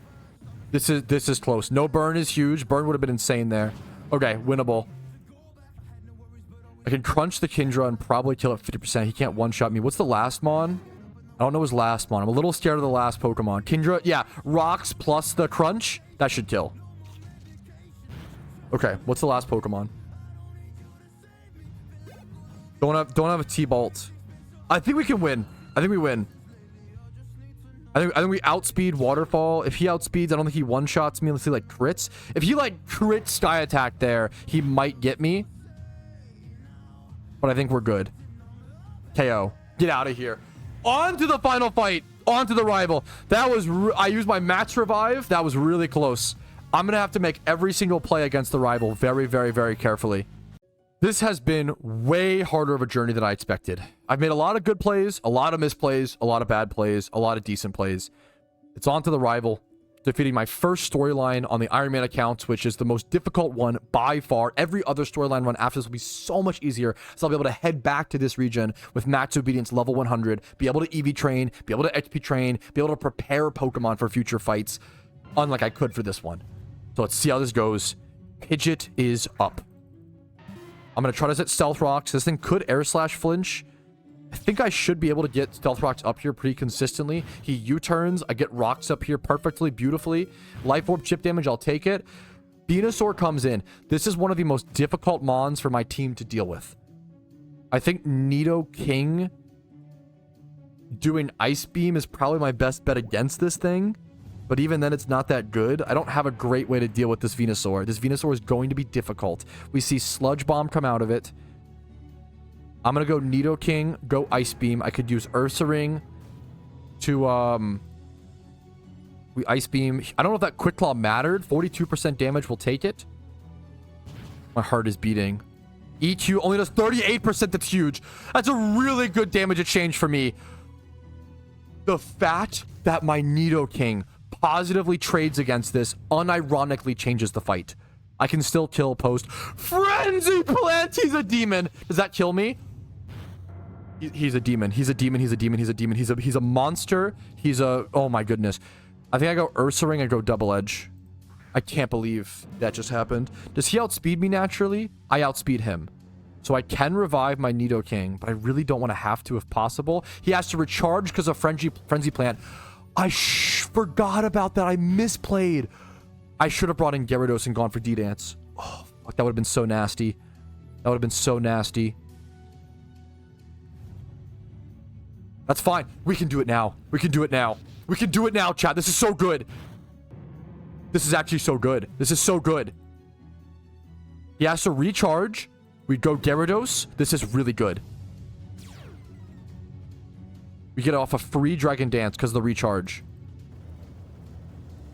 This is close. No burn is huge. Burn would have been insane there. Okay, winnable. I can crunch the Kindra and probably kill it 50%. He can't one-shot me. What's the last mon? I don't know his last mon. I'm a little scared of the last Pokemon. Kindra, yeah. Rocks plus the crunch. That should kill. Okay, what's the last Pokemon? Don't have a T-Bolt. I think we can win. I think we win. I think we outspeed Waterfall. If he outspeeds, I don't think he one-shots me unless he like crits. If he like crit Sky Attack there, he might get me. But I think we're good. KO. Get out of here. On to the final fight. On to the rival. That was... I used my max revive. That was really close. I'm going to have to make every single play against the rival very, very, very carefully. This has been way harder of a journey than I expected. I've made a lot of good plays, a lot of misplays, a lot of bad plays, a lot of decent plays. It's on to the rival. Defeating my first storyline on the Iron Man account, which is the most difficult one by far. Every other storyline run after this will be so much easier. So I'll be able to head back to this region with max obedience level 100, be able to EV train, be able to XP train, be able to prepare Pokemon for future fights, unlike I could for this one. So let's see how this goes. Pidgeot is up. I'm going to try to set Stealth Rocks. This thing could Air Slash flinch. I think I should be able to get Stealth Rocks up here pretty consistently. He U-turns. I get Rocks up here perfectly, beautifully. Life Orb chip damage, I'll take it. Venusaur comes in. This is one of the most difficult mons for my team to deal with. I think Nidoking doing Ice Beam is probably my best bet against this thing. But even then, it's not that good. I don't have a great way to deal with this Venusaur. This Venusaur is going to be difficult. We see Sludge Bomb come out of it. I'm going to go Nidoking, go Ice Beam. I could use Ursaring to, we Ice Beam. I don't know if that Quick Claw mattered. 42% damage will take it. My heart is beating. EQ only does 38%. That's huge. That's a really good damage exchange for me. The fact that my Nidoking positively trades against this unironically changes the fight. I can still kill post. Frenzy Plant! He's a demon. Does that kill me? He's a demon. He's a demon. He's a demon. He's a demon. He's a monster. He's a... Oh my goodness. I think I go Ursaring and go Double Edge. I can't believe that just happened. Does he outspeed me naturally? I outspeed him. So I can revive my Nidoking, but I really don't want to have to if possible. He has to recharge because of Frenzy Plant. I forgot about that. I misplayed. I should have brought in Gyarados and gone for D-Dance. Oh, fuck. That would have been so nasty. That would have been so nasty. That's fine. We can do it now. We can do it now. We can do it now, chat. This is so good. This is actually so good. This is so good. He has to recharge. We go Gyarados. This is really good. We get off a free Dragon Dance because of the recharge.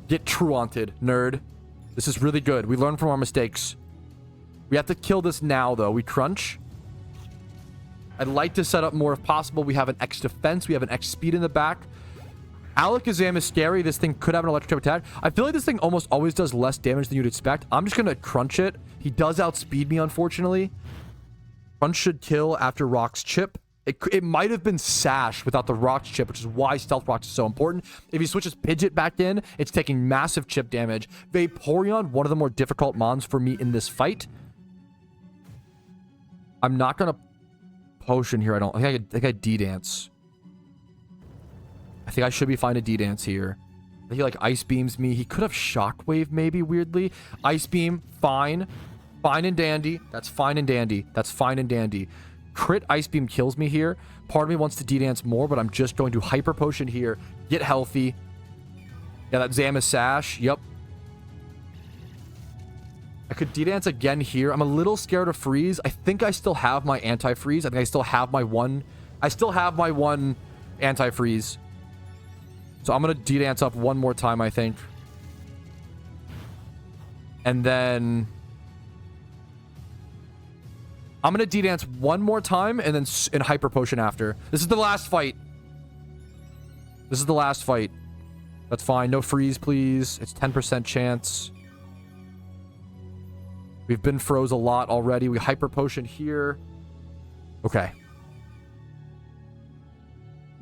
Get Truanted, nerd. This is really good. We learn from our mistakes. We have to kill this now, though. We crunch. I'd like to set up more if possible. We have an X defense. We have an X speed in the back. Alakazam is scary. This thing could have an electric attack. I feel like this thing almost always does less damage than you'd expect. I'm just going to crunch it. He does outspeed me, unfortunately. Crunch should kill after Rock's Chip. It might have been Sash without the Rock's Chip, which is why Stealth Rocks is so important. If he switches Pidgeot back in, it's taking massive chip damage. Vaporeon, one of the more difficult mons for me in this fight. I'm not going to potion here. I think I D-Dance. I think I should be fine to D-Dance here. I think he like Ice Beams me. He could have Shockwave maybe, weirdly. Ice Beam, fine. Fine and dandy. That's fine and dandy. That's fine and dandy. Crit Ice Beam kills me here. Part of me wants to D-Dance more, but I'm just going to Hyper Potion here. Get healthy. Yeah, that Zam is Sash. Yep. I could D-Dance again here. I'm a little scared of Freeze. I think I still have my Anti-Freeze. I think I still have my one I still have my one anti-freeze. So I'm going to D-Dance up one more time, I think. And then I'm going to D-Dance one more time and then in Hyper Potion after. This is the last fight. This is the last fight. That's fine. No freeze, please. It's 10% chance. We've been froze a lot already. We Hyper Potion here. Okay.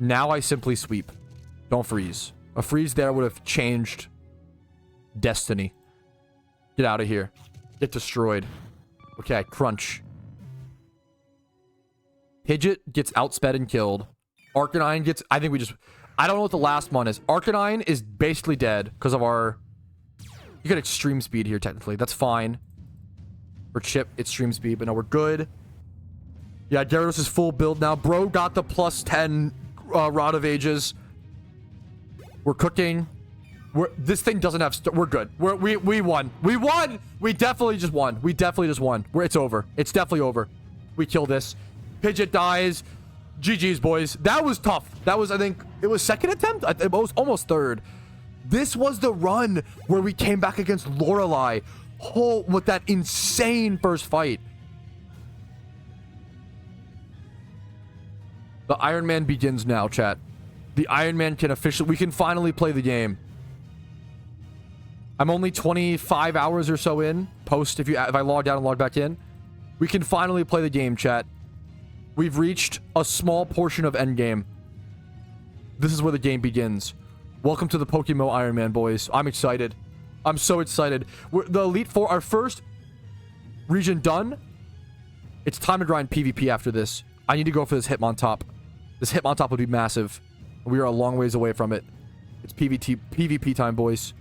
Now I simply sweep. Don't freeze. A freeze there would have changed destiny. Get out of here. Get destroyed. Okay, crunch. Pidgeot gets outsped and killed. Arcanine gets... I think we just... I don't know what the last one is. Arcanine is basically dead because of our... You get extreme speed here, technically. That's fine. For Chip, it's stream speed, but no, we're good. Yeah, Gyarados is full build now. Bro got the plus 10 Rod of Ages. We're cooking. This thing doesn't have... We're good. We won. We won! We definitely just won. We definitely just won. It's over. It's definitely over. We kill this. Pidgeot dies. GG's, boys. That was tough. That was, I think, it was second attempt? It was almost third. This was the run where we came back against Lorelei. Oh, with that insane first fight. The Iron Man begins now, chat. The Iron Man can officially... We can finally play the game. I'm only 25 hours or so in. Post, if I log out and log back in. We can finally play the game, chat. We've reached a small portion of endgame. This is where the game begins. Welcome to the PokeMMO Iron Man, boys. I'm excited. I'm so excited. The Elite Four, our first region done. It's time to grind PvP after this. I need to go for this Hitmontop. This Hitmontop would be massive. We are a long ways away from it. It's PvP time, boys.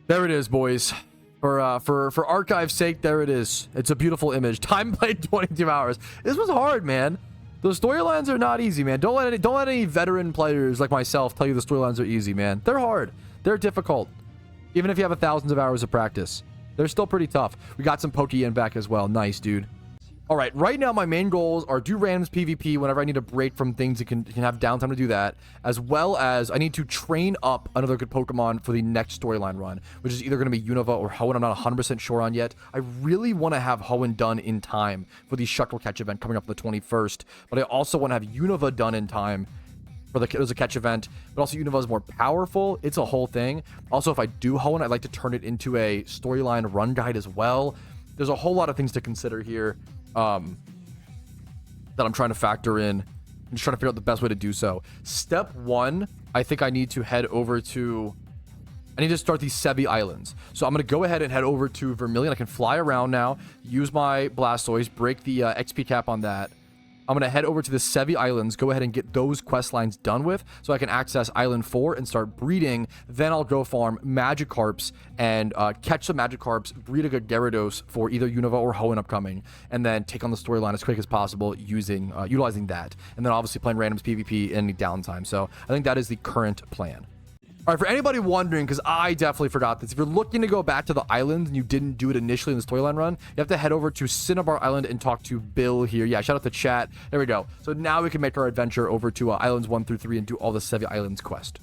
There it is, boys. For archive's sake, there it is. It's a beautiful image. Time played 22 hours. This was hard, man. Those storylines are not easy, man. Don't let any veteran players like myself tell you the storylines are easy, man. They're hard. They're difficult. Even if you have thousands of hours of practice. They're still pretty tough. We got some Pokeyen back as well. Nice, dude. All right, right now my main goals are do randoms PvP whenever I need a break from things that can have downtime to do that, as well as I need to train up another good Pokemon for the next storyline run, which is either going to be Unova or Hoenn. I'm not 100% sure on yet. I really want to have Hoenn done in time for the Shuckle Catch event coming up on the 21st, but I also want to have Unova done in time for there's a catch event, but also Unova is more powerful. It's a whole thing. Also, if I do Hoenn, I'd like to turn it into a storyline run guide as well. There's a whole lot of things to consider here. That I'm trying to factor in. I'm just trying to figure out the best way to do so. Step one, I think I need to head over to... I need to start these Sevi Islands. So I'm going to go ahead and head over to Vermilion. I can fly around now, use my Blastoise, break the XP cap on that. I'm going to head over to the Sevi Islands, go ahead and get those quest lines done with so I can access Island 4 and start breeding. Then I'll go farm Magikarps and catch some Magikarps, breed a good Gyarados for either Unova or Hoenn upcoming, and then take on the storyline as quick as possible utilizing that. And then obviously playing randoms PvP in any downtime. So I think that is the current plan. All right, for anybody wondering, because I definitely forgot this, if you're looking to go back to the island and you didn't do it initially in the storyline run, you have to head over to Cinnabar Island and talk to Bill here. Yeah, shout out to chat. There we go. So now we can make our adventure over to Islands 1 through 3 and do all the Sevi Islands quest.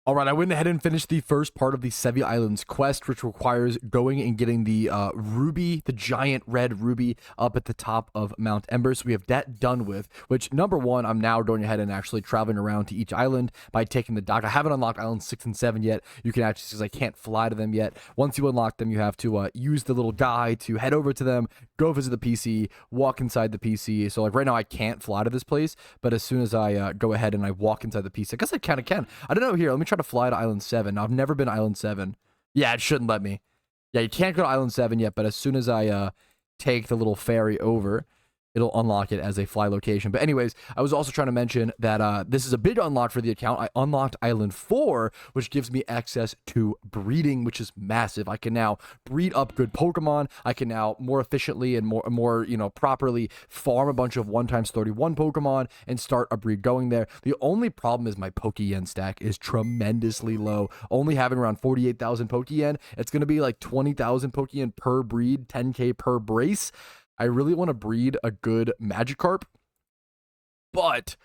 All right, I went ahead and finished the first part of the Sevi Islands quest, which requires going and getting the ruby, the giant red ruby, up at the top of Mount Ember. So we have that done with, which, number one, I'm now going ahead and actually traveling around to each island by taking the dock. I haven't unlocked Islands 6 and 7 yet. You can actually, because I can't fly to them yet. Once you unlock them, you have to use the little guide to head over to them, go visit the PC, walk inside the PC. So, like, right now, I can't fly to this place, but as soon as I go ahead and I walk inside the PC, I guess I kind of can. I don't know here. Let me try to fly to Island 7. Now, I've never been to Island 7. Yeah, it shouldn't let me. Yeah, you can't go to Island 7 yet, but as soon as I take the little ferry over, it'll unlock it as a fly location. But anyways, I was also trying to mention that this is a big unlock for the account. I unlocked Island 4, which gives me access to breeding, which is massive. I can now breed up good Pokemon. I can now more efficiently and more properly farm a bunch of 1x31 Pokemon and start a breed going there. The only problem is my Pokeyen stack is tremendously low. Only having around 48,000 Pokeyen. It's going to be like 20,000 Pokeyen per breed, 10k per brace. I really want to breed a good Magikarp. but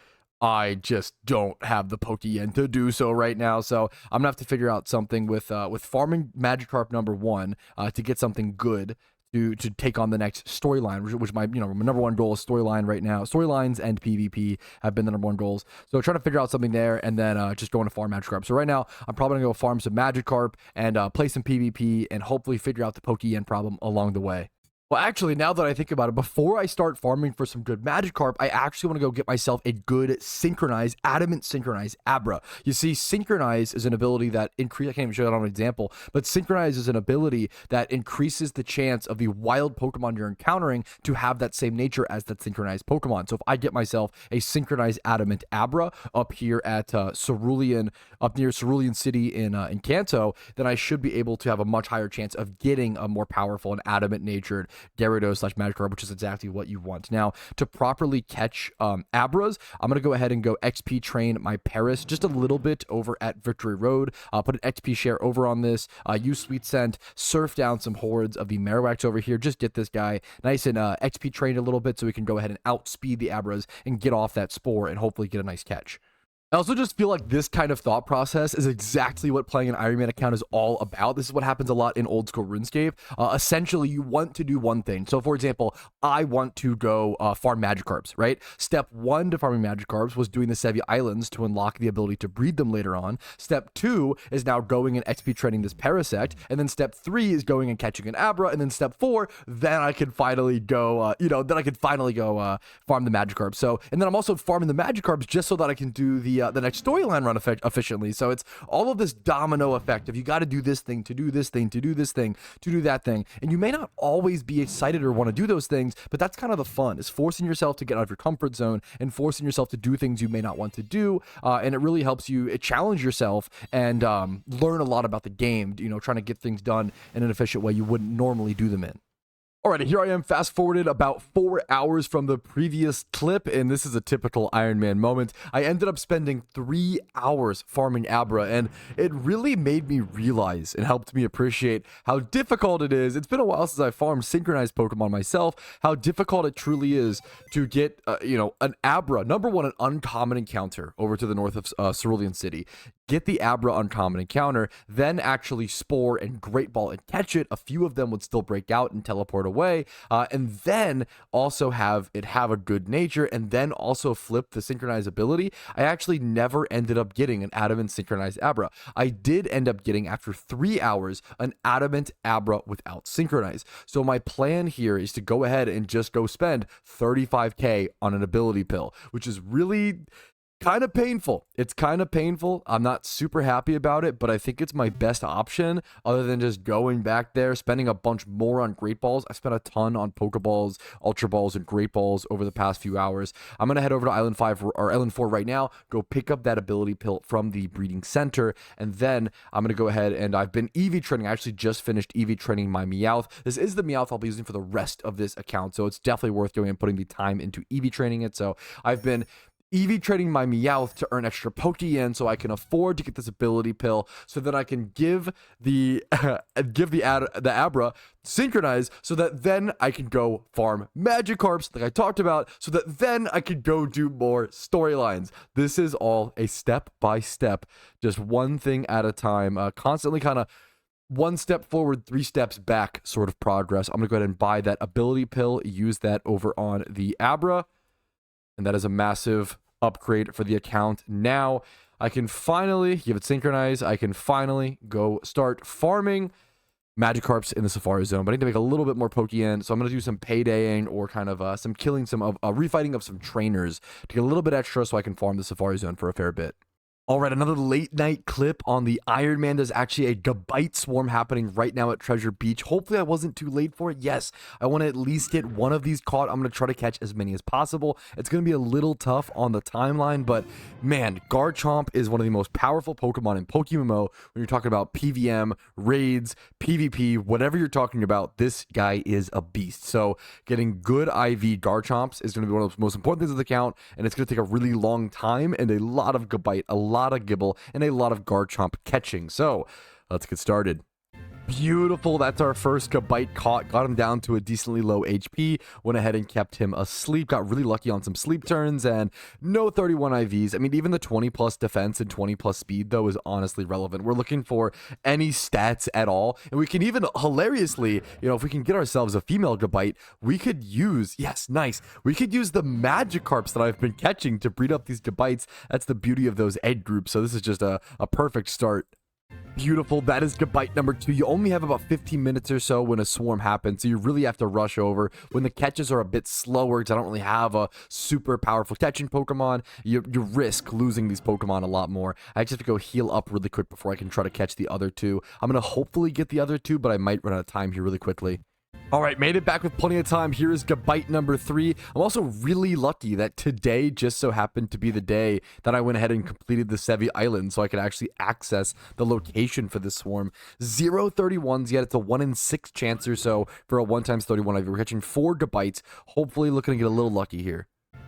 I just don't have the Pokeyen to do so right now. So I'm gonna have to figure out something with farming Magikarp number 1 to get something good to take on the next storyline, which my my number 1 goal is storyline right now. Storylines and PvP have been the number 1 goals. So trying to figure out something there, and then just going to farm Magikarp. So right now I'm probably gonna go farm some Magikarp and play some PvP and hopefully figure out the Pokeyen problem along the way. Well, actually, now that I think about it, before I start farming for some good Magikarp, I actually want to go get myself a good synchronized, adamant synchronized Abra. You see, synchronize is an ability that I can't even show that on an example, but synchronize is an ability that increases the chance of the wild Pokemon you're encountering to have that same nature as that synchronized Pokemon. So if I get myself a synchronized adamant Abra up here at Cerulean, up near Cerulean City in Kanto, then I should be able to have a much higher chance of getting a more powerful and adamant natured Gyarados/Magikarp, which is exactly what you want. Now, to properly catch Abras, I'm going to go ahead and go XP train my Paris just a little bit over at Victory Road. Put an XP share over on this, use Sweet Scent, surf down some hordes of the Marowaks over here, just get this guy nice and XP trained a little bit so we can go ahead and outspeed the Abras and get off that spore and hopefully get a nice catch. I also just feel like this kind of thought process is exactly what playing an Iron Man account is all about. This is what happens a lot in old school RuneScape. Essentially, you want to do one thing. So, for example, I want to go farm Magikarps, right? Step 1 to farming Magikarps was doing the Sevia Islands to unlock the ability to breed them later on. Step 2 is now going and XP training this Parasect. And then step 3 is going and catching an Abra. And then step 4, then I can finally go, farm the Magikarps. So, and then I'm also farming the Magikarps just so that I can do the next storyline run efficiently. So it's all of this domino effect of you got to do this thing, to do this thing, to do this thing, to do that thing. And you may not always be excited or want to do those things, but that's kind of the fun, is forcing yourself to get out of your comfort zone and forcing yourself to do things you may not want to do. And it really helps you challenge yourself and learn a lot about the game, trying to get things done in an efficient way you wouldn't normally do them in. Alright, here I am fast forwarded about 4 hours from the previous clip, and this is a typical Iron Man moment. I ended up spending 3 hours farming Abra, and it really made me realize and helped me appreciate how difficult it is. It's been a while since I farmed synchronized Pokemon myself, how difficult it truly is to get, an Abra, number 1, an uncommon encounter over to the north of Cerulean City. Get the Abra uncommon encounter, then actually Spore and Great Ball and catch it. A few of them would still break out and teleport away, and then also have a good nature, and then also flip the synchronized ability. I actually never ended up getting an adamant synchronized Abra. I did end up getting, after 3 hours, an adamant Abra without synchronize. So my plan here is to go ahead and just go spend 35k on an ability pill, which is really kind of painful. It's kind of painful. I'm not super happy about it, but I think it's my best option other than just going back there, spending a bunch more on Great Balls. I spent a ton on Pokeballs, Ultra Balls, and Great Balls over the past few hours. I'm going to head over to Island 5 or Island 4 right now, go pick up that ability pill from the breeding center, and then I'm going to go ahead and I've been EV training. I actually just finished EV training my Meowth. This is the Meowth I'll be using for the rest of this account, so it's definitely worth going and putting the time into EV training it. So I've been EV trading my Meowth to earn extra Pokeyen so I can afford to get this ability pill, so that I can give the Abra synchronize, so that then I can go farm Magikarps like I talked about, so that then I can go do more storylines. This is all a step by step, just one thing at a time, constantly kind of one step forward, 3 steps back sort of progress. I'm gonna go ahead and buy that ability pill, use that over on the Abra, and that is a massive upgrade for the account. Now I can finally give it synchronize. I can finally go start farming Magikarps in the Safari Zone, but I need to make a little bit more Pokeyen, so I'm going to do some paydaying or kind of some killing, some refighting of some trainers to get a little bit extra so I can farm the Safari Zone for a fair bit. All right, another late night clip on the Iron Man. There's actually a Gabite swarm happening right now at Treasure Beach. Hopefully I wasn't too late for it. Yes, I want to at least get one of these caught. I'm going to try to catch as many as possible. It's going to be a little tough on the timeline, but man, Garchomp is one of the most powerful Pokemon in PokeMMO. When you're talking about PVM, raids, PvP, whatever you're talking about, this guy is a beast. So getting good IV Garchomps is going to be one of the most important things of the account, and it's going to take a really long time and a lot of Gabite, a lot of Gibble, and a lot of Garchomp catching. So let's get started. Beautiful. That's our first Gabite caught. Got him down to a decently low HP. Went ahead and kept him asleep. Got really lucky on some sleep turns and no 31 IVs. I mean, even the 20 plus defense and 20 plus speed, though, is honestly relevant. We're looking for any stats at all. And we can even hilariously, if we can get ourselves a female Gabite, we could use, yes, nice. We could use the Magikarps that I've been catching to breed up these Gabites. That's the beauty of those egg groups. So this is just a perfect start. Beautiful. That is Gabite number 2. You only have about 15 minutes or so when a swarm happens, so you really have to rush over. When the catches are a bit slower, because I don't really have a super powerful catching Pokemon, you risk losing these Pokemon a lot more. I just have to go heal up really quick before I can try to catch the other 2. I'm going to hopefully get the other 2, but I might run out of time here really quickly. All right, made it back with plenty of time. Here is Gabite number 3. I'm also really lucky that today just so happened to be the day that I went ahead and completed the Sevi Island, so I could actually access the location for this swarm. 0 31s yet. It's a 1 in 6 chance or so for a 1 times 31. We're catching 4 Gabites. Hopefully looking to get a little lucky here.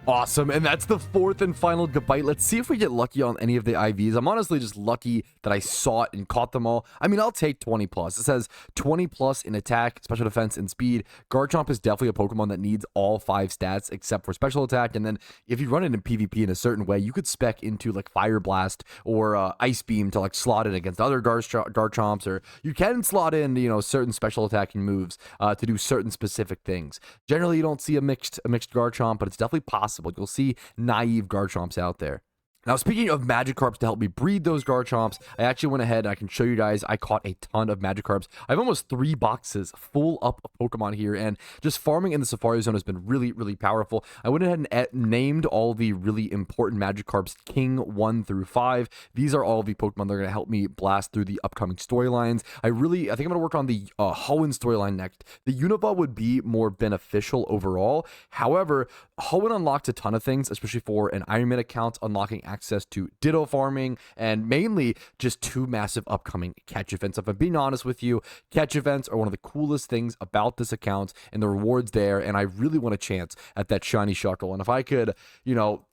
Awesome, and that's the 4th and final Gabite. Let's see if we get lucky on any of the IVs. I'm honestly just lucky that I saw it and caught them all. I mean, I'll take 20 plus. It says 20 plus in attack, special defense, and speed. Garchomp is definitely a Pokemon that needs all 5 stats except for special attack, and then if you run it in PvP in a certain way, you could spec into like Fire Blast or Ice Beam to like slot in against other Garchomps, or you can slot in, certain special attacking moves to do certain specific things. Generally, you don't see a mixed Garchomp, but it's definitely possible. You'll see naive Garchomps out there. Now, speaking of Magikarps to help me breed those Garchomps, I actually went ahead and I can show you guys, I caught a ton of Magikarps. I have almost 3 boxes full up of Pokemon here, and just farming in the Safari Zone has been really, really powerful. I went ahead and named all the really important Magikarps King 1 through 5. These are all the Pokemon that are going to help me blast through the upcoming storylines. I think I'm going to work on the Hoenn storyline next. The Unova would be more beneficial overall. However, Hoenn unlocks a ton of things, especially for an Iron Man account, unlocking access to Ditto farming, and mainly just 2 massive upcoming catch events. If I'm being honest with you, catch events are one of the coolest things about this account, and the rewards there, and I really want a chance at that shiny Shuckle. And if I could,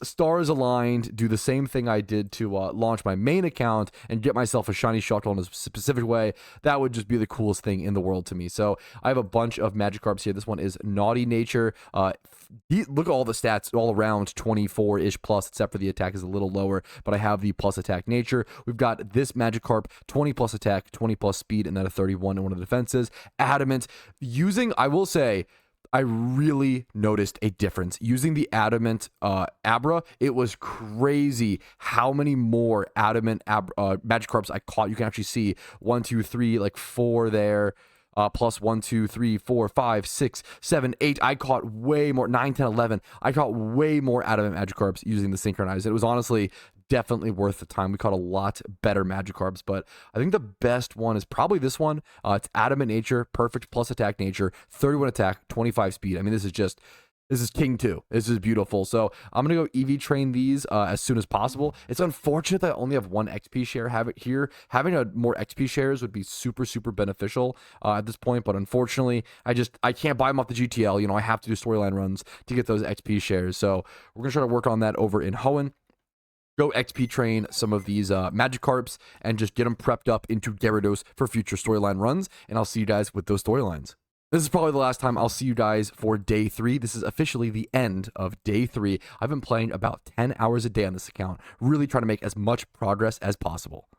stars aligned, do the same thing I did to launch my main account and get myself a shiny Shuckle in a specific way, that would just be the coolest thing in the world to me. So I have a bunch of Magikarps here. This one is Naughty Nature. Look at all the stats all around 24-ish plus, except for the attack is a little lower, but I have the plus attack nature. We've got this Magikarp, 20 plus attack, 20 plus speed, and then a 31 in one of the defenses. Adamant. I will say, I really noticed a difference. Using the Adamant Abra, it was crazy how many more Adamant Magikarps I caught. You can actually see 1, 2, 3, like 4 there. Plus 1, 2, 3, 4, 5, 6, 7, 8. I caught way more, 9, 10, 11. I caught way more Adamant Magikarps using the Synchronize. It was honestly definitely worth the time. We caught a lot better Magikarps, but I think the best one is probably this one. It's Adamant Nature, perfect plus attack nature, 31 attack, 25 speed. I mean, this is King 2. This is beautiful. So I'm going to go EV train these as soon as possible. It's unfortunate that I only have 1 XP share. Have it here. Having more XP shares would be super, super beneficial at this point. But unfortunately, I can't buy them off the GTL. I have to do storyline runs to get those XP shares. So we're going to try to work on that over in Hoenn. Go XP train some of these Magikarps and just get them prepped up into Gyarados for future storyline runs. And I'll see you guys with those storylines. This is probably the last time I'll see you guys for day 3. This is officially the end of day 3. I've been playing about 10 hours a day on this account, really trying to make as much progress as possible.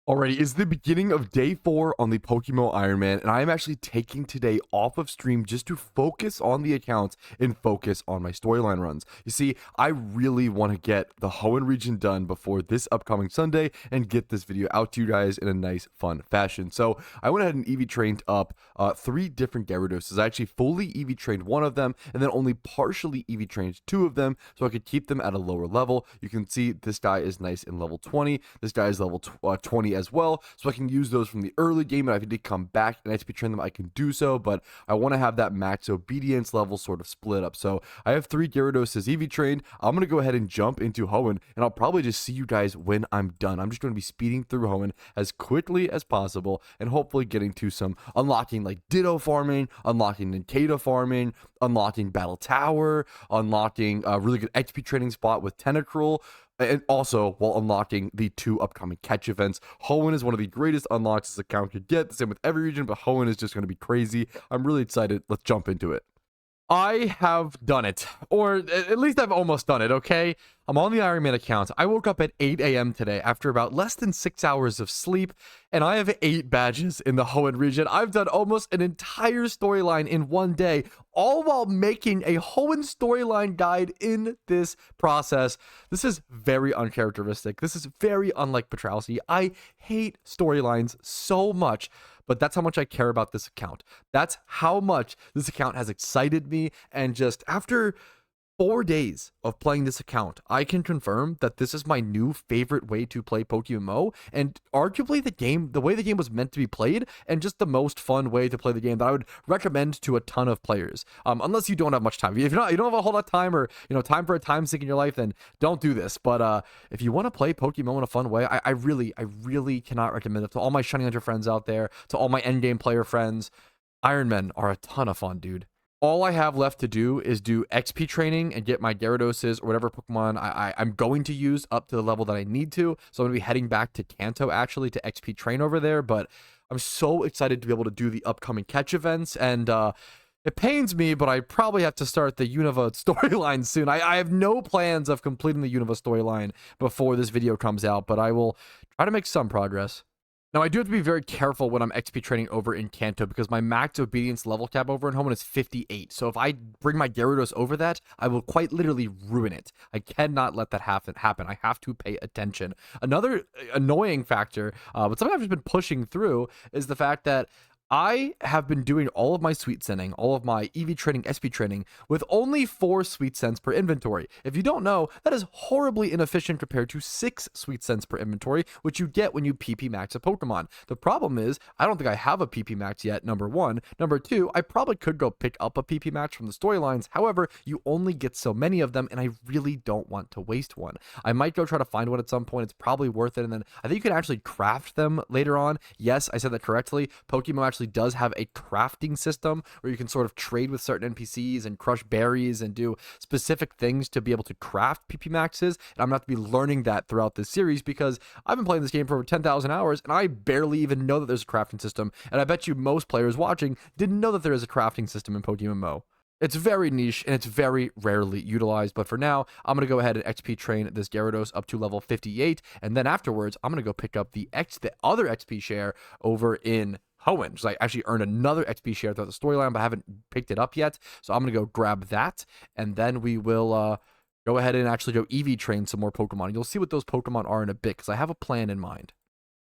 Alrighty, it's the beginning of day 4 on the PokeMMO Ironman, and I am actually taking today off of stream just to focus on the account and focus on my storyline runs. You see, I really want to get the Hoenn region done before this upcoming Sunday and get this video out to you guys in a nice, fun fashion. So I went ahead and EV trained up 3 different Gyaradoses. I actually fully EV trained 1 of them, and then only partially EV trained 2 of them, so I could keep them at a lower level. You can see this guy is nice in level 20. This guy is level 20 as well, so I can use those from the early game, and if I need to come back and XP train them, I can do so, but I want to have that max obedience level sort of split up. So I have 3 Gyaradoses EV trained. I'm going to go ahead and jump into Hoenn, and I'll probably just see you guys when I'm done. I'm just going to be speeding through Hoenn as quickly as possible, and hopefully getting to some unlocking like Ditto farming, unlocking Ninkata farming, unlocking Battle Tower, unlocking a really good XP training spot with Tentacruel. And also, while unlocking the 2 upcoming catch events, Hoenn is one of the greatest unlocks this account could get. The same with every region, but Hoenn is just going to be crazy. I'm really excited. Let's jump into it. I have done it, or at least I've almost done it, okay? I'm on the Iron Man account. I woke up at 8 a.m. today after about less than 6 hours of sleep, and I have 8 badges in the Hoenn region. I've done almost an entire storyline in one day, all while making a Hoenn storyline guide in this process. This is very uncharacteristic. This is very unlike Patrouski. I hate storylines so much, but that's how much I care about this account. That's how much this account has excited me, and just after 4 days of playing this account, I can confirm that this is my new favorite way to play PokeMMO, and arguably the way the game was meant to be played, and just the most fun way to play the game that I would recommend to a ton of players. Unless you don't have much time. If you don't have a whole lot of time, or time for a time sink in your life, then don't do this. But if you want to play PokeMMO in a fun way, I really cannot recommend it to all my Shiny Hunter friends out there, to all my endgame player friends. Iron Men are a ton of fun, dude. All I have left to do is do XP training and get my Gyaradoses or whatever Pokemon I'm going to use up to the level that I need to. So I'm going to be heading back to Kanto, actually, to XP train over there. But I'm so excited to be able to do the upcoming catch events. And it pains me, but I probably have to start the Unova storyline soon. I have no plans of completing the Unova storyline before this video comes out, but I will try to make some progress. Now, I do have to be very careful when I'm XP training over in Kanto, because my max obedience level cap over in Hoenn is 58. So if I bring my Gyarados over that, I will quite literally ruin it. I cannot let that happen. I have to pay attention. Another annoying factor, but something I've just been pushing through, is the fact that I have been doing all of my sweet sending, all of my EV training, SP training, with only 4 sweet cents per inventory. If you don't know, that is horribly inefficient compared to 6 sweet cents per inventory, which you get when you PP max a Pokemon. The problem is, I don't think I have a PP max yet, number 1. Number 2, I probably could go pick up a PP max from the storylines. However, you only get so many of them, and I really don't want to waste one. I might go try to find one at some point. It's probably worth it, and then I think you can actually craft them later on. Yes, I said that correctly. PokeMMO actually does have a crafting system where you can sort of trade with certain NPCs and crush berries and do specific things to be able to craft PP maxes. And I'm going to have to be learning that throughout this series, because I've been playing this game for over 10,000 hours and I barely even know that there's a crafting system. And I bet you most players watching didn't know that there is a crafting system in PokeMMO. It's very niche and it's very rarely utilized, but for now, I'm going to go ahead and XP train this Gyarados up to level 58, and then afterwards, I'm going to go pick up the other XP share over in Hoenn. So I actually earned another XP share throughout the storyline, but I haven't picked it up yet, so I'm going to go grab that, and then we will go ahead and actually go EV train some more Pokemon. You'll see what those Pokemon are in a bit, because I have a plan in mind.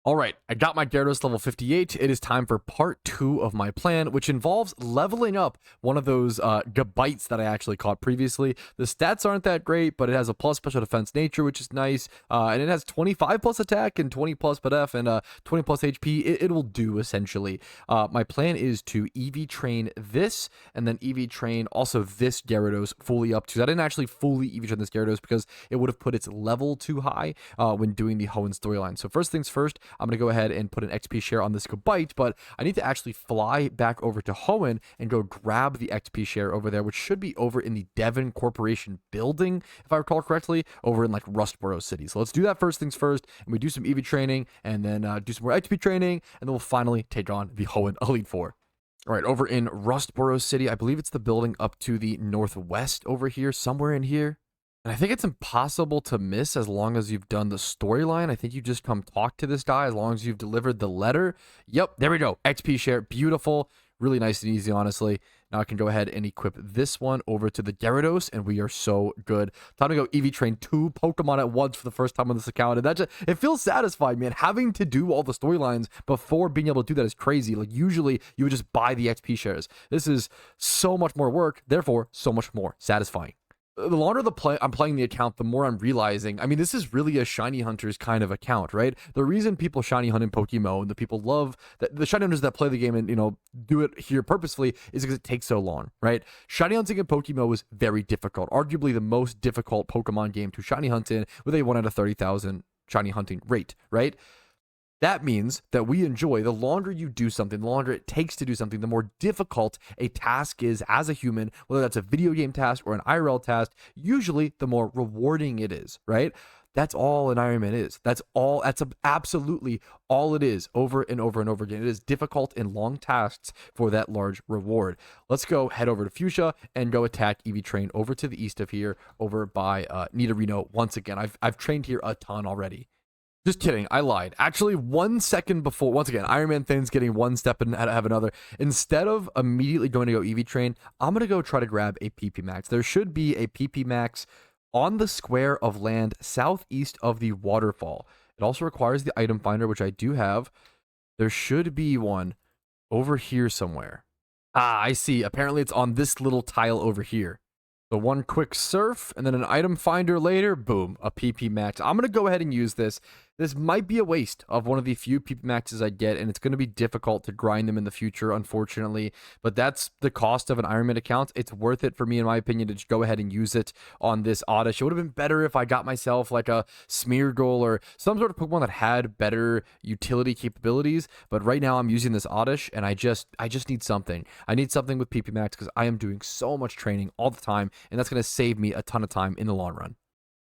All right, I got my Gyarados level 58. It is time for part 2 of my plan, which involves leveling up one of those Gabites that I actually caught previously. The stats aren't that great, but it has a plus special defense nature, which is nice. And it has 25 plus attack and 20 plus PDF and 20 plus HP. It will do, essentially. My plan is to EV train this, and then EV train also this Gyarados fully up to. I didn't actually fully EV train this Gyarados because it would have put its level too high when doing the Hoenn storyline. So first things first, I'm going to go ahead and put an XP share on this Gabite, but I need to actually fly back over to Hoenn and go grab the XP share over there, which should be over in the Devon Corporation building, if I recall correctly, over in like Rustboro City. So let's do that first things first, and we do some EV training, and then do some more XP training, and then we'll finally take on the Hoenn Elite 4. All right, over in Rustboro City, I believe it's the building up to the northwest over here, somewhere in here. And I think it's impossible to miss as long as you've done the storyline. I think you just come talk to this guy as long as you've delivered the letter. Yep, there we go. XP share, beautiful. Really nice and easy, honestly. Now I can go ahead and equip this one over to the Gyarados, and we are so good. Time to go EV train 2 Pokemon at once for the first time on this account, and that just, it feels satisfying, man. Having to do all the storylines before being able to do that is crazy. Like, usually you would just buy the XP shares. This is so much more work, therefore so much more satisfying. The longer I'm playing the account, the more I'm realizing, I mean, this is really a Shiny Hunters kind of account, right? The reason people Shiny Hunt in PokeMMO and the people love, the Shiny Hunters that play the game and, do it here purposefully is because it takes so long, right? Shiny Hunting in PokeMMO is very difficult, arguably the most difficult Pokemon game to Shiny Hunt in, with a 1 out of 30,000 Shiny Hunting rate, right? That means that we enjoy, the longer you do something, the longer it takes to do something, the more difficult a task is as a human, whether that's a video game task or an IRL task, usually the more rewarding it is, right? That's all an Iron Man is. That's absolutely all it is, over and over and over again. It is difficult and long tasks for that large reward. Let's go head over to Fuchsia and go attack EV Train over to the east of here, over by Nidorino once again. I've trained here a ton already. Just kidding, I lied. Actually, 1 second before, once again, Iron Man Thin's getting one step and have another. Instead of immediately going to go EV Train, I'm going to go try to grab a PP Max. There should be a PP Max on the square of land southeast of the waterfall. It also requires the item finder, which I do have. There should be one over here somewhere. Ah, I see. Apparently it's on this little tile over here. So one quick surf and then an item finder later, boom, a PP Max. I'm going to go ahead and use this. This might be a waste of one of the few PP Maxes I get, and it's going to be difficult to grind them in the future, unfortunately. But that's the cost of an Iron Man account. It's worth it for me, in my opinion, to just go ahead and use it on this Oddish. It would have been better if I got myself like a Smeargle or some sort of Pokemon that had better utility capabilities. But right now I'm using this Oddish, and I just need something. I need something with PP Max because I am doing so much training all the time, and that's going to save me a ton of time in the long run.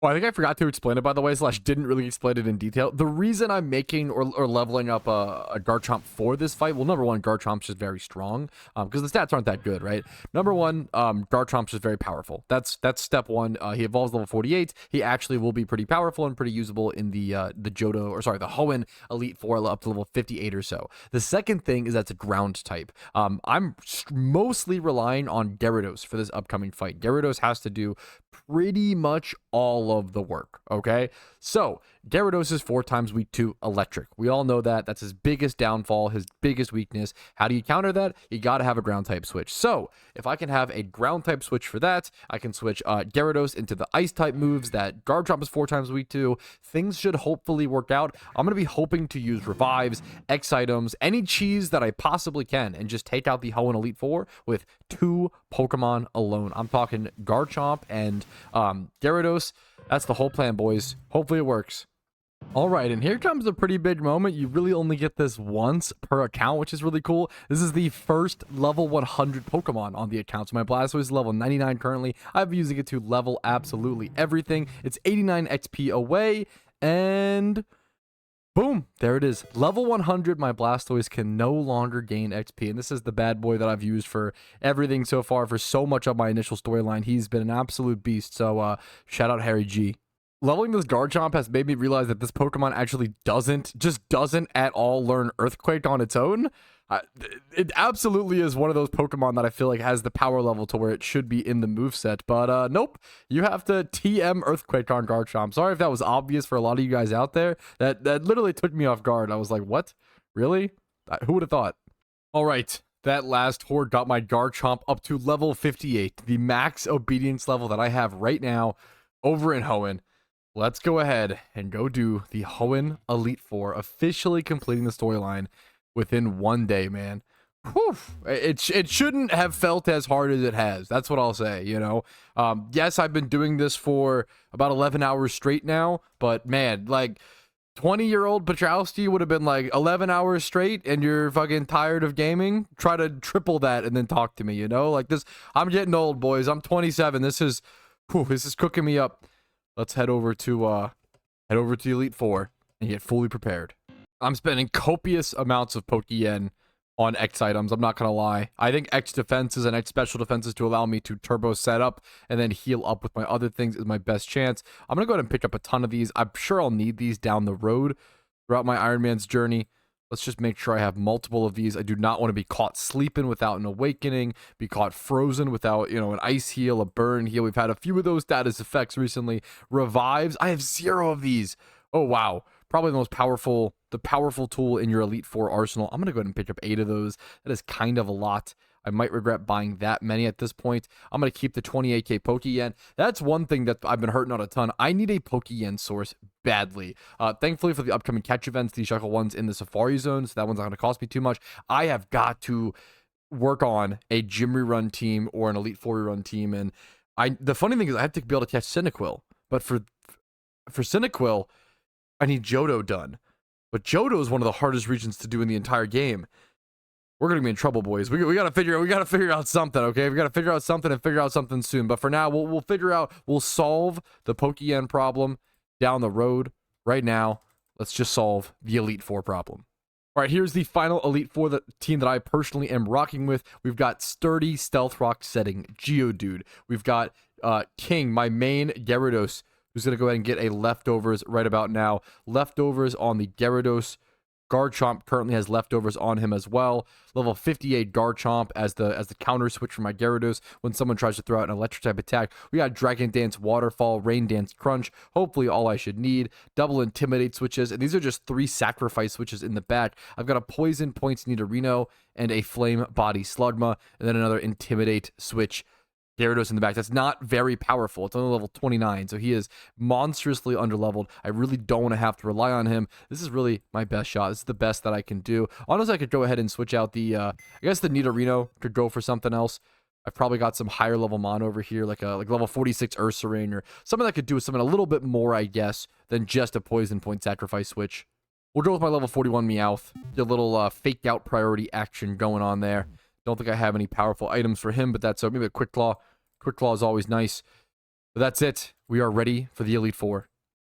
Oh, I think I forgot to explain it, by the way, / didn't really explain it in detail. The reason I'm making or leveling up a Garchomp for this fight, well, number one, Garchomp's just very strong, because the stats aren't that good, right? Number one, Garchomp's just very powerful. That's step one. He evolves level 48. He actually will be pretty powerful and pretty usable in the Hoenn Elite 4 up to level 58 or so. The second thing is that's a ground type. I'm mostly relying on Gyarados for this upcoming fight. Gyarados has to do pretty much all of the work, okay? So Gyarados is 4 times weak to electric. We all know that. That's his biggest downfall, his biggest weakness. How do you counter that? You got to have a ground type switch. So if I can have a ground type switch for that, I can switch Gyarados into the ice type moves that Garchomp is 4 times weak to. Things should hopefully work out. I'm going to be hoping to use revives, X items, any cheese that I possibly can, and just take out the Hoenn Elite 4 with 2 Pokemon alone. I'm talking Garchomp and Gyarados. That's the whole plan, boys. Hopefully it works. All right, and here comes a pretty big moment. You really only get this once per account, which is really cool. This is the first level 100 Pokemon on the account. So my Blastoise is level 99 currently. I've been using it to level absolutely everything. It's 89 XP away, and boom, there it is. Level 100, my Blastoise can no longer gain XP, and this is the bad boy that I've used for everything so far, for so much of my initial storyline. He's been an absolute beast, so shout out Harry G. Leveling this Garchomp has made me realize that this Pokemon actually doesn't at all learn Earthquake on its own. It absolutely is one of those Pokemon that I feel like has the power level to where it should be in the moveset. But nope, you have to TM Earthquake on Garchomp. Sorry if that was obvious for a lot of you guys out there. That literally took me off guard. I was like, what? Really? Who would have thought? All right. That last horde got my Garchomp up to level 58, the max obedience level that I have right now over in Hoenn. Let's go ahead and go do the Hoenn Elite 4, officially completing the storyline within 1 day, man. Whew. It shouldn't have felt as hard as it has. That's what I'll say, you know. Yes, I've been doing this for about 11 hours straight now, but man, like 20-year-old Patrouski would have been like 11 hours straight and you're fucking tired of gaming. Try to triple that and then talk to me, you know? Like this, I'm getting old, boys. I'm 27. This is cooking me up. Let's head over to Elite 4 and get fully prepared. I'm spending copious amounts of Pokeyen on X items. I'm not gonna lie. I think X defenses and X special defenses to allow me to turbo set up and then heal up with my other things is my best chance. I'm gonna go ahead and pick up a ton of these. I'm sure I'll need these down the road throughout my Iron Man's journey. Let's just make sure I have multiple of these. I do not want to be caught sleeping without an awakening, be caught frozen without, an ice heal, a burn heal. We've had a few of those status effects recently. Revives, I have 0 of these. Oh, wow. Probably the powerful tool in your Elite 4 arsenal. I'm going to go ahead and pick up 8 of those. That is kind of a lot. I might regret buying that many at this point. I'm going to keep the 28k Pokeyen. That's one thing that I've been hurting on a ton. I need a Pokeyen source badly. Thankfully for the upcoming catch events, these Shuckle ones in the Safari Zone, so that one's not going to cost me too much. I have got to work on a gym rerun team or an Elite 4 rerun team, and the funny thing is I have to be able to catch Cyndaquil, but for Cyndaquil, I need Johto done. But Johto is one of the hardest regions to do in the entire game. We're gonna be in trouble, boys. We gotta figure out something, okay? We gotta figure out something and figure out something soon. But for now, we'll solve the Pokeyen problem down the road. Right now, let's just solve the Elite Four problem. All right, here's the final Elite Four team that I personally am rocking with. We've got Sturdy, Stealth Rock setting, Geodude. We've got King, my main Gyarados, who's going to go ahead and get a Leftovers right about now. Leftovers on the Gyarados. Garchomp currently has Leftovers on him as well. Level 58 Garchomp as the counter switch for my Gyarados when someone tries to throw out an electric type attack. We got Dragon Dance, Waterfall, Rain Dance, Crunch. Hopefully all I should need. Double Intimidate switches, and these are just 3 sacrifice switches in the back. I've got a Poison Points Nidorino and a Flame Body Slugma, and then another Intimidate switch Gyarados in the back. That's not very powerful. It's only level 29, so he is monstrously underleveled. I really don't want to have to rely on him. This is really my best shot. This is the best that I can do. Honestly, I could go ahead and switch out the, I guess the Nidorino could go for something else. I've probably got some higher level mon over here, like level 46 Ursaring, or something that could do something a little bit more, I guess, than just a Poison Point sacrifice switch. We'll go with my level 41 Meowth. Get a little fake out priority action going on there. Don't think I have any powerful items for him, but that's maybe a Quick Claw. Quick Claw is always nice. But that's it. We are ready for the Elite Four.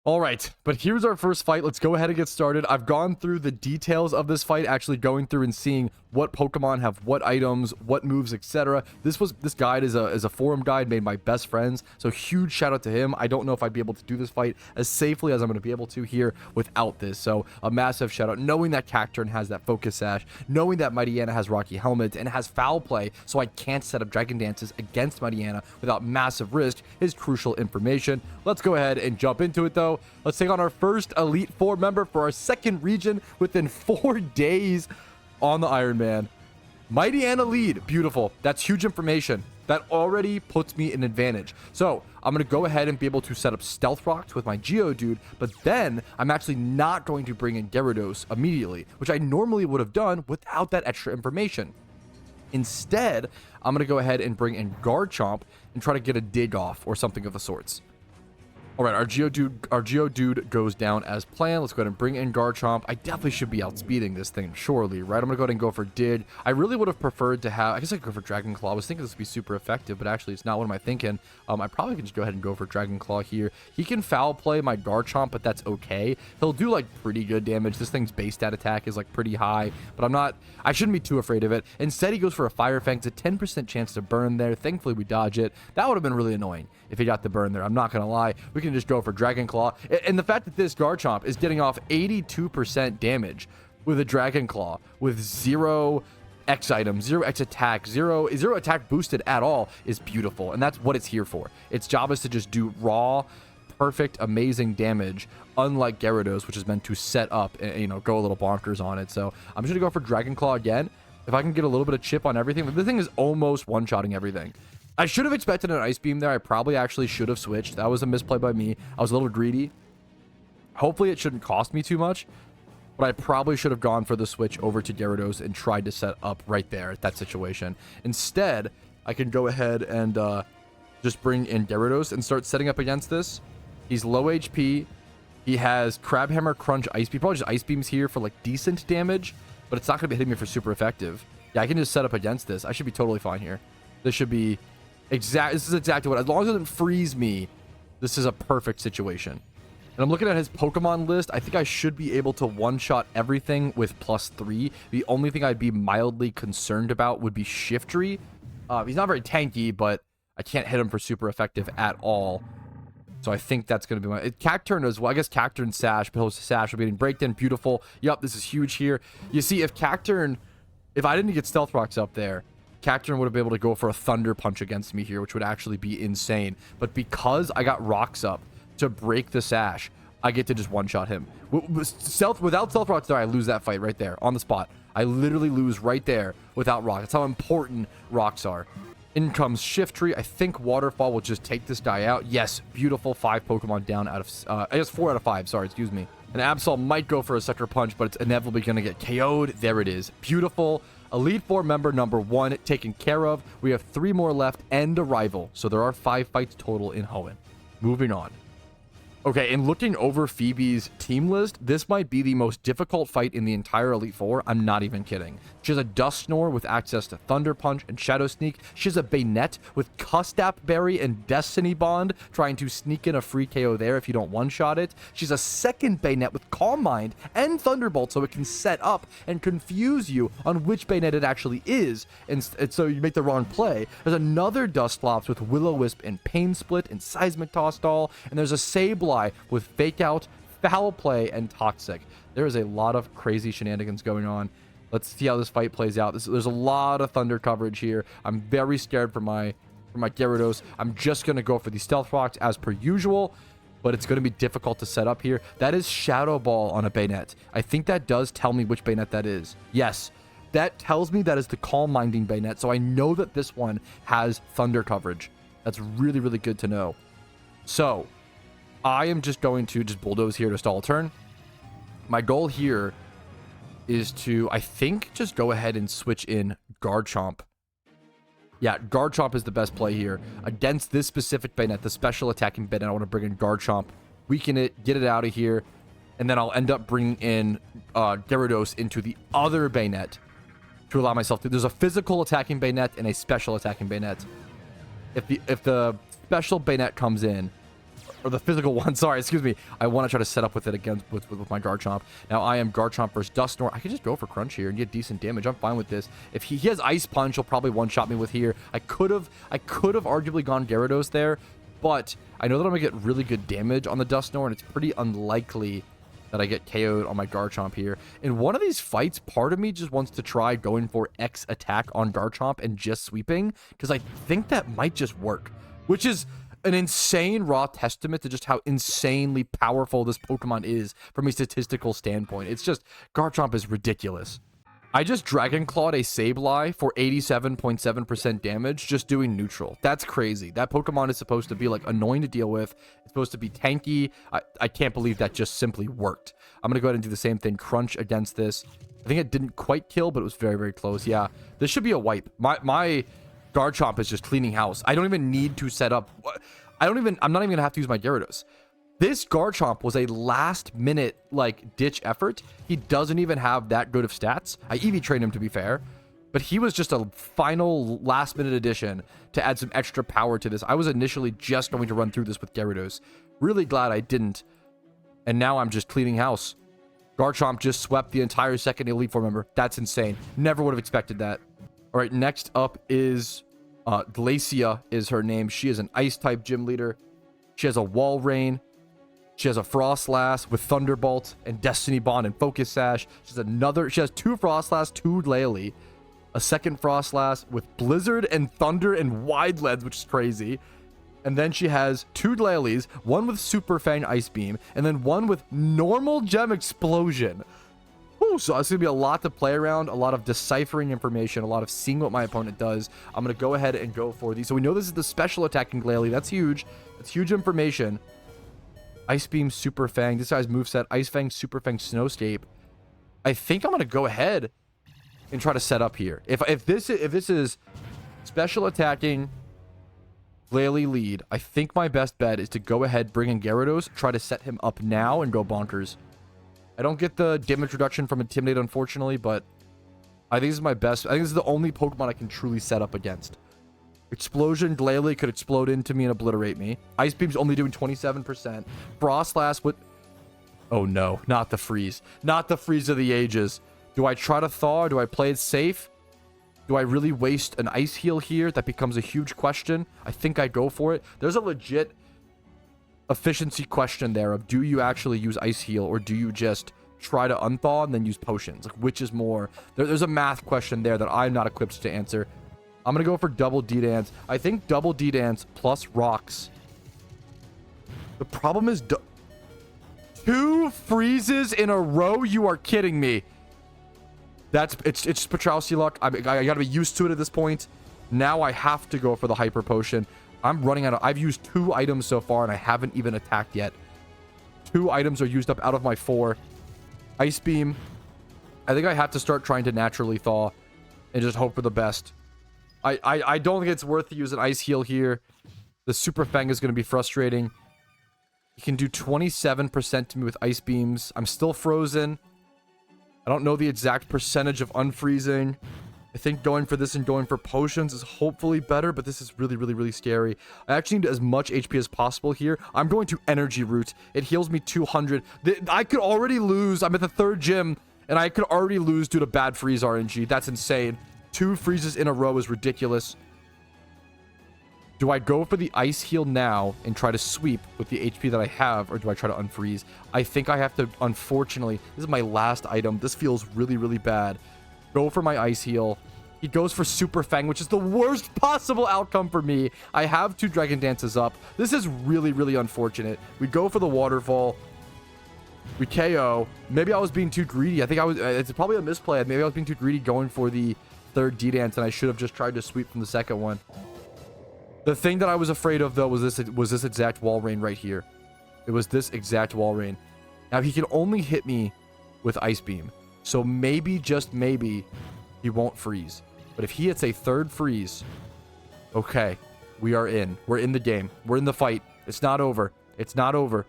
All right, but here's our first fight. Let's go ahead and get started. I've gone through the details of this fight, actually going through and seeing what Pokemon have what items, what moves, etc. This guide is a forum guide made by best friends, so huge shout out to him. I don't know if I'd be able to do this fight as safely as I'm going to be able to here without this, so a massive shout out. Knowing that Cacturne has that Focus Sash, knowing that Mightyena has Rocky Helmet and has Foul Play, so I can't set up Dragon Dances against Mightyena without massive risk, is crucial information. Let's go ahead and jump into it though. Let's take on our first Elite Four member for our second region within 4 days on the Iron Man. Mightyena lead. Beautiful. That's huge information. That already puts me in advantage. So I'm going to go ahead and be able to set up Stealth Rocks with my Geodude, but then I'm actually not going to bring in Gyarados immediately, which I normally would have done without that extra information. Instead, I'm going to go ahead and bring in Garchomp and try to get a dig off or something of the sorts. All right, our Geodude goes down as planned. Let's go ahead and bring in Garchomp. I definitely should be outspeeding this thing, surely, right? I'm going to go ahead and go for Dig. I really would have preferred to have... I guess I could go for Dragon Claw. I was thinking this would be super effective, but actually it's not. What am I thinking? I probably can just go ahead and go for Dragon Claw here. He can foul play my Garchomp, but that's okay. He'll do, like, pretty good damage. This thing's base stat attack is, like, pretty high, but I'm not... I shouldn't be too afraid of it. Instead, he goes for a Fire Fang. It's a 10% chance to burn there. Thankfully, we dodge it. That would have been really annoying if he got the burn there. I'm not going to lie. We can just go for Dragon Claw. And the fact that this Garchomp is getting off 82% damage with a Dragon Claw with 0 X items, 0 X attack, zero attack boosted at all is beautiful. And that's what it's here for. Its job is to just do raw, perfect, amazing damage, unlike Gyarados, which is meant to set up and, you know, go a little bonkers on it. So I'm just going to go for Dragon Claw again. If I can get a little bit of chip on everything, but this thing is almost one-shotting everything. I should have expected an Ice Beam there. I probably actually should have switched. That was a misplay by me. I was a little greedy. Hopefully it shouldn't cost me too much, but I probably should have gone for the switch over to Gyarados and tried to set up right there at that situation. Instead, I can go ahead and just bring in Gyarados and start setting up against this. He's low HP. He has Crab Hammer, Crunch, Ice Beam. Probably just Ice Beams here for like decent damage, but it's not going to be hitting me for super effective. Yeah, I can just set up against this. I should be totally fine here. This should be... This is exactly what, as long as it doesn't freeze me, this is a perfect situation. And I'm looking at his Pokemon list. I think I should be able to one-shot everything with +3. The only thing I'd be mildly concerned about would be Shiftry. He's not very tanky, but I can't hit him for super effective at all. So I think that's going to be my... Cacturne as well. I guess Cacturne Sash, but Sash will be getting Breakdown. Beautiful. Yup, this is huge here. You see, if Cacturne... If I didn't get Stealth Rocks up there, Cacturne would have been able to go for a Thunder Punch against me here, which would actually be insane. But because I got Rocks up to break the Sash, I get to just one-shot him. Without Stealth Rocks there, I lose that fight right there, on the spot. I literally lose right there without Rocks. That's how important Rocks are. In comes Shiftry. I think Waterfall will just take this guy out. Yes, beautiful. 5 Pokemon down out of... I guess 4 out of 5. Sorry, excuse me. And Absol might go for a Sucker Punch, but it's inevitably going to get KO'd. There it is. Beautiful. Elite Four member number 1 taken care of. We have 3 more left and a rival. So there are 5 fights total in Hoenn. Moving on. Okay, and looking over Phoebe's team list, this might be the most difficult fight in the entire Elite Four. I'm not even kidding. She has a Dust Snore with access to Thunder Punch and Shadow Sneak. She has a Bayonet with Custap Berry and Destiny Bond, trying to sneak in a free KO there if you don't one-shot it. She's a second Bayonet with Calm Mind and Thunderbolt, so it can set up and confuse you on which Bayonet it actually is, and so you make the wrong play. There's another Dusclops with Will-O-Wisp and Pain Split and Seismic Toss Doll, and there's a Sableye with Fake Out, Foul Play, and Toxic. There is a lot of crazy shenanigans going on. Let's see how this fight plays out. There's a lot of Thunder coverage here. I'm very scared for my Gyarados. I'm just going to go for the Stealth Rocks as per usual, but it's going to be difficult to set up here. That is Shadow Ball on a Bayonet. I think that does tell me which Bayonet that is. Yes, that tells me that is the Calm Minding Bayonet, so I know that this one has Thunder coverage. That's really, really good to know. So I am just going to bulldoze here to stall a turn. My goal here is to, I think, just go ahead and switch in Garchomp. Yeah, Garchomp is the best play here. Against this specific Bayonet, the special attacking Bayonet, I want to bring in Garchomp, weaken it, get it out of here, and then I'll end up bringing in Gyarados into the other Bayonet to allow myself to... There's a physical attacking Bayonet and a special attacking Bayonet. If the special Bayonet comes in, or the physical one, sorry, excuse me, I want to try to set up with it again with my Garchomp. Now I am Garchomp versus Dust Snore. I could just go for Crunch here and get decent damage. I'm fine with this. If he has Ice Punch, he'll probably one-shot me with here. I could have arguably gone Gyarados there, but I know that I'm gonna get really good damage on the Dust Snore, and it's pretty unlikely that I get KO'd on my Garchomp here. In one of these fights, part of me just wants to try going for X attack on Garchomp and just sweeping, because I think that might just work, which is an insane raw testament to just how insanely powerful this Pokemon is from a statistical standpoint. It's just, Garchomp is ridiculous. I just Dragon Clawed a Sableye for 87.7% damage just doing neutral. That's crazy. That Pokemon is supposed to be like annoying to deal with. It's supposed to be tanky. I can't believe that just simply worked. I'm going to go ahead and do the same thing. Crunch against this. I think it didn't quite kill, but it was very, very close. Yeah, this should be a wipe. My Garchomp is just cleaning house. I don't even need to set up. I'm not even gonna have to use my Gyarados. This Garchomp was a last minute like ditch effort. He doesn't even have that good of stats. I EV trained him, to be fair, but he was just a final last minute addition to add some extra power to this. I was initially just going to run through this with Gyarados. Really glad I didn't. And now I'm just cleaning house. Garchomp just swept the entire second Elite Four member. That's insane. Never would have expected that. All right, next up is Glacia is her name. She is an Ice-type gym leader. She has a Wall Rain. She has a Frostlass with Thunderbolt and Destiny Bond and Focus Sash. She has two Frostlass, two Glalie, a second Frostlass with Blizzard and Thunder and Wide Lens, which is crazy. And then she has two Glalies, one with Super Fang Ice Beam, and then one with normal Gem Explosion. Ooh, so it's going to be a lot to play around, a lot of deciphering information, a lot of seeing what my opponent does. I'm going to go ahead and go for these. So we know this is the special attacking Glalie. That's huge. That's huge information. Ice Beam, Super Fang. This guy's moveset, Ice Fang, Super Fang, Snowscape. I think I'm going to go ahead and try to set up here. If this is special attacking Glalie lead, I think my best bet is to go ahead, bring in Gyarados, try to set him up now, and go bonkers. I don't get the damage reduction from Intimidate, unfortunately, but I think this is my best. I think this is the only Pokemon I can truly set up against. Explosion, Glalie could explode into me and obliterate me. Ice Beam's only doing 27%. Frostlass would... Oh no, not the freeze. Not the freeze of the ages. Do I try to thaw or do I play it safe? Do I really waste an Ice Heal here? That becomes a huge question. I think I go for it. There's a legit efficiency question there of, do you actually use Ice Heal or do you just try to unthaw and then use potions? Like, which is more? There's a math question there that I'm not equipped to answer. I'm gonna go for double D-Dance. I think double D-Dance plus rocks. The problem is two freezes in a row. You are kidding me. It's Patrouski luck. I gotta be used to it at this point. Now I have to go for the Hyper Potion. I'm running out of... I've used 2 items so far, and I haven't even attacked yet. 2 items are used up out of my 4. Ice Beam. I think I have to start trying to naturally thaw and just hope for the best. I don't think it's worth to use an Ice Heal here. The Super Fang is going to be frustrating. He can do 27% to me with ice beams. I'm still frozen. I don't know the exact percentage of unfreezing. I think going for this and going for potions is hopefully better, but this is really, really, really scary. I actually need as much HP as possible here. I'm going to energy root. It heals me 200. I could already lose. I'm at the 3rd gym, and I could already lose due to bad freeze RNG. That's insane. 2 freezes in a row is ridiculous. Do I go for the ice heal now and try to sweep with the HP that I have, or do I try to unfreeze? I think I have to, unfortunately. This is my last item. This feels really, really bad. Go for my ice heal. He goes for Super Fang, which is the worst possible outcome for me. I have 2 Dragon Dances up. This is really, really unfortunate. We go for the waterfall. We KO. Maybe I was being too greedy. I think I was. It's probably a misplay. Maybe I was being too greedy going for the 3rd D-Dance, and I should have just tried to sweep from the 2nd one. The thing that I was afraid of, though, was this exact wall rain right here. It was this exact wall rain. Now, he can only hit me with Ice Beam. So maybe, just maybe, he won't freeze. But if he hits a 3rd freeze, okay, we are in. We're in the game. We're in the fight. It's not over. It's not over.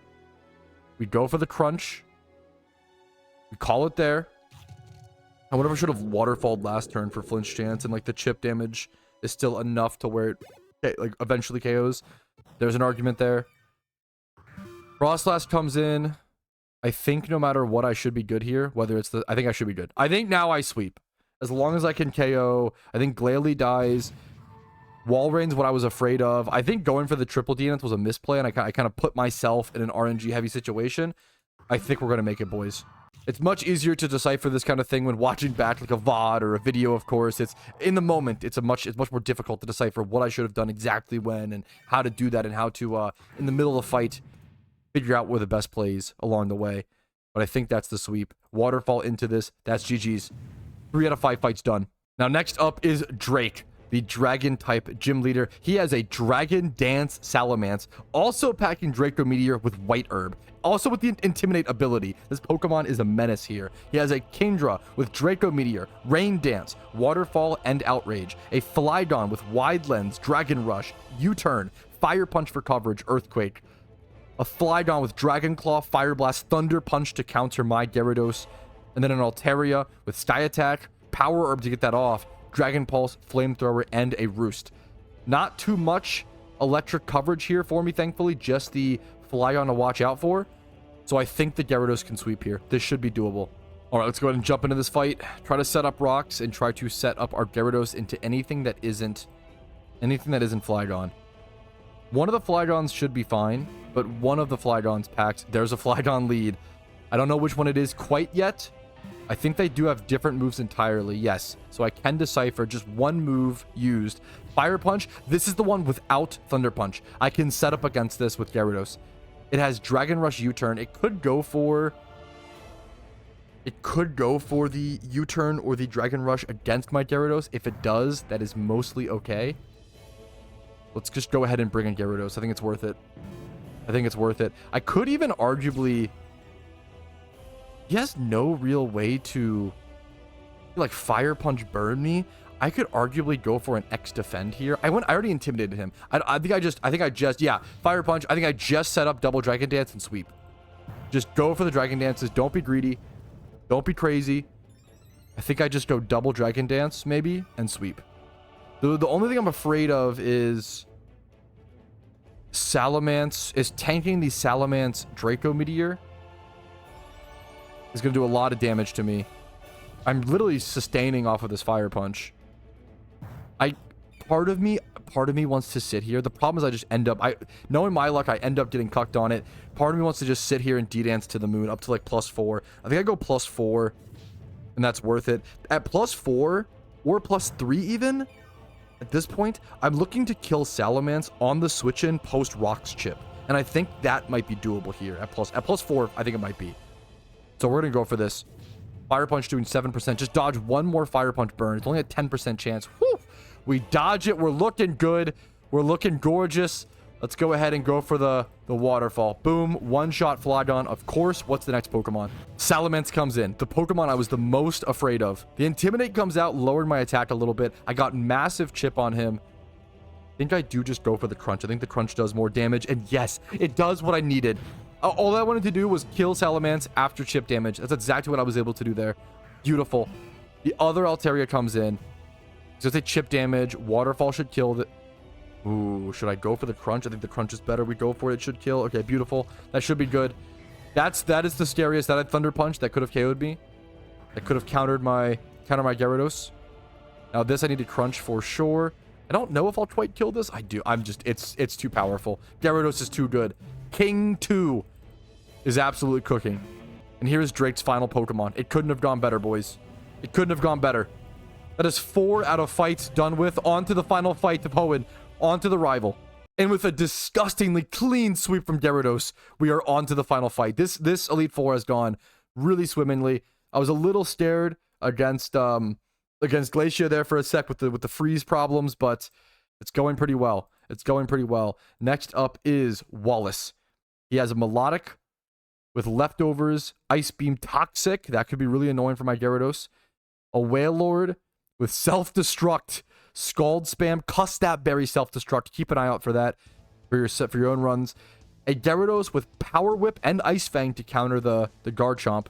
We go for the crunch. We call it there. I wonder if I should have waterfalled last turn for flinch chance, and like the chip damage is still enough to where it like eventually KOs. There's an argument there. Frostlash comes in. I think no matter what, I should be good here. Whether it's the... I think I should be good. I think now I sweep. As long as I can KO. I think Glalie dies. Wall Rain's what I was afraid of. I think going for the triple D-Dance was a misplay, and I kind of put myself in an RNG-heavy situation. I think we're going to make it, boys. It's much easier to decipher this kind of thing when watching back like a VOD or a video, of course. It's in the moment. It's much more difficult to decipher what I should have done exactly when and how to do that and how to, in the middle of the fight, figure out where the best plays along the way. But I think that's the sweep. Waterfall into this. That's GG's. 3 out of 5 fights done. Now, next up is Drake, the Dragon-type gym leader. He has a Dragon Dance Salamence, also packing Draco Meteor with White Herb. Also with the Intimidate ability. This Pokemon is a menace here. He has a Kingdra with Draco Meteor, Rain Dance, Waterfall, and Outrage. A Flygon with Wide Lens, Dragon Rush, U-Turn, Fire Punch for coverage, Earthquake. A Flygon with Dragon Claw, Fire Blast, Thunder Punch to counter my Gyarados. And then an Altaria with Sky Attack, Power Herb to get that off, Dragon Pulse, Flamethrower, and a Roost. Not too much electric coverage here for me, thankfully. Just the Flygon to watch out for. So I think the Gyarados can sweep here. This should be doable. All right, let's go ahead and jump into this fight. Try to set up rocks and try to set up our Gyarados into anything that isn't Flygon. One of the Flygons should be fine, but one of the Flygons packed. There's a Flygon lead. I don't know which one it is quite yet. I think they do have different moves entirely, yes. So I can decipher just one move used. Fire Punch, this is the one without Thunder Punch. I can set up against this with Gyarados. It has Dragon Rush U-Turn. It could go for the U-Turn or the Dragon Rush against my Gyarados. If it does, that is mostly okay. Let's just go ahead and bring in Gyarados. I think it's worth it. I think it's worth it. I could even arguably... He has no real way to like Fire Punch burn me. I could arguably go for an X defend here. I already intimidated him. I think I just yeah, Fire Punch. I think I just set up double Dragon Dance and sweep. Just go for the Dragon Dances. Don't be greedy. Don't be crazy. I think I just go double Dragon Dance maybe and sweep. The only thing I'm afraid of is Salamence is tanking the Salamence Draco Meteor. Is going to do a lot of damage to me. I'm literally sustaining off of this Fire Punch. Part of me wants to sit here. The problem is I just end up, knowing my luck, I end up getting cucked on it. Part of me wants to just sit here and D-Dance to the moon up to like +4. I think I go +4 and that's worth it. At +4 or +3 even, at this point, I'm looking to kill Salamence on the switch-in post Rocks chip. And I think that might be doable here. At +4, I think it might be. So we're going to go for this. Fire Punch doing 7%. Just dodge one more Fire Punch burn. It's only a 10% chance. Whew. We dodge it. We're looking good. We're looking gorgeous. Let's go ahead and go for the waterfall. Boom. One-shot Flygon. Of course. What's the next Pokemon? Salamence comes in. The Pokemon I was the most afraid of. The Intimidate comes out, lowered my attack a little bit. I got massive chip on him. think I do just go for the crunch. I think the crunch does more damage. And yes, it does what I needed. All I wanted to do was kill Salamence after chip damage. That's exactly what I was able to do there. Beautiful. The other Altaria comes in. So it's a chip damage. Waterfall should kill the... Ooh, should I go for the crunch? I think the crunch is better. We go for it. It should kill. Okay, beautiful. That should be good. That is the scariest. That had Thunder Punch. That could have KO'd me. That could have countered my Gyarados. Now this I need to crunch for sure. I don't know if I'll quite kill this. I do. It's too powerful. Gyarados is too good. King 2 is absolutely cooking. And here's Drake's final Pokemon. It couldn't have gone better, boys. It couldn't have gone better. That is 4 out of fights done with. On to the final fight of Hoenn. On to the rival. And with a disgustingly clean sweep from Gyarados, we are on to the final fight. This Elite Four has gone really swimmingly. I was a little scared against Glacia there for a sec with the freeze problems, but it's going pretty well. It's going pretty well. Next up is Wallace. He has a Melodic with leftovers, Ice Beam Toxic. That could be really annoying for my Gyarados. A Wailord with Self-Destruct, Scald Spam, Cuss that Berry Self-Destruct. Keep an eye out for that for your own runs. A Gyarados with Power Whip and Ice Fang to counter the Garchomp.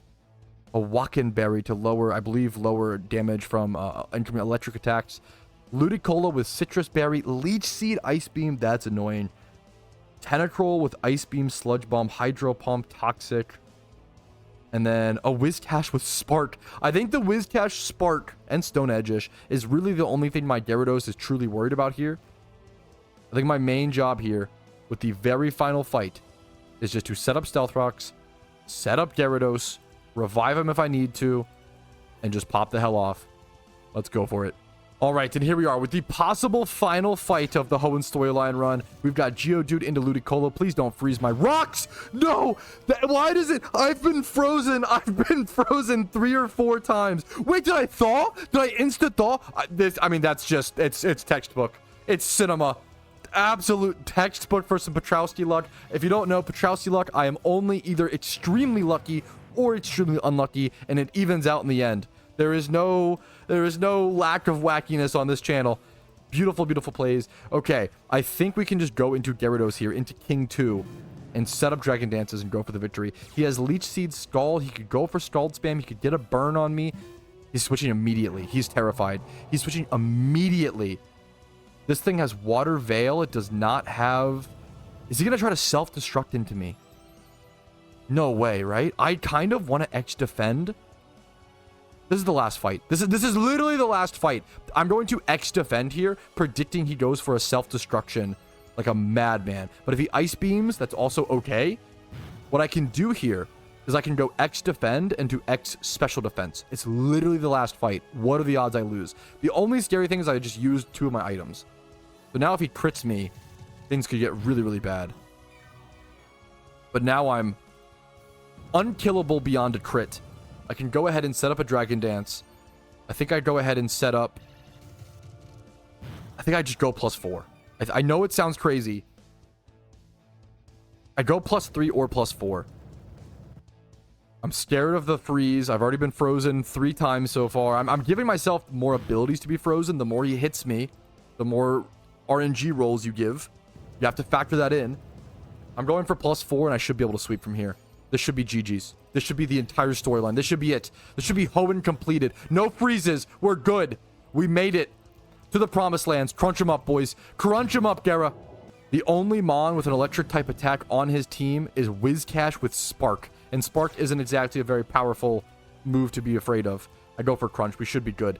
A Wacken Berry to lower damage from incoming electric attacks. Ludicolo with Citrus Berry, Leech Seed, Ice Beam. That's annoying. Tentacruel with Ice Beam, Sludge Bomb, Hydro Pump, Toxic. And then a Whiscash with Spark. I think the Whiscash, Spark, and Stone Edge-ish is really the only thing my Gyarados is truly worried about here. I think my main job here with the very final fight is just to set up Stealth Rocks, set up Gyarados, revive him if I need to, and just pop the hell off. Let's go for it. All right, and here we are with the possible final fight of the Hoenn storyline run. We've got Geodude into Ludicolo. Please don't freeze my rocks. No! Why does it? I've been frozen. I've been frozen 3 or 4 times. Wait, did I thaw? Did I insta-thaw? That's just, it's textbook. It's cinema. Absolute textbook for some Patrouski luck. If you don't know Patrouski luck, I am only either extremely lucky or extremely unlucky, and it evens out in the end. There is no lack of wackiness on this channel. Beautiful, beautiful plays. Okay, I think we can just go into Gyarados here, into King 2, and set up Dragon Dances and go for the victory. He has Leech Seed, Scald. He could go for Scald Spam. He could get a burn on me. He's switching immediately. He's terrified. He's switching immediately. This thing has Water Veil. It does not have... Is he going to try to self-destruct into me? No way, right? I kind of want to X-Defend. This is the last fight. This is literally the last fight. I'm going to X-Defend here, predicting he goes for a self-destruction like a madman. But if he Ice Beams, that's also okay. What I can do here is I can go X-Defend and do X-Special Defense. It's literally the last fight. What are the odds I lose? The only scary thing is I just used 2 of my items. So now if he crits me, things could get really, really bad. But now I'm unkillable beyond a crit. I can go ahead and set up a Dragon Dance. I think I go ahead and set up... I think I just go +4. I know it sounds crazy. I go +3 or +4. I'm scared of the freeze. I've already been frozen 3 times so far. I'm giving myself more abilities to be frozen. The more he hits me, the more RNG rolls you give. You have to factor that in. I'm going for +4, and I should be able to sweep from here. This should be GG's. This should be the entire storyline. This should be it. This should be Hoenn completed. No freezes. We're good. We made it to the promised lands. Crunch him up, boys. Crunch him up, Gara. The only Mon with an electric type attack on his team is Whiscash with Spark. And Spark isn't exactly a very powerful move to be afraid of. I go for Crunch. We should be good.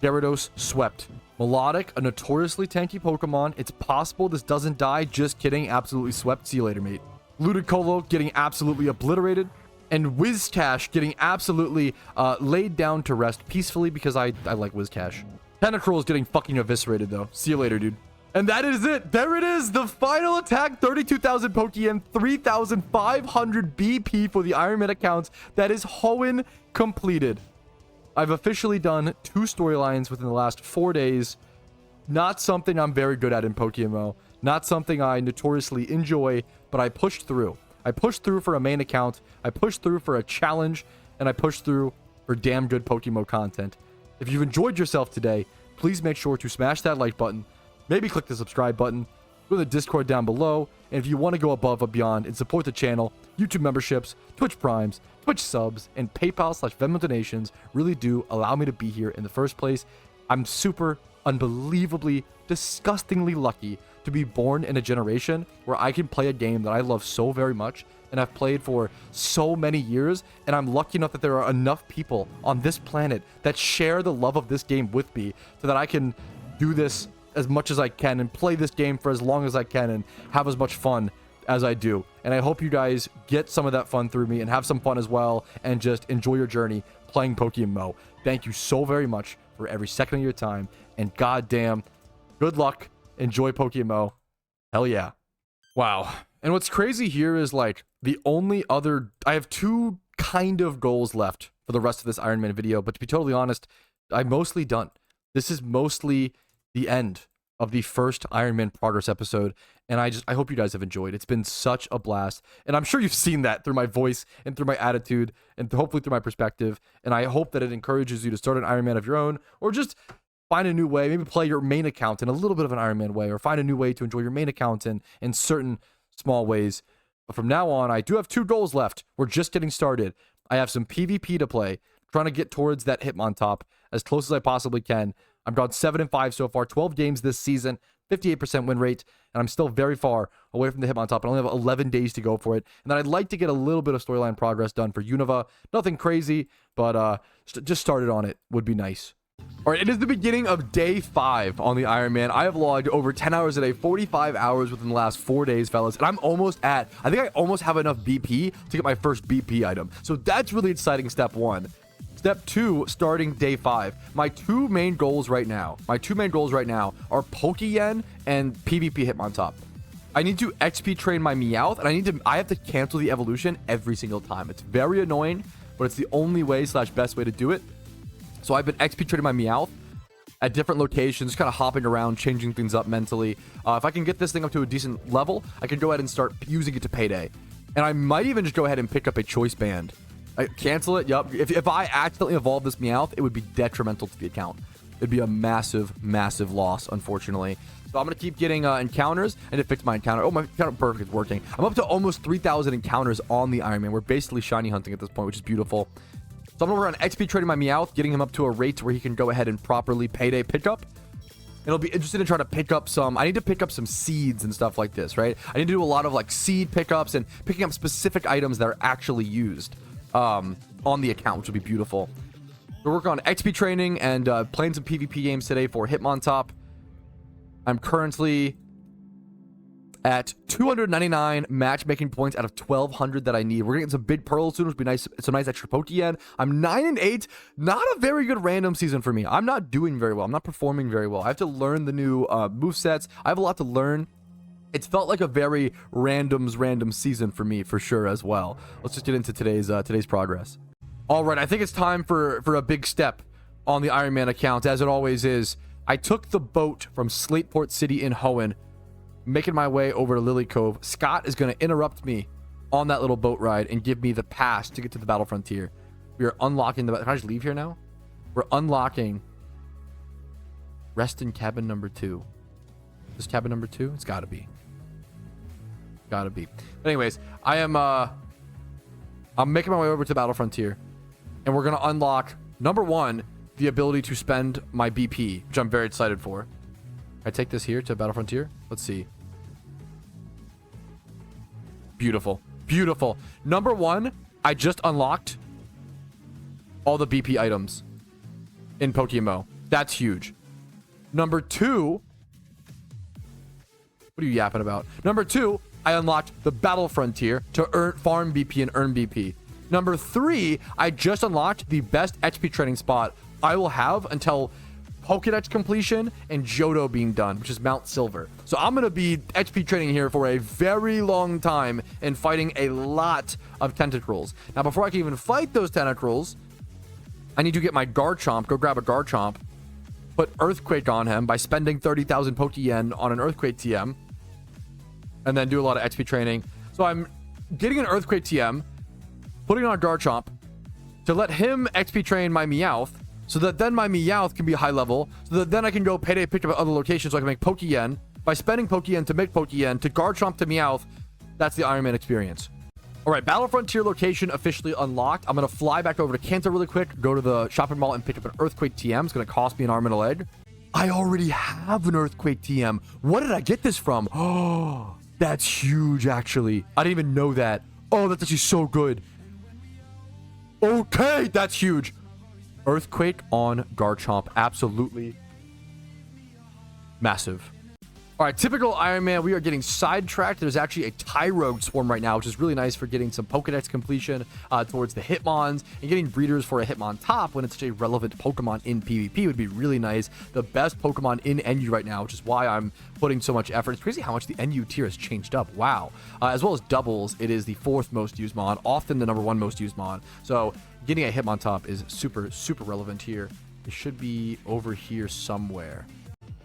Gyarados swept. Melodic, a notoriously tanky Pokemon. It's possible this doesn't die. Just kidding. Absolutely swept. See you later, mate. Ludicolo getting absolutely obliterated. And Whiscash getting absolutely laid down to rest peacefully because I like Whiscash. Tentacruel is getting fucking eviscerated, though. See you later, dude. And that is it. There it is. The final attack. 32,000 Pokeyen, 3,500 BP for the Iron Man accounts. That is Hoenn completed. I've officially done 2 storylines within the last 4 days. Not something I'm very good at in PokeMMO. Not something I notoriously enjoy, but I pushed through. I pushed through for a main account. I pushed through for a challenge, and I pushed through for damn good PokeMMO content. If you've enjoyed yourself today, please make sure to smash that like button. maybe click the subscribe button, go to the Discord down below, and if you want to go above and beyond and support the channel, YouTube memberships, Twitch Primes, Twitch subs, and PayPal/Venmo donations really do allow me to be here in the first place. I'm super, unbelievably, disgustingly lucky to be born in a generation where I can play a game that I love so very much and I've played for so many years, and I'm lucky enough that there are enough people on this planet that share the love of this game with me so that I can do this as much as I can and play this game for as long as I can and have as much fun as I do. And I hope you guys get some of that fun through me and have some fun as well and just enjoy your journey playing PokeMMO. Thank you so very much for every second of your time, and goddamn, good luck. Enjoy PokeMMO. Hell yeah. Wow. And what's crazy here is like the only other, I have 2 kind of goals left for the rest of this Iron Man video, but to be totally honest, I'm mostly done. This is mostly the end of the first Iron Man progress episode, and I hope you guys have enjoyed. It's been such a blast, and I'm sure you've seen that through my voice and through my attitude and hopefully through my perspective, and I hope that it encourages you to start an Iron Man of your own, or just find a new way, maybe play your main account in a little bit of an Iron Man way, or find a new way to enjoy your main account in certain small ways. But from now on, I do have 2 goals left. We're just getting started. I have some PvP to play, trying to get towards that Hitmontop as close as I possibly can. I've gone 7-5 so far, 12 games this season, 58% win rate, and I'm still very far away from the Hitmontop. I only have 11 days to go for it. And then I'd like to get a little bit of storyline progress done for Unova. Nothing crazy, but just started on it would be nice. All right, it is the beginning of day 5 on the Iron Man. I have logged over 10 hours a day, 45 hours within the last 4 days, fellas. And I'm almost I think I almost have enough BP to get my first BP item. So that's really exciting, step 1. Step 2, starting day 5. My two main goals right now are Pokeyen and PvP Hitmontop. I need to XP train my Meowth, and I have to cancel the evolution every single time. It's very annoying, but it's the only way / best way to do it. So I've been XP training my Meowth at different locations, kind of hopping around, changing things up mentally. If I can get this thing up to a decent level, I can go ahead and start using it to payday. And I might even just go ahead and pick up a choice band. Cancel it, yup. If I accidentally evolve this Meowth, it would be detrimental to the account. It'd be a massive, massive loss, unfortunately. So I'm going to keep getting encounters and to fix my encounter. Oh, my encounter perfect is working. I'm up to almost 3,000 encounters on the Iron Man. We're basically shiny hunting at this point, which is beautiful. So I'm going to work on XP trading my Meowth, getting him up to a rate where he can go ahead and properly payday pick up. And I'll be interested in trying to pick up some, I need to pick up some seeds and stuff like this, right? I need to do a lot of like seed pickups and picking up specific items that are actually used on the account, which will be beautiful. We're working on XP training and playing some PvP games today for Hitmontop. I'm currently at 299 matchmaking points out of 1,200 that I need. We're getting some big pearls soon, which would be nice. Some nice extra Pokeyen. I'm 9-8. Not a very good random season for me. I'm not doing very well. I'm not performing very well. I have to learn the new movesets. I have a lot to learn. It's felt like a very random season for me, for sure, as well. Let's just get into today's progress. All right, I think it's time for a big step on the Iron Man account, as it always is. I took the boat from Slateport City in Hoenn, making my way over to Lily Cove. Scott is going to interrupt me on that little boat ride and give me the pass to get to the Battle Frontier. We are unlocking the... Can I just leave here now? We're unlocking Rest in Cabin number 2. This cabin number 2? It's got to be. Gotta be. But anyways, I'm making my way over to Battle Frontier, and we're gonna unlock number 1, the ability to spend my BP, which I'm very excited for. I take this here to Battle Frontier. Let's see. Beautiful, beautiful. Number 1, I just unlocked all the BP items in PokeMMO. That's huge. Number 2, what are you yapping about? Number 2, I unlocked the Battle Frontier to farm BP and earn BP. Number 3, I just unlocked the best XP training spot I will have until Pokedex completion and Johto being done, which is Mount Silver. So I'm going to be XP training here for a very long time and fighting a lot of tentacles. Now, before I can even fight those tentacles, I need to get my Garchomp, go grab a Garchomp, put Earthquake on him by spending 30,000 Pokeyen on an Earthquake TM, and then do a lot of XP training. So I'm getting an Earthquake TM, putting on a Garchomp to let him XP train my Meowth so that then my Meowth can be high level, so that then I can go payday pick up at other locations so I can make Pokeyen. By spending Pokeyen to make Pokeyen, to Garchomp to Meowth, that's the Iron Man experience. All right, Battle Frontier location officially unlocked. I'm going to fly back over to Kanto really quick, go to the shopping mall and pick up an Earthquake TM. It's going to cost me an arm and a leg. I already have an Earthquake TM. What did I get this from? Oh, that's huge, actually. I didn't even know that. Oh, that's actually so good. Okay, that's huge. Earthquake on Garchomp. Absolutely massive. All right, typical Iron Man, we are getting sidetracked. There's actually a Tyrogue swarm right now, which is really nice for getting some Pokedex completion towards the Hitmons, and getting breeders for a Hitmon top when it's such a relevant Pokemon in PvP would be really nice. The best Pokemon in NU right now, which is why I'm putting so much effort. It's crazy how much the NU tier has changed up. Wow. As well as doubles, it is the 4th most used mon, often the number 1 most used mon. So getting a Hitmon top is super, super relevant here. It should be over here somewhere.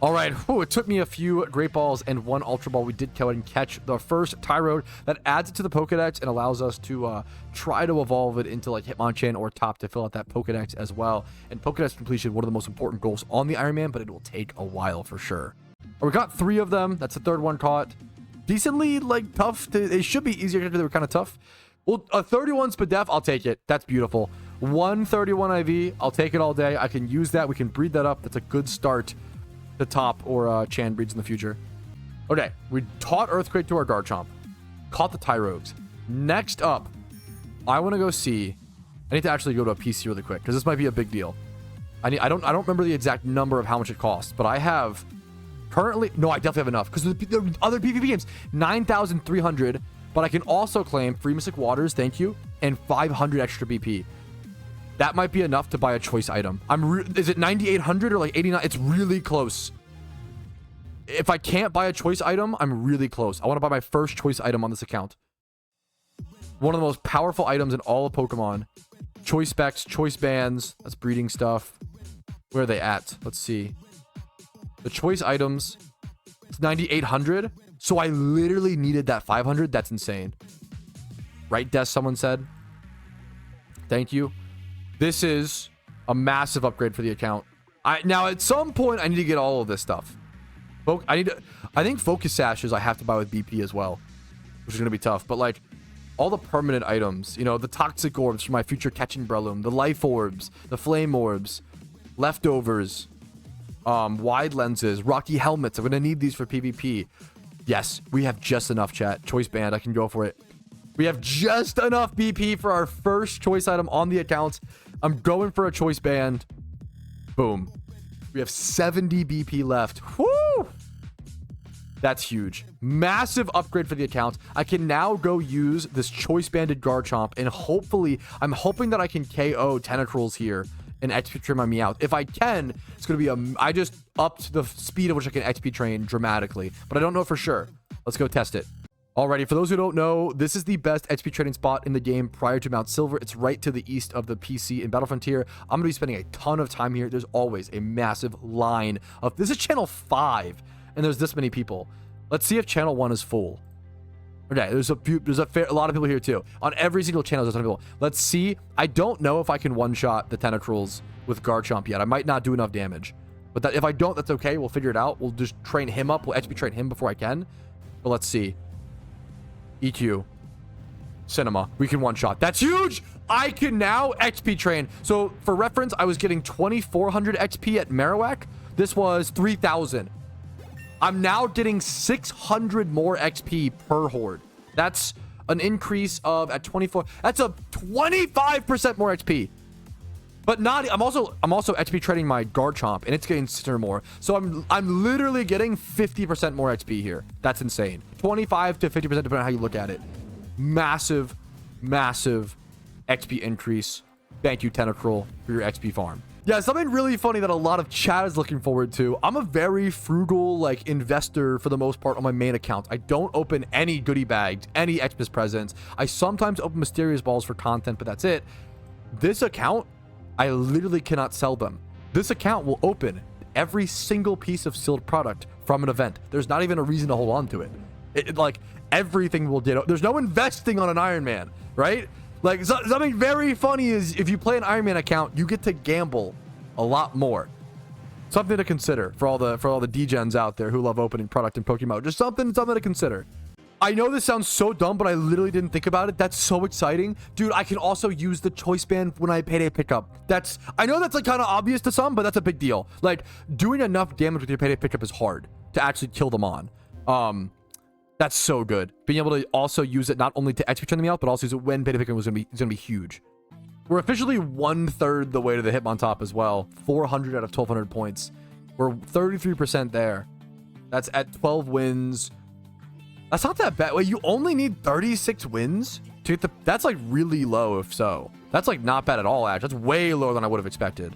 All right, it took me a few Great Balls and 1 Ultra Ball. We did go ahead and catch the first Tyrogue. That adds it to the Pokedex and allows us to try to evolve it into like Hitmonchan or Top to fill out that Pokedex as well. And Pokedex completion, one of the most important goals on the Iron Man, but it will take a while for sure. We got 3 of them. That's the 3rd one caught. Decently like tough. It should be easier because they were kind of tough. Well, a 31 Spadef, I'll take it. That's beautiful. 131 IV, I'll take it all day. I can use that. We can breed that up. That's a good start. The top or Chan breeds in the future. Okay, we taught Earthquake to our Garchomp, caught the Tyrogues. Next up, I want to go see. I need to actually go to a PC really quick because this might be a big deal. I don't remember the exact number of how much it costs, but I have currently I definitely have enough because the other PvP games 9,300, but I can also claim free Mystic Waters, thank you, and 500 extra BP. That might be enough to buy a choice item. Is it 9,800 or like 89? It's really close. If I can't buy a choice item, I'm really close. I want to buy my first choice item on this account. One of the most powerful items in all of Pokemon. Choice specs, choice bands. That's breeding stuff. Where are they at? Let's see. The choice items. It's 9,800. So I literally needed that 500. That's insane. Right, Des? Someone said. Thank you. This is a massive upgrade for the account. Now at some point I need to get all of this stuff. I think Focus Sashes I have to buy with BP as well, which is gonna be tough. But like all the permanent items, you know, the Toxic Orbs for my future Catching Breloom, the Life Orbs, the Flame Orbs, Leftovers, Wide Lenses, Rocky Helmets. I'm gonna need these for PvP. Yes, we have just enough, chat. Choice Band, I can go for it. We have just enough BP for our first choice item on the account. I'm going for a choice band. Boom. We have 70 BP left. Woo! That's huge. Massive upgrade for the account. I can now go use this choice banded Garchomp, and hopefully, I'm hoping that I can KO Tentacruels here and XP train my Meowth. If I can, it's going to be I just upped the speed at which I can XP train dramatically, but I don't know for sure. Let's go test it. Alrighty, for those who don't know, this is the best XP trading spot in the game prior to Mount Silver. It's right to the east of the PC in Battle Frontier. I'm going to be spending a ton of time here. There's always a massive line of... This is channel 5, and there's this many people. Let's see if channel 1 is full. Okay, there's a lot of people here too. On every single channel, there's a ton of people. Let's see. I don't know if I can one-shot the Tentacruels with Garchomp yet. I might not do enough damage. But if I don't, that's okay. We'll figure it out. We'll just train him up. We'll XP train him before I can. But let's see. EQ. Cinema. We can one-shot. That's huge! I can now XP train. So, for reference, I was getting 2,400 XP at Marowak. This was 3,000. I'm now getting 600 more XP per horde. That's an increase of, at 24... That's a 25% more XP. But not... I'm also XP trading my Garchomp, and it's getting 600 more. So I'm literally getting 50% more XP here. That's insane. 25 to 50% depending on how you look at it. Massive, massive XP increase. Thank you, Tentacruel, for your XP farm. Yeah, something really funny that a lot of chat is looking forward to. I'm a very frugal, like, investor for the most part on my main account. I don't open any goodie bags, any Xmas presents. I sometimes open mysterious balls for content, but that's it. This account, I literally cannot sell them. This account will open every single piece of sealed product from an event. There's not even a reason to hold on to it. Like, everything will get... There's no investing on an Iron Man, right? Like, something very funny is if you play an Iron Man account, you get to gamble a lot more. Something to consider for all the degens out there who love opening product in PokeMMO. Just something to consider. I know this sounds so dumb, but I literally didn't think about it. That's so exciting. Dude, I can also use the choice band when I payday pickup. I know that's like kind of obvious to some, but that's a big deal. Like, doing enough damage with your payday pickup is hard to actually kill them on. That's so good. Being able to also use it not only to XP turn them out, but also use it when payday pickup is gonna be huge. We're officially 1/3 the way to the Hitmontop as well. 400 out of 1,200 points. We're 33% there. That's at 12 wins. That's not that bad. Wait, you only need 36 wins to get the... That's like really low if so. That's like not bad at all, actually. That's way lower than I would have expected.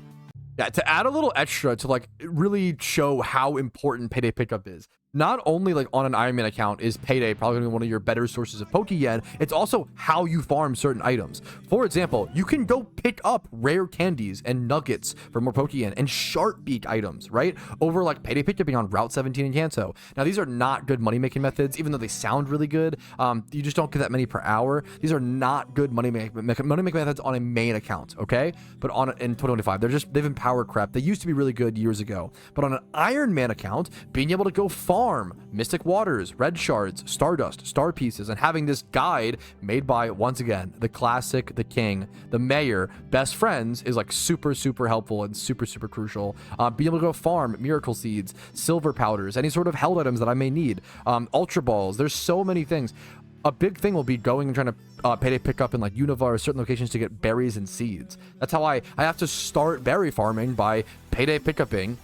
Yeah, to add a little extra to like really show how important payday pickup is. Not only like on an Iron Man account is payday probably gonna be one of your better sources of Pokeyen, it's also how you farm certain items. For example, you can go pick up rare candies and nuggets for more Pokeyen and sharp beak items, right? Over like payday pickup being on Route 17 in Kanto. Now these are not good money making methods, even though they sound really good. You just don't get that many per hour. These are not good money making methods on a main account, okay? But in 2025, they've been power crap. They used to be really good years ago. But on an Iron Man account, being able to go farm Mystic Waters, Red Shards, Stardust, Star Pieces, and having this guide made by, once again, the classic, the king, the mayor, best friends is like super, super helpful and super, super crucial. Being able to go farm Miracle Seeds, Silver Powders, any sort of held items that I may need, Ultra Balls. There's so many things. A big thing will be going and trying to payday pick up in like Unova or certain locations to get berries and seeds. That's how I have to start berry farming, by payday pickuping,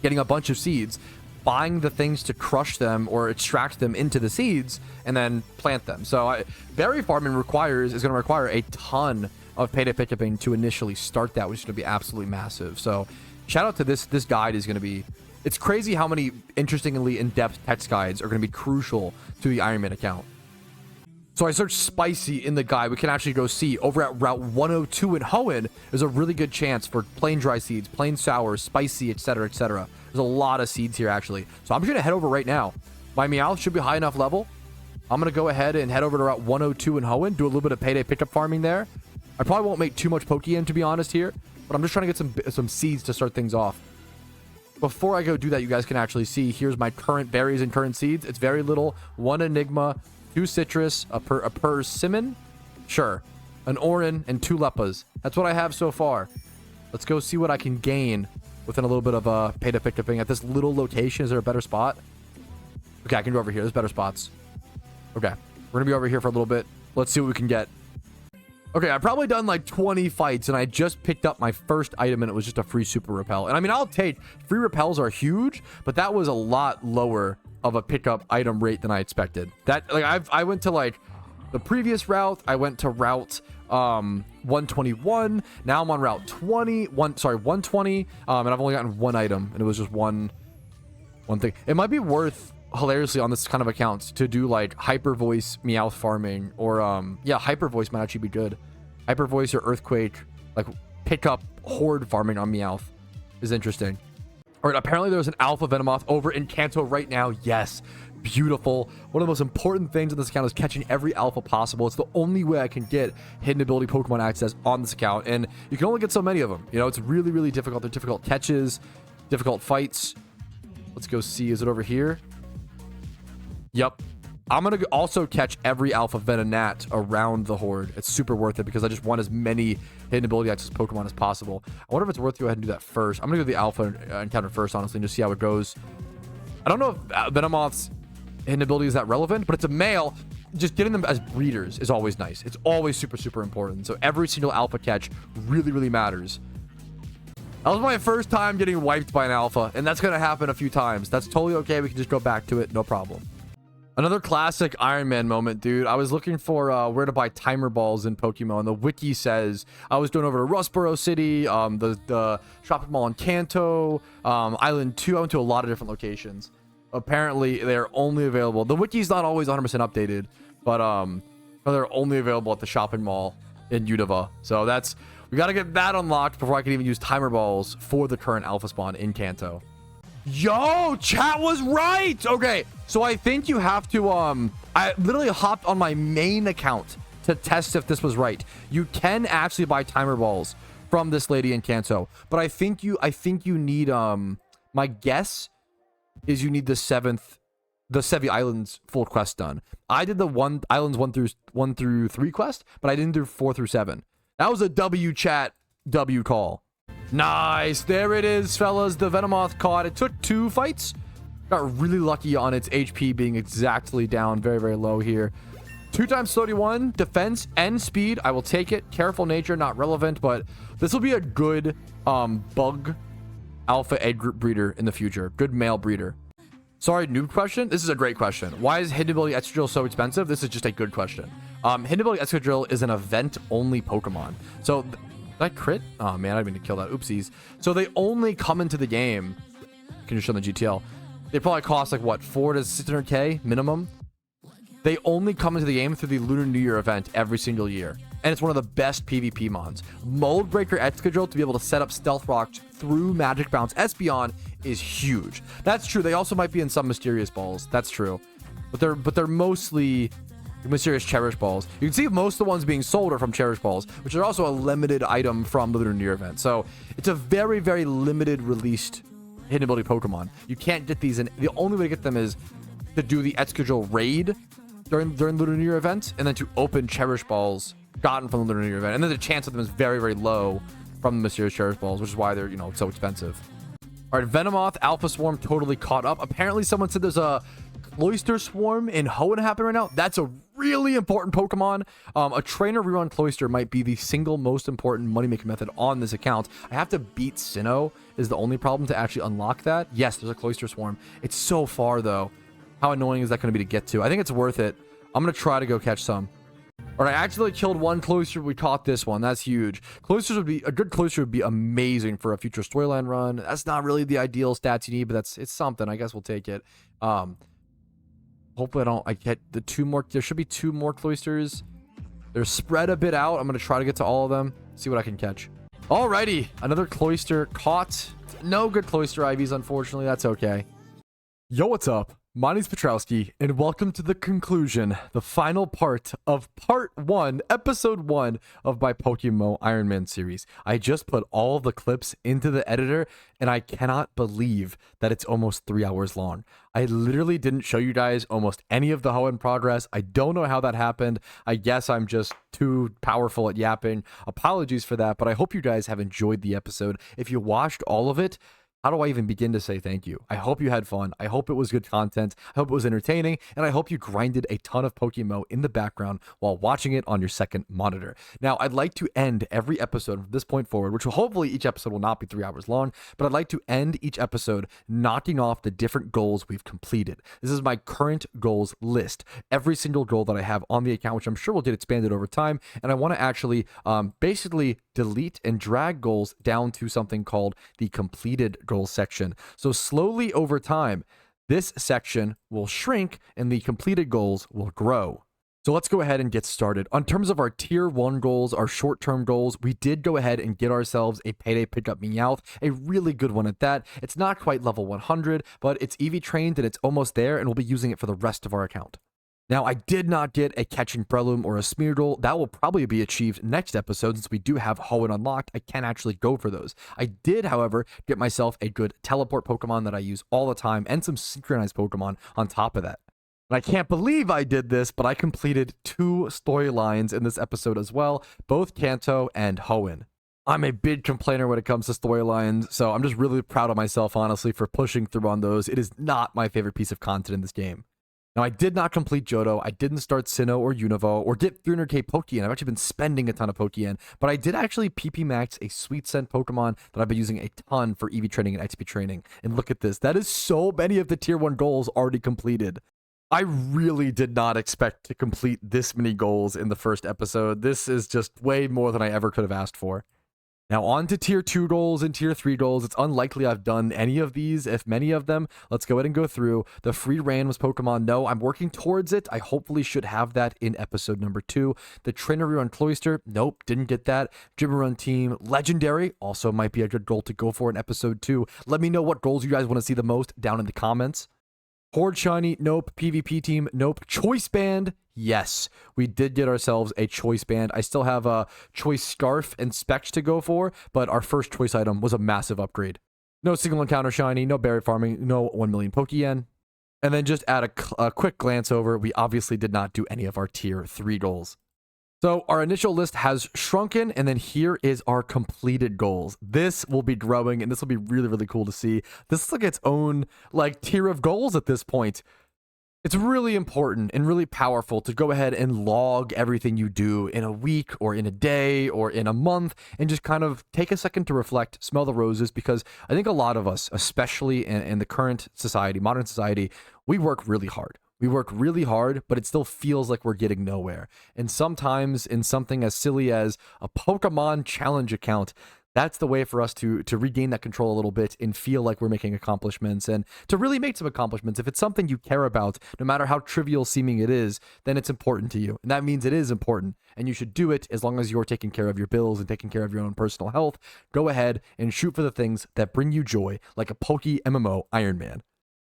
getting a bunch of seeds, buying the things to crush them or extract them into the seeds, and then plant them. So berry farming is going to require a ton of payday pickuping to initially start that, which is going to be absolutely massive. So shout out to this guide. Is going to be... It's crazy how many interestingly in-depth text guides are going to be crucial to the Iron Man account. So I searched spicy in the guide. We can actually go see over at Route 102 in Hoenn. There's a really good chance for plain dry seeds, plain sour, spicy, etc., etc. There's a lot of seeds here, actually. So I'm just going to head over right now. My Meowth should be high enough level. I'm going to go ahead and head over to Route 102 in Hoenn, do a little bit of payday pickup farming there. I probably won't make too much Pokeyen, to be honest, here, but I'm just trying to get some seeds to start things off. Before I go do that, you guys can actually see, here's my current berries and current seeds. It's very little. 1 Enigma, 2 Citrus, a Persimmon, sure, an Orin, and 2 Leppas. That's what I have so far. Let's go see what I can gain within a little bit of payday pickuping at this little location. Is there a better spot? Okay, I can go over here. There's better spots. Okay, we're gonna be over here for a little bit. Let's see what we can get. Okay, I've probably done like 20 fights, and I just picked up my first item, and it was just a free super repel. And I mean, I'll take... Free repels are huge, but that was a lot lower of a pickup item rate than I expected. That, like, I went to like the previous route. I went to route 121. Now I'm on route 120. And I've only gotten 1 item, and it was just one thing. It might be worth, hilariously, on this kind of account to do like hyper voice Meowth farming, or yeah, hyper voice might actually be good. Hyper voice or earthquake, like pick up horde farming on Meowth is interesting. All right, apparently there's an alpha Venomoth over in Kanto right now. Yes, beautiful. One of the most important things on this account is catching every alpha possible. It's the only way I can get hidden ability Pokemon access on this account, and you can only get so many of them. You know, it's really, really difficult. They're difficult catches, difficult fights. Let's go see. Is it over here? Yep. I'm going to also catch every alpha Venonat around the horde. It's super worth it because I just want as many hidden ability access Pokemon as possible. I wonder if it's worth to go ahead and do that first. I'm going to go to the alpha encounter first, honestly, and just see how it goes. I don't know if Venomoth's hidden ability is that relevant, but it's a male. Just getting them as breeders is always nice. It's always super, super important. So every single alpha catch really, really matters. That was my first time getting wiped by an alpha, and that's going to happen a few times. That's totally okay. We can just go back to it. No problem. Another classic Iron Man moment, dude. I was looking for where to buy timer balls in Pokemon. The wiki says I was going over to Rustboro City, the shopping mall in Kanto, Island 2. I went to a lot of different locations. Apparently, they're only available. The wiki's not always 100% updated, but they're only available at the shopping mall in Unova. So we got to get that unlocked before I can even use timer balls for the current alpha spawn in Kanto. Yo, chat was right. Okay, so I think you have to I literally hopped on my main account to test if this was right. You can actually buy timer balls from this lady in Kanto. But I think you need my guess is you need the Sevi Islands full quest done. I did the islands 1 through 3 quest, but I didn't do 4 through 7. That was a W chat W call. Nice. There it is, fellas. The Venomoth caught. It took 2 fights. Got really lucky on its HP being exactly down very, very low here. 2 times 31 defense and speed. I will take it. Careful nature, not relevant, but this will be a good bug alpha egg group breeder in the future. Good male breeder. Sorry, noob question. This is a great question. Why is Hidden Ability Excadrill so expensive? This is just a good question. Hidden Ability Excadrill is an event-only Pokemon. So, did I crit? Oh, man, I didn't mean to kill that. Oopsies. So, they only come into the game. Can you show them the GTL? They probably cost, like, what, 400 to 600k minimum? They only come into the game through the Lunar New Year event every single year. And it's one of the best PvP mons. Mold Breaker Excadrill to be able to set up Stealth Rocks through Magic Bounce Espeon is huge. That's true. They also might be in some Mysterious Balls. That's true. But they're mostly Mysterious Cherish Balls. You can see most of the ones being sold are from Cherish Balls, which are also a limited item from the Lunar New Year event. So it's a very, very limited released Hidden Ability Pokemon. You can't get these in. The only way to get them is to do the Excadrill raid during the Lunar New Year event, and then to open Cherish Balls gotten from the Lunar New Year event. And then the chance of them is very, very low from the Mysterious Cherish Balls, which is why they're, you know, so expensive. All right, Venomoth, Alpha Swarm totally caught up. Apparently someone said there's a Cloyster Swarm in Hoenn happening right now. That's a really important Pokemon. A trainer rerun Cloyster might be the single most important money-making method on this account. I have to beat Sinnoh is the only problem to actually unlock that. Yes, there's a Cloyster Swarm. It's so far, though. How annoying is that going to be to get to? I think it's worth it. I'm going to try to go catch some. All right, I actually killed 1 Cloyster. We caught this one. That's huge. Cloysters would be a good Cloyster would be amazing for a future storyline run. That's not really the ideal stats you need, but it's something. I guess we'll take it. Hopefully I get the 2 more. There should be 2 more Cloysters. They're spread a bit out. I'm going to try to get to all of them. See what I can catch. Alrighty, another Cloyster caught. No good Cloyster IVs, unfortunately. That's okay. Yo, what's up? My name's Patrouski, and welcome to the conclusion, the final part of Part 1, Episode 1 of my PokeMMO Iron Man series. I just put all the clips into the editor, and I cannot believe that it's almost 3 hours long. I literally didn't show you guys almost any of the Hoenn progress. I don't know how that happened. I guess I'm just too powerful at yapping. Apologies for that, but I hope you guys have enjoyed the episode. If you watched all of it, how do I even begin to say thank you? I hope you had fun. I hope it was good content. I hope it was entertaining. And I hope you grinded a ton of PokeMMO in the background while watching it on your second monitor. Now, I'd like to end every episode from this point forward, which will hopefully each episode will not be 3 hours long, but I'd like to end each episode knocking off the different goals we've completed. This is my current goals list. Every single goal that I have on the account, which I'm sure will get expanded over time. And I want to actually basically delete and drag goals down to something called the completed goals section. So slowly over time, this section will shrink and the completed goals will grow. So let's go ahead and get started. On terms of our tier 1 goals, our short-term goals, we did go ahead and get ourselves a payday pickup Meowth, a really good one at that. It's not quite level 100, but it's EV trained and it's almost there, and we'll be using it for the rest of our account. Now, I did not get a Catching Breloom or a Smeargle. That will probably be achieved next episode since we do have Hoenn unlocked. I can actually go for those. I did, however, get myself a good teleport Pokemon that I use all the time and some synchronized Pokemon on top of that. And I can't believe I did this, but I completed 2 storylines in this episode as well, both Kanto and Hoenn. I'm a big complainer when it comes to storylines, so I'm just really proud of myself, honestly, for pushing through on those. It is not my favorite piece of content in this game. Now, I did not complete Johto, I didn't start Sinnoh or Univo, or get 300k Pokeyen. I've actually been spending a ton of Pokeyen, but I did actually PP max a Sweet Scent Pokemon that I've been using a ton for EV training and XP training. And look at this, that is so many of the tier 1 goals already completed. I really did not expect to complete this many goals in the first episode. This is just way more than I ever could have asked for. Now on to tier 2 goals and tier 3 goals. It's unlikely I've done any of these, if many of them. Let's go ahead and go through. The free Ran was Pokemon. No, I'm working towards it. I hopefully should have that in episode number 2. The Trainer Rerun Cloyster. Nope, didn't get that. Gym Run Team. Legendary. Also might be a good goal to go for in episode 2. Let me know what goals you guys want to see the most down in the comments. Horde shiny, nope. PvP team, nope. Choice band, yes. We did get ourselves a choice band. I still have a choice scarf and specs to go for, but our first choice item was a massive upgrade. No single encounter shiny, no berry farming, no 1 million Pokeyen. And then just add a quick glance over, we obviously did not do any of our tier 3 goals. So our initial list has shrunken, and then here is our completed goals. This will be growing, and this will be really, really cool to see. This is like its own like tier of goals at this point. It's really important and really powerful to go ahead and log everything you do in a week or in a day or in a month, and just kind of take a second to reflect, smell the roses, because I think a lot of us, especially in the current society, modern society, we work really hard. We work really hard, but it still feels like we're getting nowhere. And sometimes in something as silly as a Pokemon challenge account, that's the way for us to regain that control a little bit and feel like we're making accomplishments, and to really make some accomplishments. If it's something you care about, no matter how trivial seeming it is, then it's important to you. And that means it is important, and you should do it as long as you're taking care of your bills and taking care of your own personal health. Go ahead and shoot for the things that bring you joy, like a PokeMMO Iron Man.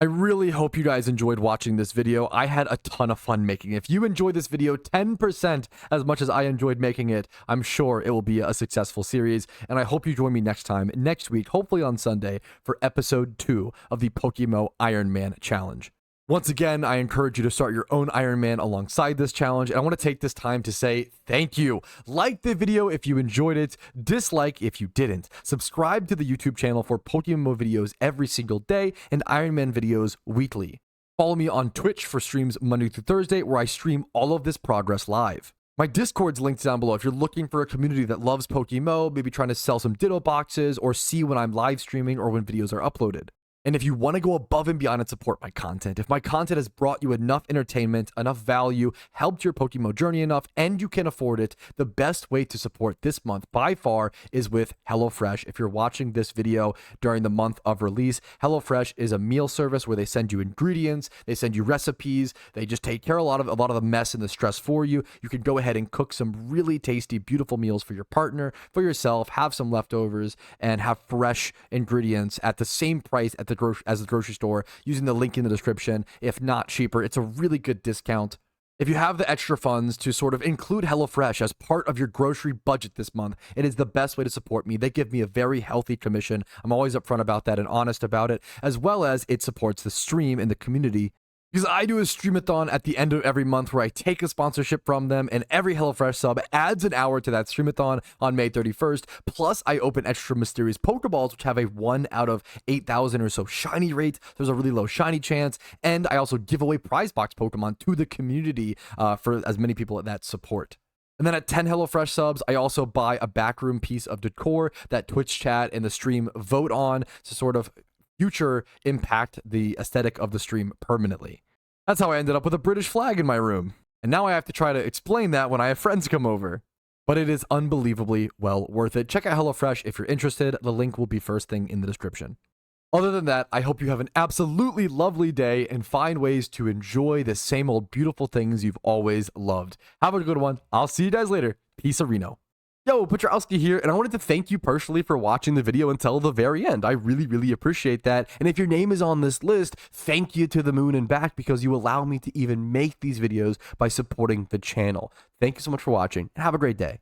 I really hope you guys enjoyed watching this video. I had a ton of fun making it. If you enjoyed this video 10% as much as I enjoyed making it, I'm sure it will be a successful series. And I hope you join me next week, hopefully on Sunday, for episode 2 of the PokeMMO Iron Man Challenge. Once again, I encourage you to start your own Iron Man alongside this challenge, and I want to take this time to say thank you. Like the video if you enjoyed it, dislike if you didn't. Subscribe to the YouTube channel for PokeMMO videos every single day and Iron Man videos weekly. Follow me on Twitch for streams Monday through Thursday, where I stream all of this progress live. My Discord's linked down below if you're looking for a community that loves PokeMMO, maybe trying to sell some Ditto boxes, or see when I'm live streaming or when videos are uploaded. And if you want to go above and beyond and support my content, if my content has brought you enough entertainment, enough value, helped your PokeMMO journey enough, and you can afford it, the best way to support this month by far is with HelloFresh. If you're watching this video during the month of release, HelloFresh is a meal service where they send you ingredients, they send you recipes, they just take care of a lot of the mess and the stress for you. You can go ahead and cook some really tasty, beautiful meals for your partner, for yourself, have some leftovers, and have fresh ingredients at the same price as the grocery store, using the link in the description. If not cheaper, it's a really good discount. If you have the extra funds to sort of include HelloFresh as part of your grocery budget this month, it is the best way to support me. They give me a very healthy commission. I'm always upfront about that and honest about it, as well as it supports the stream and the community. Because I do a streamathon at the end of every month where I take a sponsorship from them, and every HelloFresh sub adds an hour to that streamathon on May 31st. Plus, I open extra mysterious Pokeballs, which have a 1 out of 8,000 or so shiny rate. There's a really low shiny chance. And I also give away prize box Pokemon to the community for as many people that support. And then at 10 HelloFresh subs, I also buy a backroom piece of decor that Twitch chat and the stream vote on to sort of future impact the aesthetic of the stream permanently. That's how I ended up with a British flag in my room. And now I have to try to explain that when I have friends come over. But it is unbelievably well worth it. Check out HelloFresh if you're interested. The link will be first thing in the description. Other than that, I hope you have an absolutely lovely day and find ways to enjoy the same old beautiful things you've always loved. Have a good one. I'll see you guys later. Peace, Reno. Yo, Patrouski here, and I wanted to thank you personally for watching the video until the very end. I really, really appreciate that. And if your name is on this list, thank you to the moon and back, because you allow me to even make these videos by supporting the channel. Thank you so much for watching, and have a great day.